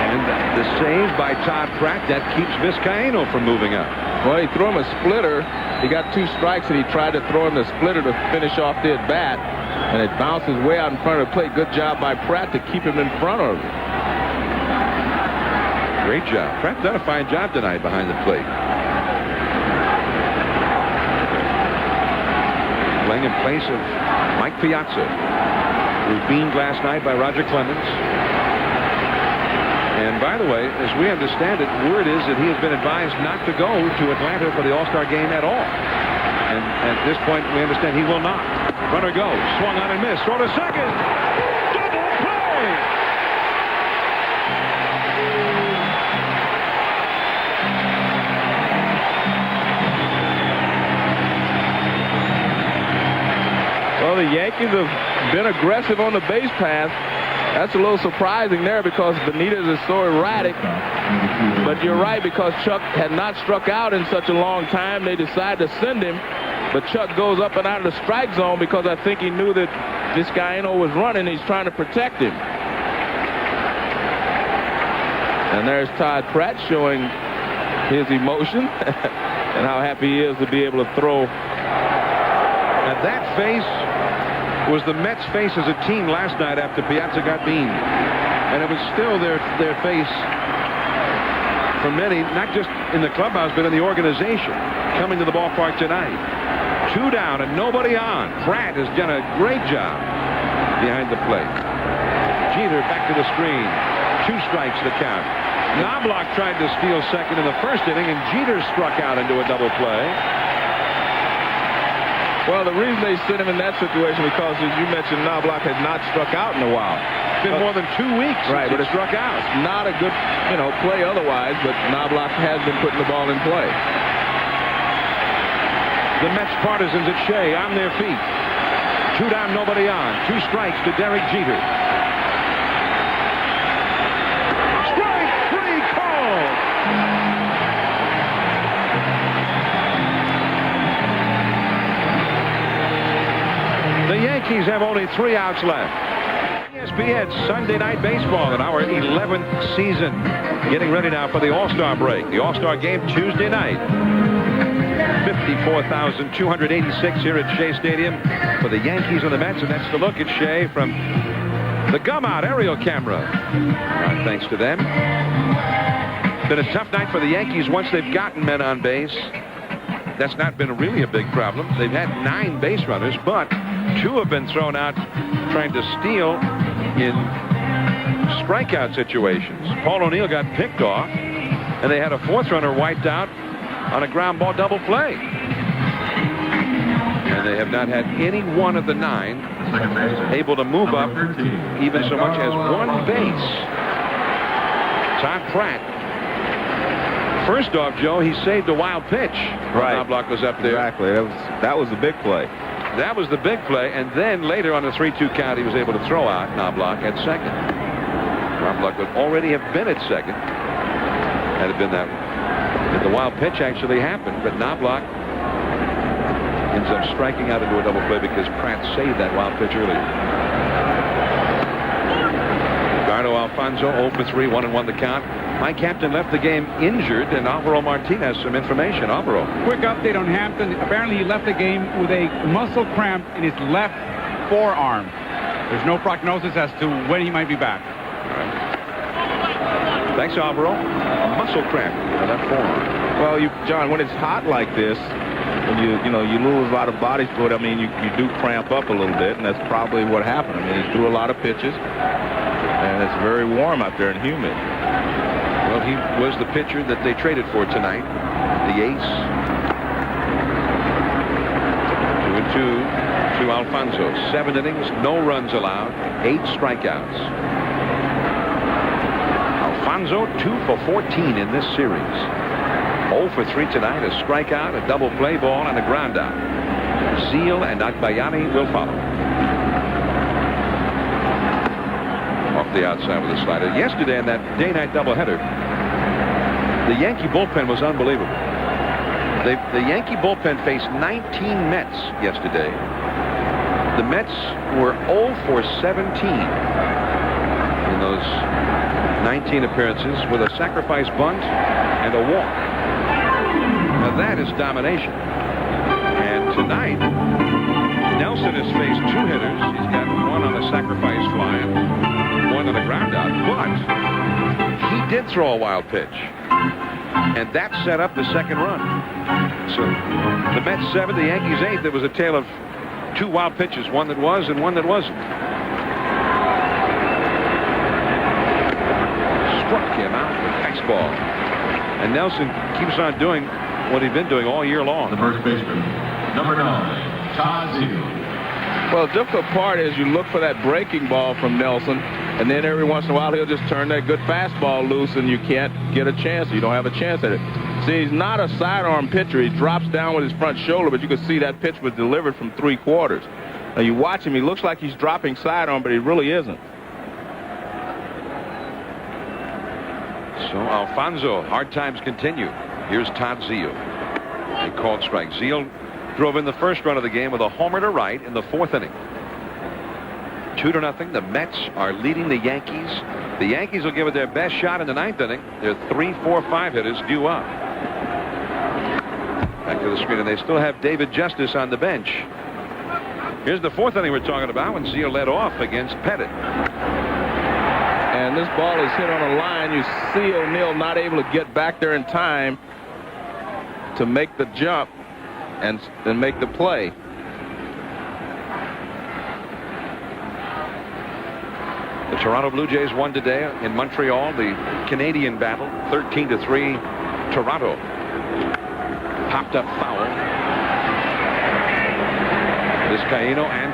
And the save by Todd Pratt, that keeps Vizcaino from moving up. Well, he threw him a splitter. He got 2 strikes, and he tried to throw him the splitter to finish off the at-bat. And it bounces way out in front of the plate. Good job by Pratt to keep him in front of him. Great job. Pratt's done a fine job tonight behind the plate. Playing in place of Mike Piazza, who was beamed last night by Roger Clemens. And by the way, as we understand it, word is that he has been advised not to go to Atlanta for the All-Star game at all. And at this point, we understand he will not. Runner goes. Swung on and missed. Throw to second. Double play. Well, the Yankees have been aggressive on the base path. That's a little surprising there because Benitez is so erratic. But you're right, because Chuck had not struck out in such a long time, they decided to send him. But Chuck goes up and out of the strike zone because I think he knew that Vizcaino was running. He's trying to protect him. And there's Todd Pratt showing his emotion and how happy he is to be able to throw. And that face was the Mets' face as a team last night after Piazza got beamed. And it was still their face for many, not just in the clubhouse, but in the organization, coming to the ballpark tonight. 2 down and nobody on. Pratt has done a great job behind the plate. Jeter back to the screen. 2 strikes the count. Knobloch tried to steal second in the first inning, and Jeter struck out into a double play. Well, the reason they sent him in that situation because, as you mentioned, Knobloch has not struck out in a while. It's been more than 2 weeks right, since but he struck out. It's not a good, play otherwise, but Knobloch has been putting the ball in play. The Mets partisans at Shea on their feet. 2 down, nobody on. 2 strikes to Derek Jeter. Strike 3 called. The Yankees have only 3 outs left. ESPN Sunday Night Baseball in our 11th season. Getting ready now for the All-Star break. The All-Star game Tuesday night. 54,286 here at Shea Stadium for the Yankees and the Mets, and that's the look at Shea from the Gum-Out aerial camera. Thanks to them. Been a tough night for the Yankees once they've gotten men on base. that's not been really a big problem. They've had 9 base runners, but 2 have been thrown out trying to steal in strikeout situations. Paul O'Neill got picked off, and they had a 4th runner wiped out on a ground ball double play. And they have not had any one of the 9 able to move up even so much as 1 base. Todd Pratt. First off, Joe, he saved a wild pitch. Right. Knobloch was up there. Exactly. That was the big play. That was the big play, and then later on the 3-2 count, he was able to throw out Knobloch at second. Knobloch would already have been at second had it been that one. And the wild pitch actually happened, but Knobloch ends up striking out into a double play because Pratt saved that wild pitch earlier. Ricardo Alfonso 0 for 3, 1-1 the count. My captain left the game injured, and Alvaro Martinez some information. Alvaro. Quick update on Hampton. Apparently he left the game with a muscle cramp in his left forearm. There's no prognosis as to when he might be back. All right. Thanks, Alvaro. A muscle cramp in the left forearm. Well, John, when it's hot like this, when you lose a lot of body fluid, I mean, you do cramp up a little bit, and that's probably what happened. I mean, he threw a lot of pitches, and it's very warm out there and humid. Well, he was the pitcher that they traded for tonight, the ace. 2-2 to Alfonso. 7 innings, no runs allowed, 8 strikeouts. Alfonso 2 for 14 in this series. 0 for 3 tonight, a strikeout, a double play ball, and a ground out. Zeal and Akbayani will follow. Off the outside with a slider. Yesterday in that day-night doubleheader, the Yankee bullpen was unbelievable. The Yankee bullpen faced 19 Mets yesterday. The Mets were 0 for 17 in those 19 appearances with a sacrifice bunt and a walk. Now that is domination. And tonight, Nelson has faced 2 hitters. He's got 1 on a sacrifice fly and 1 on a ground out. But he did throw a wild pitch. And that set up the second run. So the Mets 7, the Yankees 8. There was a tale of 2 wild pitches, one that was and one that wasn't. Struck him out with a fastball. And Nelson keeps on doing what he'd been doing all year long. The first baseman, number 9, Todd Zeal. Well, the difficult part is you look for that breaking ball from Nelson, and then every once in a while he'll just turn that good fastball loose, and you can't get a chance. You don't have a chance at it. See, he's not a sidearm pitcher. He drops down with his front shoulder, but you can see that pitch was delivered from 3/4. Now you watch him, he looks like he's dropping sidearm, but he really isn't. So Alfonso, hard times continue. Here's Todd Zeal. A called strike. Zeal drove in the first run of the game with a homer to right in the 4th inning. 2-0. The Mets are leading the Yankees. The Yankees will give it their best shot in the 9th inning. Their 3, 4, 5 hitters due up. Back to the screen, and they still have David Justice on the bench. Here's the 4th inning we're talking about when Zeal led off against Pettit. And this ball is hit on a line. You see O'Neill not able to get back there in time to make the jump and make the play. The Toronto Blue Jays won today in Montreal, the Canadian battle, 13-3. Toronto. Popped up foul. Vizcaíno and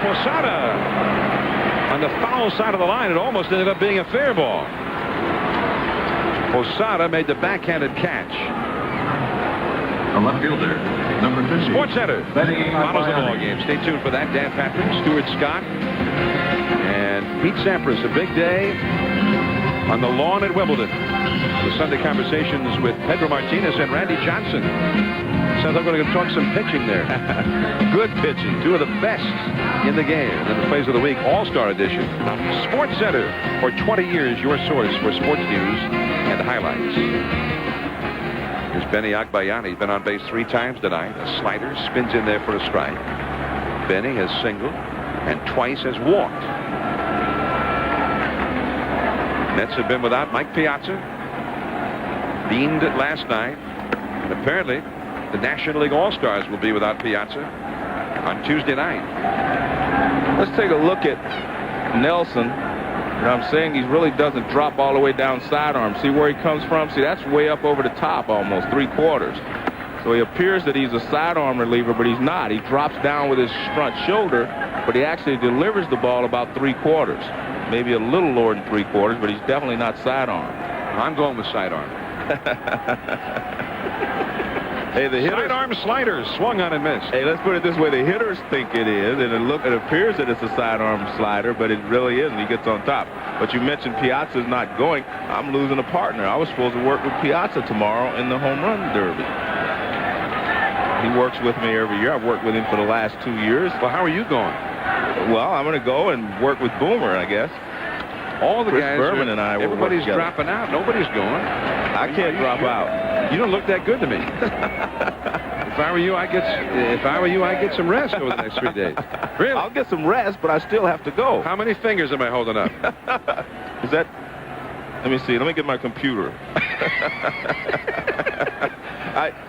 Posada on the foul side of the line. It almost ended up being a fair ball. Posada made the backhanded catch. A left fielder, number 50. Sports Center follows the ball game. Stay tuned for that. Dan Patrick, Stuart Scott, and Pete Sampras. A big day on the lawn at Wimbledon. The Sunday conversations with Pedro Martinez and Randy Johnson. Sounds like we're going to talk some pitching there. Good pitching. 2 of the best in the game. And then the plays of the week, All-Star Edition. Sports Center. For 20 years, your source for sports news and highlights. Here's Benny Akbayani. He's been on base 3 times tonight. A slider spins in there for a strike. Benny has singled and twice has walked. Nets have been without Mike Piazza. Beamed last night. And apparently, the National League All-Stars will be without Piazza on Tuesday night. Let's take a look at Nelson. And I'm saying he really doesn't drop all the way down sidearm. See where he comes from? See, that's way up over the top almost, 3/4. So he appears that he's a sidearm reliever, but he's not. He drops down with his front shoulder, but he actually delivers the ball about 3/4. Maybe a little lower than 3/4, but he's definitely not sidearm. I'm going with sidearm. Hey, the hitters, Sidearm sliders swung on and missed. hey, let's put it this way. The hitters think it is, and it appears that it's a sidearm slider, but it really isn't. He gets on top. But you mentioned Piazza's not going. I'm losing a partner. I was supposed to work with Piazza tomorrow in the home run derby. He works with me every year. I've worked with him for the last 2 years. Well, how are you going? Well, I'm going to go and work with Boomer, I guess. All the Chris guys Berman and I will work everybody's together. dropping out. Nobody's going. I can't drop out. You don't look that good to me. If I were you, I'd get some rest over the next 3 days. Really? I'll get some rest, but I still have to go. How many fingers am I holding up? Is that? Let me see. Let me get my computer.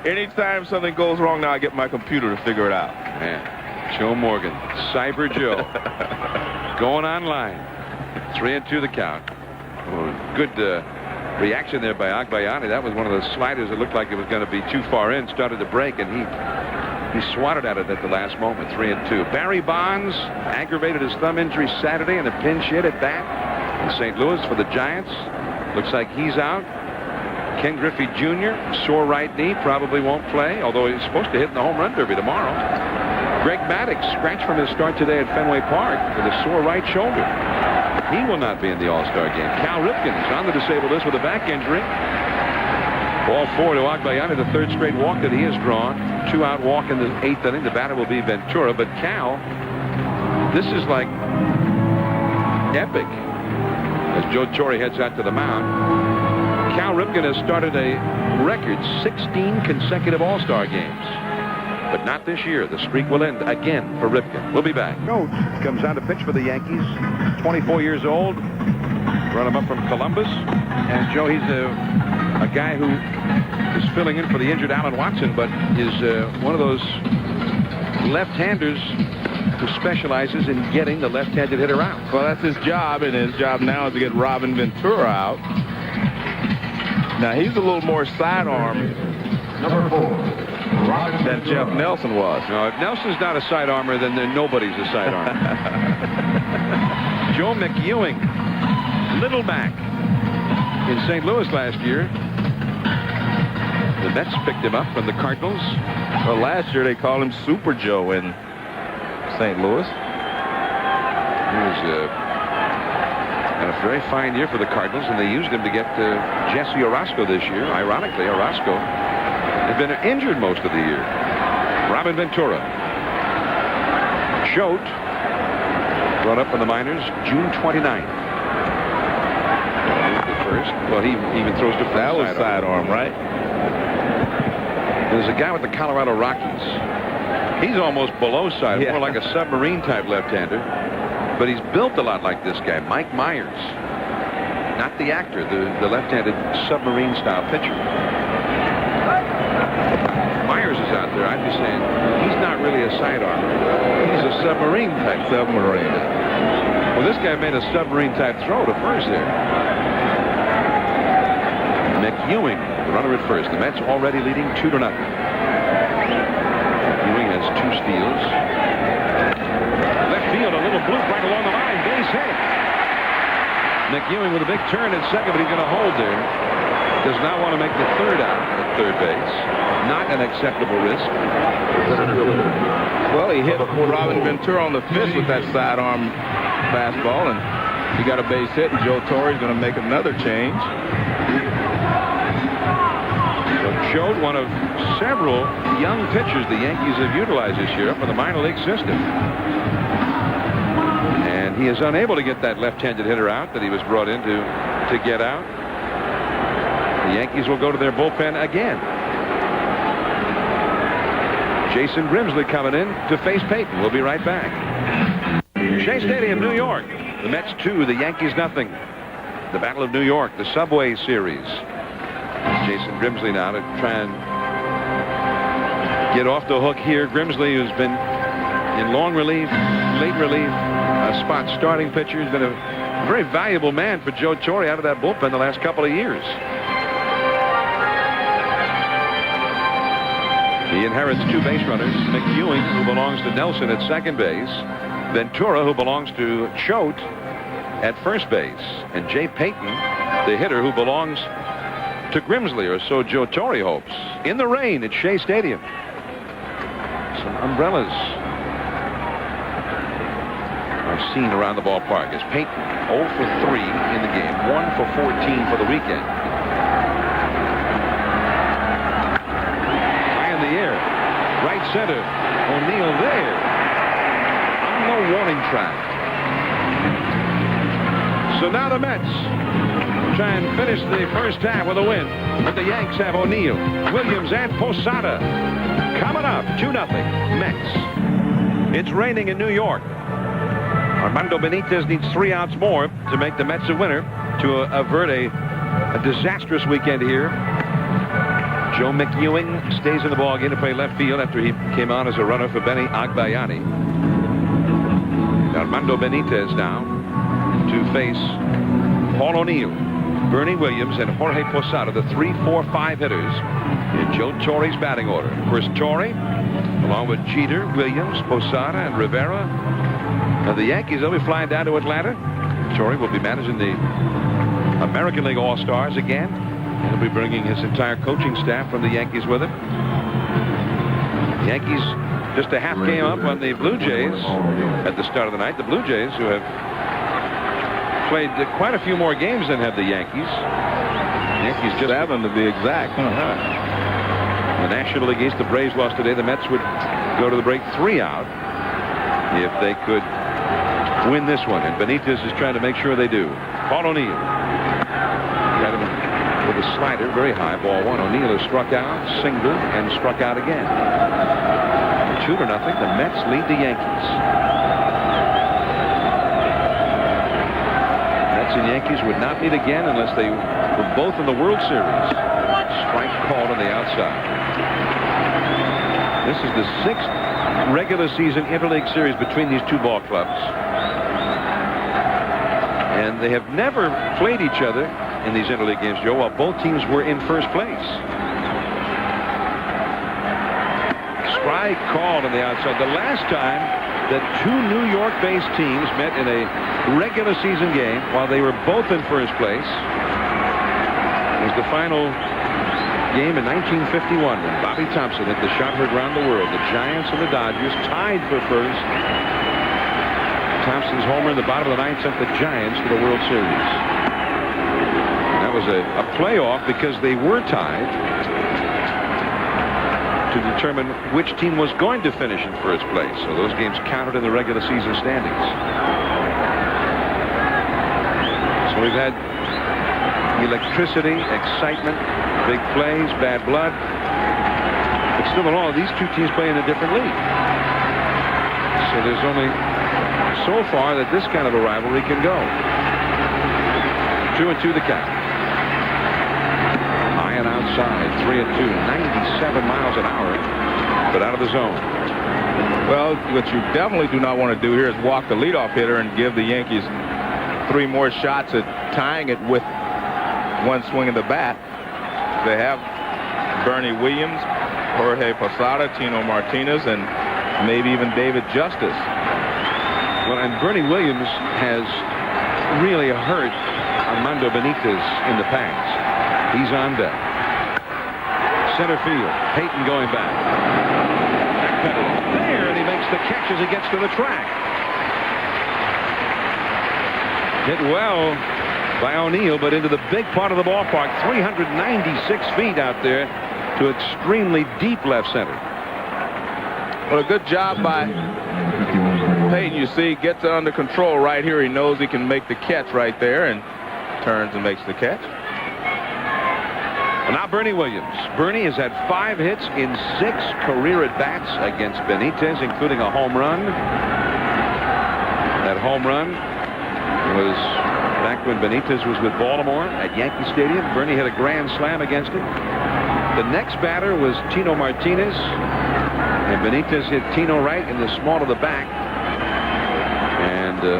Anytime something goes wrong now, I get my computer to figure it out. Man, Joe Morgan, Cyber Joe, going online. 3-2 the count. Oh, good reaction there by Agbayani. That was one of those sliders that looked like it was going to be too far in. Started to break, and he swatted at it at the last moment. 3-2. Barry Bonds aggravated his thumb injury Saturday in a pinch hit at bat in St. Louis for the Giants. Looks like he's out. Ken Griffey Jr., sore right knee, probably won't play, although he's supposed to hit in the home run derby tomorrow. Greg Maddux scratched from his start today at Fenway Park with a sore right shoulder. He will not be in the All-Star game. Cal Ripken is on the disabled list with a back injury. Ball 4 to Agbayani, the third straight walk that he has drawn. 2-out walk in the 8th inning. The batter will be Ventura, but Cal, this is like epic as Joe Torre heads out to the mound. Cal Ripken has started a record 16 consecutive All-Star games. But not this year. The streak will end again for Ripken. We'll be back. Coach comes out to pitch for the Yankees. 24 years old. Run him up from Columbus. And Joe, he's a guy who is filling in for the injured Alan Watson, but is one of those left-handers who specializes in getting the left-handed hitter out. Well, that's his job, and his job now is to get Robin Ventura out. Now, he's a little more sidearm Number 4. than Jeff Nelson was. No, if Nelson's not a sidearmer, then nobody's a sidearmer. Joe McEwing, Little Mac, in St. Louis last year. The Mets picked him up from the Cardinals. Well, last year they called him Super Joe in St. Louis. He was had a very fine year for the Cardinals, and they used him to get Jesse Orozco this year. Ironically, Orozco had been injured most of the year. Robin Ventura. Choate, brought up in the minors June 29th. First. Well, he even throws to That was sidearm, right? There's a guy with the Colorado Rockies. He's almost below side, more like a submarine type left-hander. But he's built a lot like this guy, Mike Myers. Not the actor, the left-handed submarine style pitcher. Myers is out there. I'd be saying he's not really a sidearmer. He's a submarine type. Submarine. Well, this guy made a submarine type throw to first there. McEwing, the runner at first. The Mets already leading 2-0. McEwing has 2 steals. Left field, a little bloop right along the line. Base hit. McEwing with a big turn at second, but he's going to hold there. Does not want to make the third out at third base. Not an acceptable risk. Well, he hit Robin Ventura on the fist with that sidearm fastball, and he got a base hit, and Joe Torre's going to make another change. Showed one of several young pitchers the Yankees have utilized this year up in the minor league system. And he is unable to get that left-handed hitter out that he was brought in to get out. The Yankees will go to their bullpen again. Jason Grimsley coming in to face Peyton. We'll be right back. Shea Stadium, New York. The Mets 2, the Yankees nothing. The Battle of New York, the Subway Series. Jason Grimsley now to try and get off the hook here. Grimsley, who's been in long relief, late relief, spot starting pitcher, has been a very valuable man for Joe Torre out of that bullpen the last couple of years. He inherits 2 base runners, McEwing, who belongs to Nelson at second base, Ventura, who belongs to Choate at first base, and Jay Payton, the hitter, who belongs to Grimsley, or so Joe Torre hopes. In the rain at Shea Stadium. Some umbrellas are seen around the ballpark as Payton 0 for 3 in the game, 1 for 14 for the weekend. High in the air, right center, O'Neill there. On no warning track. So now the Mets try and finish the first half with a win. But the Yanks have O'Neill, Williams, and Posada. Coming up, 2-0 Mets. It's raining in New York. Armando Benitez needs 3 outs more to make the Mets a winner to avert a disastrous weekend here. Joe McEwing stays in the ballgame to play left field after he came on as a runner for Benny Agbayani. Armando Benitez now to face Paul O'Neill, Bernie Williams, and Jorge Posada, the 3, 4, 5 hitters in Joe Torre's batting order. Of course, Torre, along with Jeter, Williams, Posada, and Rivera. Now the Yankees will be flying down to Atlanta. Torre will be managing the American League All-Stars again. He'll be bringing his entire coaching staff from the Yankees with him. The Yankees just a half game up on the Blue Jays at the start of the night. The Blue Jays, who have played quite a few more games than have the Yankees. The Yankees just 7 to be exact. The National League East, the Braves lost today. The Mets would go to the break 3 out if they could win this one. And Benitez is trying to make sure they do. Paul O'Neill got him with a slider very high, ball 1. O'Neill has struck out, singled, and struck out again. 2-0. The Mets lead the Yankees. Mets and Yankees would not meet again unless they were both in the World Series. Strike called on the outside. This is the 6th regular season interleague series between these 2 ball clubs. And they have never played each other in these interleague games, Joe, while both teams were in first place. Strike called on the outside. The last time that 2 New York-based teams met in a regular season game while they were both in first place was the final game in 1951 when Bobby Thompson hit the shot heard around the world. The Giants and the Dodgers tied for first. Thompson's homer in the bottom of the 9th sent the Giants to the World Series. And that was a playoff because they were tied to determine which team was going to finish in first place. So those games counted in the regular season standings. So we've had electricity, excitement, big plays, bad blood. But still in all, these 2 teams play in a different league. So there's only so far that this kind of a rivalry can go. 2-2 the count. High and outside, 3-2, 97 miles an hour, but out of the zone. Well, what you definitely do not want to do here is walk the leadoff hitter and give the Yankees 3 more shots at tying it with 1 swing of the bat. They have Bernie Williams, Jorge Posada, Tino Martinez, and maybe even David Justice. Well, and Bernie Williams has really hurt Armando Benitez in the past. He's on deck. Center field. Payton going back. There, and he makes the catch as he gets to the track. Hit well by O'Neill, but into the big part of the ballpark. 396 feet out there to extremely deep left center. Well, a good job by Payton. You see, gets it under control right here. He knows he can make the catch right there and turns and makes the catch. Well, now Bernie Williams. Bernie has had 5 hits in 6 career at-bats against Benitez, including a home run. That home run was back when Benitez was with Baltimore at Yankee Stadium. Bernie hit a grand slam against it. The next batter was Tino Martinez. And Benitez hit Tino right in the small of the back. And a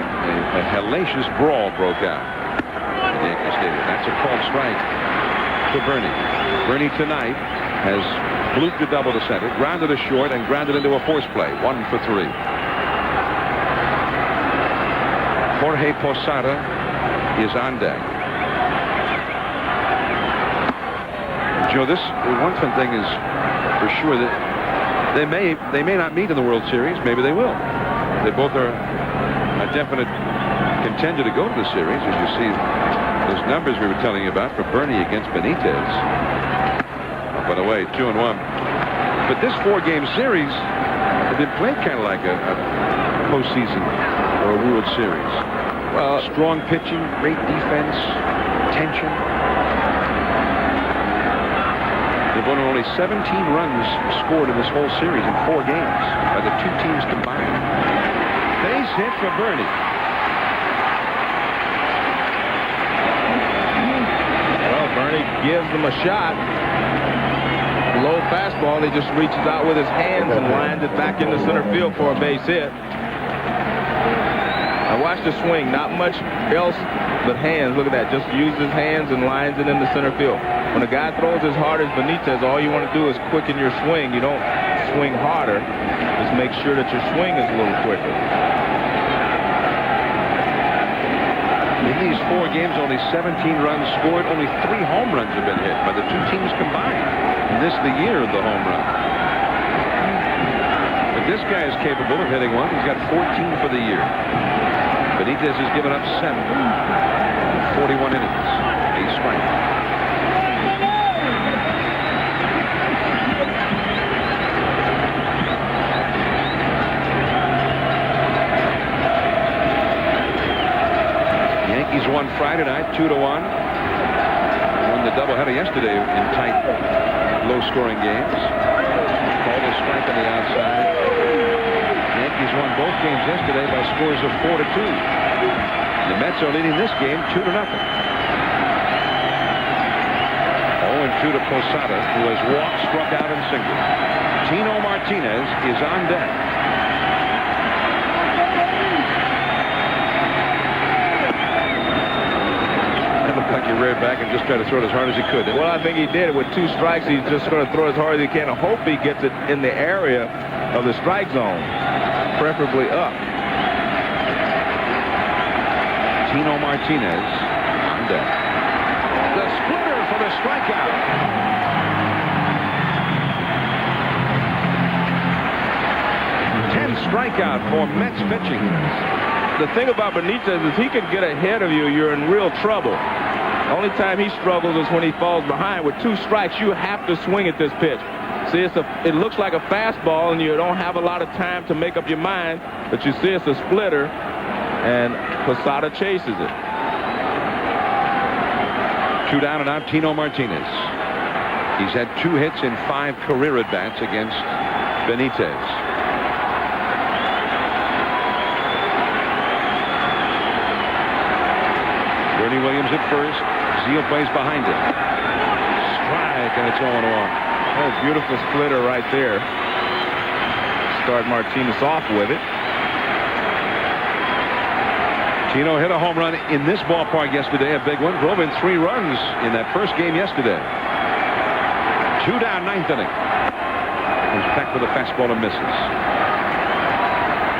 hellacious brawl broke out at Yankee Stadium. That's a called strike for Bernie. Bernie tonight has blooped a double to center, grounded a short, and grounded into a force play. 1 for 3. Jorge Posada is on deck. Joe, this one thing is for sure that they may not meet in the World Series. Maybe they will. They both are a definite contender to go to the series, as you see those numbers we were telling you about for Bernie against Benitez. By the way, 2-1. But this 4-game series has been played kind of like a postseason or a World Series. Well, strong pitching, great defense, tension. They've only 17 runs scored in this whole series in 4 games by the 2 teams combined. Base hit for Bernie. Well, Bernie gives them a shot. Low fastball, he just reaches out with his hands and lines it back into center field for a base hit. I watched the swing, not much else but hands. Look at that, just uses his hands and lines it into center field. When a guy throws as hard as Benitez, all you want to do is quicken your swing. You don't swing harder, just make sure that your swing is a little quicker. In these 4 games, only 17 runs scored. Only 3 home runs have been hit by the 2 teams combined. And this the year of the home run. But this guy is capable of hitting one. He's got 14 for the year. Benitez has given up 7. 41 innings. 8 strikes. Yankees won Friday night 2-1. Won the doubleheader yesterday in tight, low-scoring games. Called a strike on the outside. Yankees won both games yesterday by scores of 4-2. The Mets are leading this game 2-0. 0-2 to Posada, who has walked, struck out, and singled. Tino Martinez is on deck. Like he reared back and just tried to throw it as hard as he could. Well, I think he did it with 2 strikes. He's just going to throw as hard as he can and hope he gets it in the area of the strike zone, preferably up. Tino Martinez on deck. The splitter for the strikeout. Strikeout for Mets pitching. The thing about Benitez is he can get ahead of you. You're in real trouble. The only time he struggles is when he falls behind. With 2 strikes, you have to swing at this pitch. See, it looks like a fastball, and you don't have a lot of time to make up your mind. But you see it's a splitter, and Posada chases it. 2 down and out, Tino Martinez. He's had 2 hits in 5 career at-bats against Benitez. Bernie Williams at first. Zeal plays behind him. Strike, and it's 0-1. Oh, beautiful splitter right there. Start Martinez off with it. Tino hit a home run in this ballpark yesterday, a big one. Drove in 3 runs in that first game yesterday. 2 down, 9th inning. Comes back with a fastball and misses.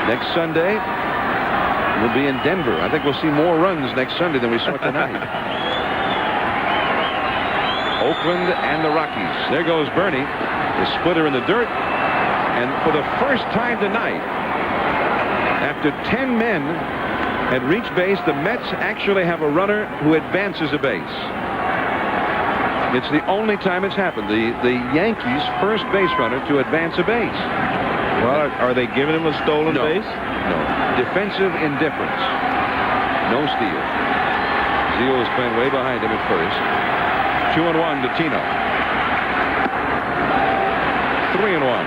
Next Sunday, we'll be in Denver. I think we'll see more runs next Sunday than we saw tonight. Oakland and the Rockies. There goes Bernie. The splitter in the dirt. And for the first time tonight, after 10 men had reached base, the Mets actually have a runner who advances a base. It's the only time it's happened. The Yankees' first base runner to advance a base. Well, are they giving him a stolen base? No. Defensive indifference. No steal. Zeal is playing way behind him at first. 2-1 to Tino. 3-1.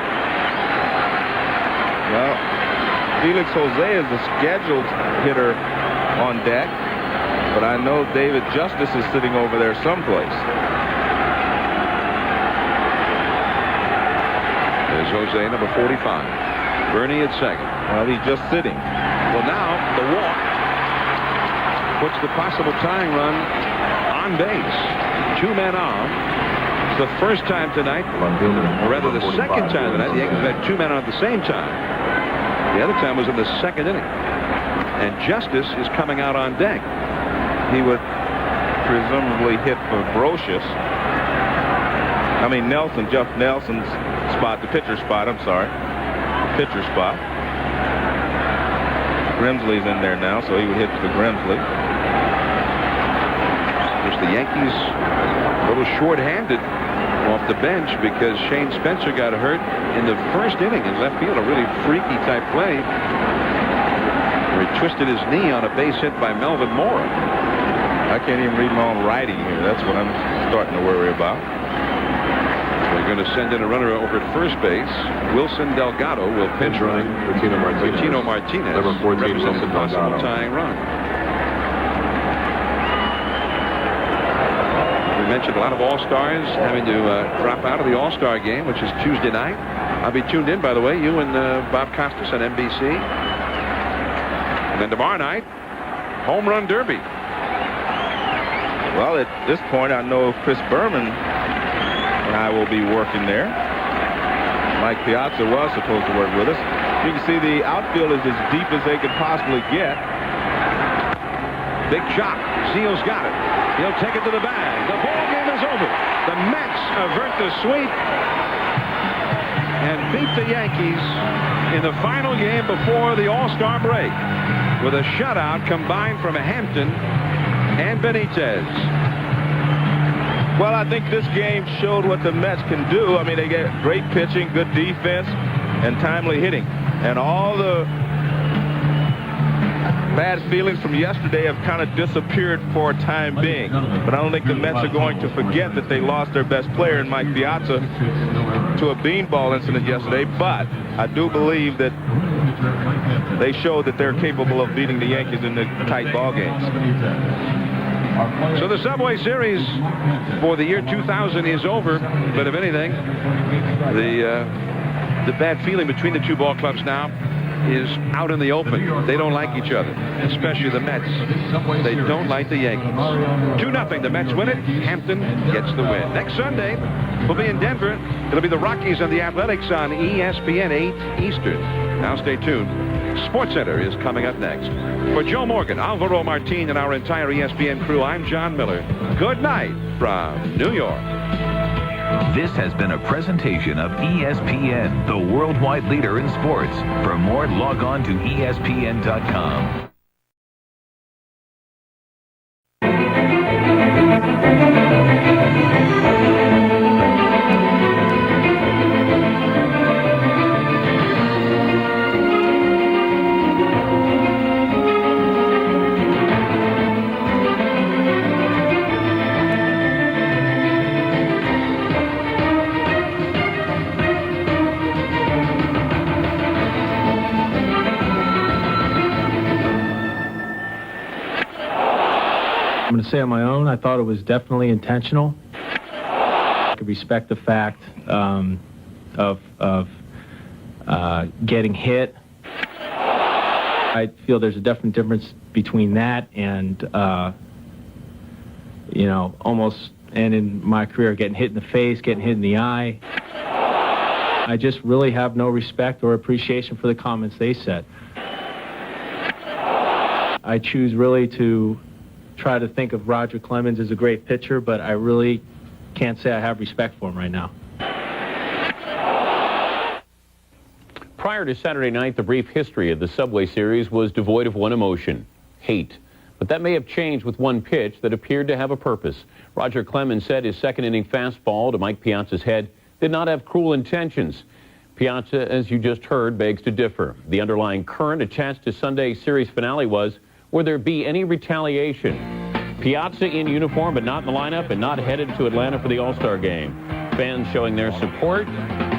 Well, Felix Jose is the scheduled hitter on deck, but I know David Justice is sitting over there someplace. There's There's Jose, number 45. Bernie at second. Well, he's just sitting. Well, now the walk puts the possible tying run on base. 2 men on. It's the first time tonight, or rather the second time tonight, the Yankees have had 2 men on at the same time. The other time was in the second inning. And Justice is coming out on deck. He would presumably hit for Brocious. I mean Nelson, Jeff Nelson's spot, the pitcher spot, I'm sorry. Pitcher spot. Grimsley's in there now, so he would hit for Grimsley. Which the Yankees a little short-handed off the bench because Shane Spencer got hurt in the first inning in left field. A really freaky type play where he twisted his knee on a base hit by Melvin Mora. I can't even read my own writing here. That's what I'm starting to worry about. They're going to send in a runner over at first base. Wilson Delgado will pitch running. Bertino Martinez Number 14, represents a Wilson possible Delgado. tying run. We mentioned a lot of All-Stars having to drop out of the All-Star game, which is Tuesday night. I'll be tuned in, by the way, you and Bob Costas on NBC. And then tomorrow night, Home Run Derby. Well, at this point, I know Chris Berman and I will be working there. Mike Piazza was supposed to work with us. You can see the outfield is as deep as they could possibly get. Big chop. Seals got it. He'll take it to the bag. The ball game is over. The Mets avert the sweep and beat the Yankees in the final game before the All-Star break with a shutout combined from Hampton and Benitez. Well, I think this game showed what the Mets can do. I mean, they get great pitching, good defense, and timely hitting. And all the bad feelings from yesterday have kind of disappeared for a time being. But I don't think the Mets are going to forget that they lost their best player in Mike Piazza to a beanball incident yesterday. But I do believe that they showed that they're capable of beating the Yankees in the tight ball games. So the Subway Series for the year 2000 is over. But if anything, the bad feeling between the two ball clubs now is out in the open. They don't like each other, especially the Mets. They don't like the Yankees. 2-0. The Mets win it. Hampton gets the win. Next Sunday, we'll be in Denver. It'll be the Rockies and the Athletics on ESPN 8 Eastern. Now stay tuned. SportsCenter is coming up next. For Joe Morgan, Alvaro Martin, and our entire ESPN crew, I'm John Miller. Good night from New York. This has been a presentation of ESPN, the worldwide leader in sports. For more, log on to ESPN.com. I'm going to say on my own, I thought it was definitely intentional. I could respect the fact of getting hit. I feel there's a definite difference between that and, you know, almost, and in my career, getting hit in the face, getting hit in the eye. I just really have no respect or appreciation for the comments they said. I choose really to try to think of Roger Clemens as a great pitcher, but I really can't say I have respect for him right now. Prior to Saturday night, the brief history of the Subway Series was devoid of one emotion: hate. But that may have changed with one pitch that appeared to have a purpose. Roger Clemens said his second-inning fastball to Mike Piazza's head did not have cruel intentions. Piazza, as you just heard, begs to differ. The underlying current attached to Sunday's series finale was, will there be any retaliation? Piazza in uniform but not in the lineup and not headed to Atlanta for the All-Star game. Fans showing their support.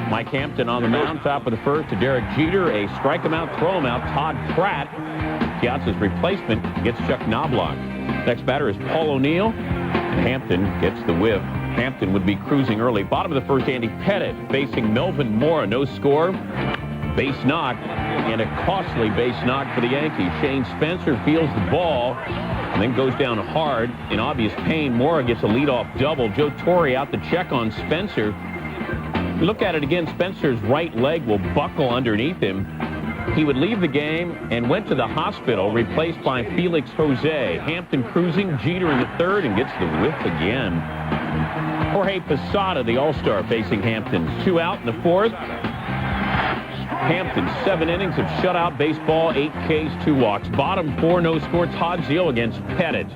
Mike Hampton on the mound, top of the first to Derek Jeter. A strike him out, throw him out, Todd Pratt. Piazza's replacement gets Chuck Knobloch. Next batter is Paul O'Neill. Hampton gets the whiff. Hampton would be cruising early. Bottom of the first, Andy Pettit facing Melvin Moore. No score. Base knock, and a costly base knock for the Yankees. Shane Spencer feels the ball and then goes down hard in obvious pain. Moore gets a leadoff double. Joe Torre out to check on Spencer. Look at it again. Spencer's right leg will buckle underneath him. He would leave the game and went to the hospital, replaced by Felix Jose. Hampton cruising, Jeter in the third, and gets the whiff again. Jorge Posada, the All-Star, facing Hampton. 2 out in the fourth. Hampton, 7 innings of shutout baseball, 8 Ks, 2 walks. Bottom 4, no score. Todd Zeal against Pettit.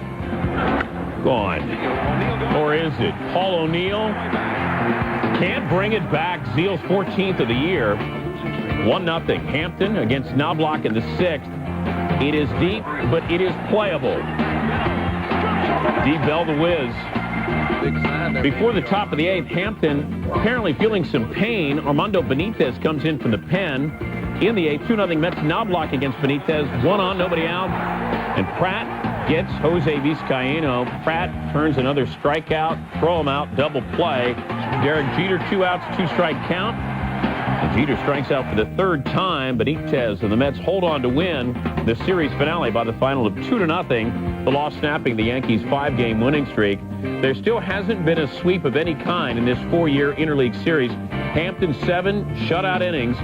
Gone. Or is it? Paul O'Neill can't bring it back. Zeal's 14th of the year. 1-0. Hampton against Knobloch in the 6th. It is deep, but it is playable. Deep Bell the whiz. Before the top of the 8th, Hampton apparently feeling some pain. Armando Benitez comes in from the pen. In the 8th, 2-0 Mets. Knobloch against Benitez. 1 on, nobody out. And Pratt gets Jose Vizcaíno. Pratt turns another strikeout. Throw him out, double play. Derek Jeter, 2 outs, 2-strike count. And Jeter strikes out for the 3rd time. Benitez and the Mets hold on to win the series finale by the final of 2-0. The loss snapping the Yankees' 5-game winning streak. There still hasn't been a sweep of any kind in this 4-year interleague series. Hampton's 7 shutout innings,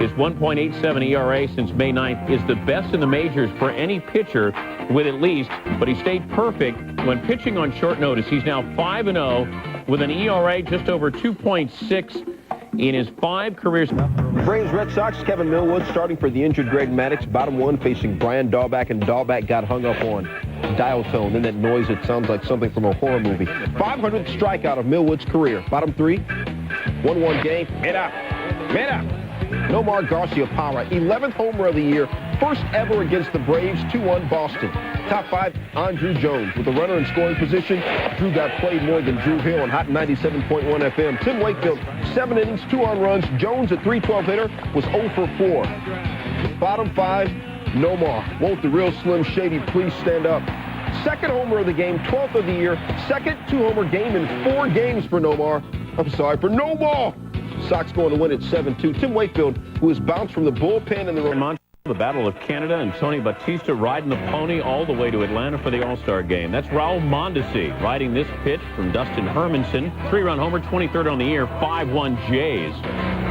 his 1.87 ERA since May 9th is the best in the majors for any pitcher with at least, but he stayed perfect when pitching on short notice. He's now 5-0 with an ERA just over 2.6 in his 5 careers. Braves Red Sox, Kevin Millwood starting for the injured Greg Maddux. Bottom 1 facing Brian Dahlback, and Dahlback got hung up on dial tone. Then that noise, it sounds like something from a horror movie. 500th strikeout of Millwood's career. Bottom 3, 1-1 game. Mira. Nomar Garciaparra, 11th homer of the year. First ever against the Braves, 2-1 Boston. Top 5, Andrew Jones. With a runner in scoring position, Drew got played more than Drew Hill on Hot 97.1 FM. Tim Wakefield, 7 innings, 2 on runs. Jones, a .312 hitter, was 0 for 4. Bottom 5, Nomar. Won't the real Slim Shady please stand up? Second homer of the game, 12th of the year. Second 2-homer game in 4 games for Nomar. For Nomar. Sox going to win at 7-2. Tim Wakefield, who has bounced from the bullpen in the Battle of Canada, and Tony Batista riding the pony all the way to Atlanta for the All-Star game. That's Raul Mondesi riding this pitch from Dustin Hermanson. 3-run homer, 23rd on the year, 5-1 Jays.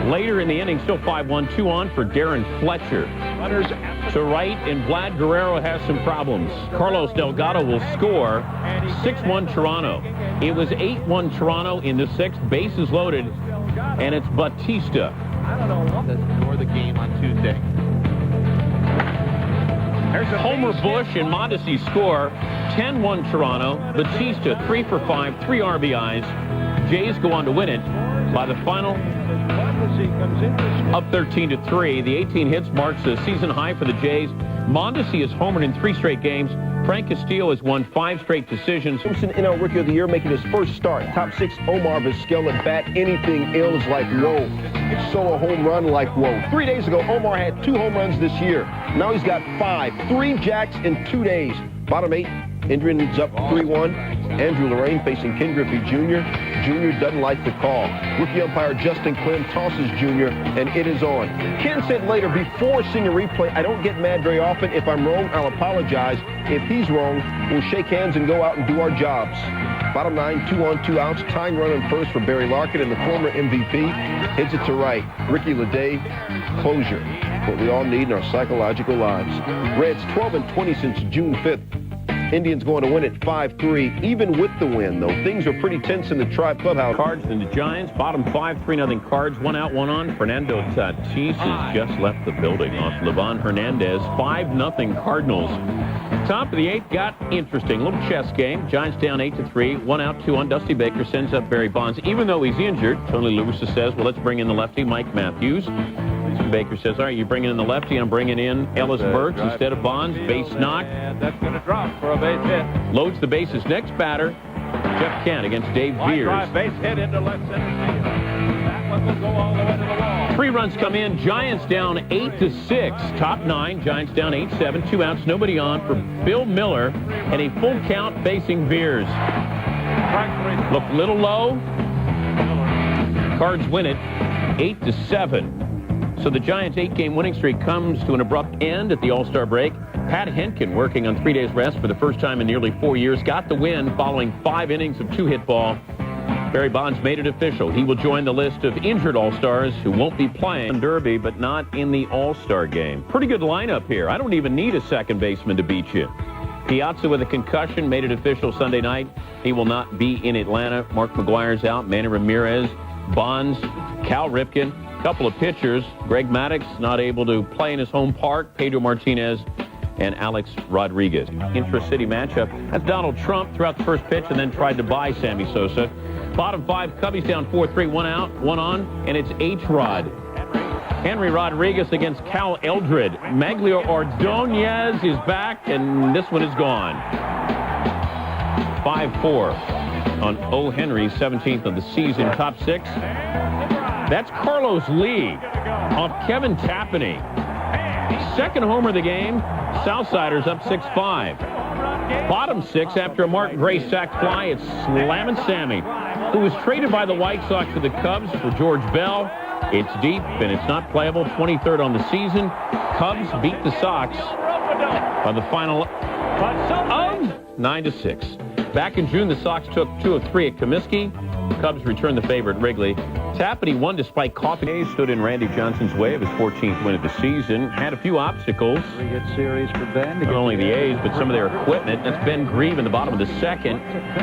Later in the inning, still 5-1, 2 on for Darren Fletcher. Runners to right, and Vlad Guerrero has some problems. Carlos Delgado will score. 6-1 Toronto. It was 8-1 Toronto in the 6th. Bases loaded, and it's Batista. I don't know what to score the game on Tuesday. Homer Bush and Mondesi score. 10-1 Toronto. Batista 3 for 5, 3 RBIs. Jays go on to win it by the final up 13-3. The 18 hits marks a season high for the Jays. Mondesi has homered in 3 straight games. Frank Castillo has won 5 straight decisions. Simpson, NL Rookie of the Year, making his first start. Top 6, Omar Vizquel at bat. Anything else like whoa. Solo home run like whoa. 3 days ago, Omar had 2 home runs this year. Now he's got 5. 3 jacks in 2 days. Bottom 8, Indians up 3-1. Andrew Lorraine facing Ken Griffey Jr. Jr. doesn't like the call. Rookie umpire Justin Clem tosses Jr., and it is on. Ken said later, before seeing a replay, I don't get mad very often. If I'm wrong, I'll apologize. If he's wrong, we'll shake hands and go out and do our jobs. Bottom 9, 2 on, 2 outs. Tying run on first for Barry Larkin, and the former MVP hits it to right. Ricky Leday, closure. What we all need in our psychological lives. Reds 12-20 since June 5th. Indians going to win at 5-3, even with the win, though. Things are pretty tense in the Tribe Clubhouse. Cards and the Giants. Bottom 5, 3-0 Cards. 1 out, 1 on. Fernando Tatis has just left the building off Livan Hernandez. 5-0 Cardinals. Top of the 8th got interesting. Little chess game. Giants down 8-3. 1 out, 2 on. Dusty Baker sends up Barry Bonds. Even though he's injured, Tony Lewis says, well, let's bring in the lefty, Mike Matthews. Baker says, all right, you're bringing in the lefty. I'm bringing in Ellis Burks instead of Bonds. Base knock. And that's going to drop for a base hit. Loads the bases. Next batter, Jeff Kent against Dave Beers. Drive, base hit into left center field. That one will go all the way to the wall. 3 runs come in. Giants down 8-6. Top 9. Giants down 8-7. 2 outs. Nobody on for Bill Miller. And a full count facing Beers. Looked a little low. Cards win it 8-7. So the Giants' 8-game winning streak comes to an abrupt end at the All-Star break. Pat Henkin, working on 3 days rest for the first time in nearly 4 years, got the win following 5 innings of 2-hit ball. Barry Bonds made it official. He will join the list of injured All-Stars who won't be playing Derby, but not in the All-Star game. Pretty good lineup here. I don't even need a second baseman to beat you. Piazza with a concussion made it official Sunday night. He will not be in Atlanta. Mark McGuire's out. Manny Ramirez, Bonds, Cal Ripken, a couple of pitchers. Greg Maddux not able to play in his home park. Pedro Martinez and Alex Rodriguez. Intra-city matchup. That's Donald Trump throughout the first pitch and then tried to buy Sammy Sosa. Bottom 5, Cubbies down 4-3, 1 out, 1 on, and it's H-Rod. Henry Rodriguez against Cal Eldred. Maglio Ordonez is back, and this one is gone. 5-4 on O. Henry, 17th of the season, top 6. That's Carlos Lee off Kevin Tapani. Second homer of the game. Southsiders up 6-5. Bottom 6 after a Mark Gray sac fly. It's Slammin' Sammy, who was traded by the White Sox to the Cubs for George Bell. It's deep, and it's not playable. 23rd on the season. Cubs beat the Sox by the final of 9-6. Back in June, the Sox took 2 of 3 at Comiskey. Cubs returned the favor at Wrigley. Tapani won despite coughing. Stood in Randy Johnson's way of his 14th win of the season. Had a few obstacles. Pretty good series for Ben. Not only the A's, but some of their equipment. That's Ben Grieve in the bottom of the second.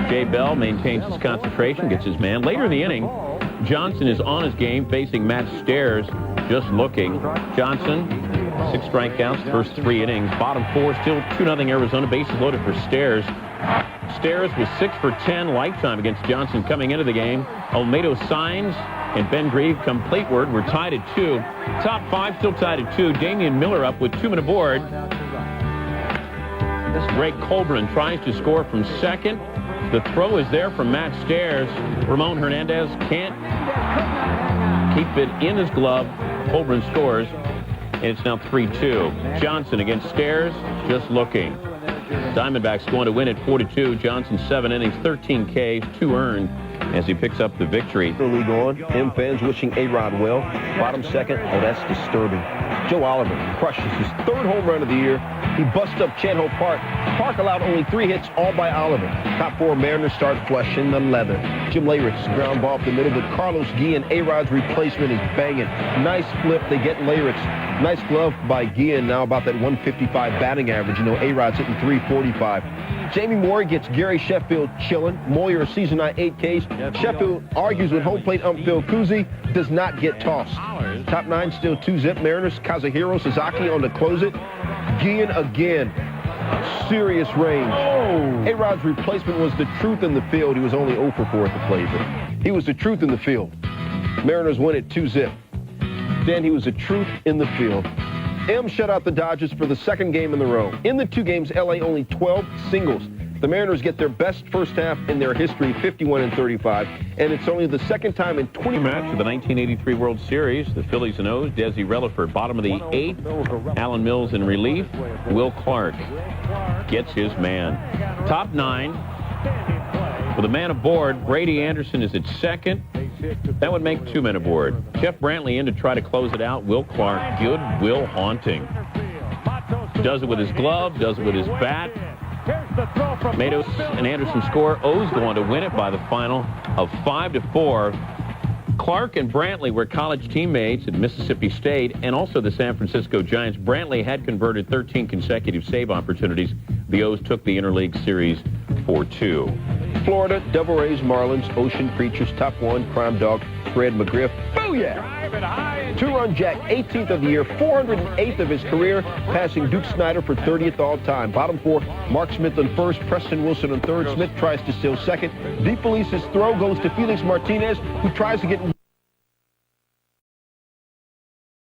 Jay Bell maintains his concentration, gets his man. Later in the inning, Johnson is on his game, facing Matt Stairs, just looking. Johnson, 6 strikeouts, first 3 innings. Bottom 4, still 2-0 Arizona. Bases loaded for Stairs. Stairs was 6 for 10 lifetime against Johnson coming into the game. Olmedo signs, and Ben Grieve completeward. We're tied at 2. Top 5 still tied at 2. Damian Miller up with 2 men aboard. Greg Colburn tries to score from second. The throw is there from Matt Stairs. Ramon Hernandez can't keep it in his glove. Colburn scores, and it's now 3-2. Johnson against Stairs, just looking. Diamondbacks going to win at 4-2. Johnson 7 innings, 13 Ks, 2 earned as he picks up the victory. The league on. M fans wishing A-Rod well. Bottom second. Oh, that's disturbing. Joe Oliver crushes his 3rd home run of the year. He busts up Chet-Ho Park. Park allowed only 3 hits, all by Oliver. Top 4 Mariners start flushing the leather. Jim Leyrick's ground ball up the middle, but Carlos Guillen, A-Rod's replacement, is banging. Nice flip. They get Leyrick's. Nice glove by Guillen, now about that 155 batting average. You know, A-Rod's hitting 345. Jamie Moyer gets Gary Sheffield chilling. Moyer, season high 8 Ks. Sheffield argues with home plate ump Phil Cousy. Does not get tossed. Top 9 still 2-zip. Mariners, Kazuhiro Sasaki on to close it. Guillen again. Serious range. A-Rod's replacement was the truth in the field. He was only 0 for 4 at the plate, but he was the truth in the field. Mariners win at 2-zip. Then he was the truth in the field. M shut out the Dodgers for the 2nd game in the row. In the 2 games, LA only 12 singles. The Mariners get their best first half in their history, 51-35, and it's only the 2nd time in 20 match of the 1983 World Series. The Phillies and O's. Desi Relaford, bottom of the 8th. Alan Mills in relief. Will Clark gets his man. Top 9 with a man aboard. Brady Anderson is at second. That would make 2 men aboard. Jeff Brantley in to try to close it out. Will Clark, good Will haunting. Does it with his glove, does it with his bat. Matos and Anderson score. O's go on to win it by the final of 5-4. Clark and Brantley were college teammates at Mississippi State and also the San Francisco Giants. Brantley had converted 13 consecutive save opportunities. The O's took the interleague series 4-2. Florida, Devil Rays, Marlins, Ocean Preachers, Top 1, Crime Dog, Fred McGriff. Booyah! 2-run jack, 18th of the year, 408th of his career, passing Duke Snyder for 30th all-time. Bottom 4, Mark Smith on first, Preston Wilson on third. Smith tries to steal second. DeFelice's throw goes to Felix Martinez, who tries to get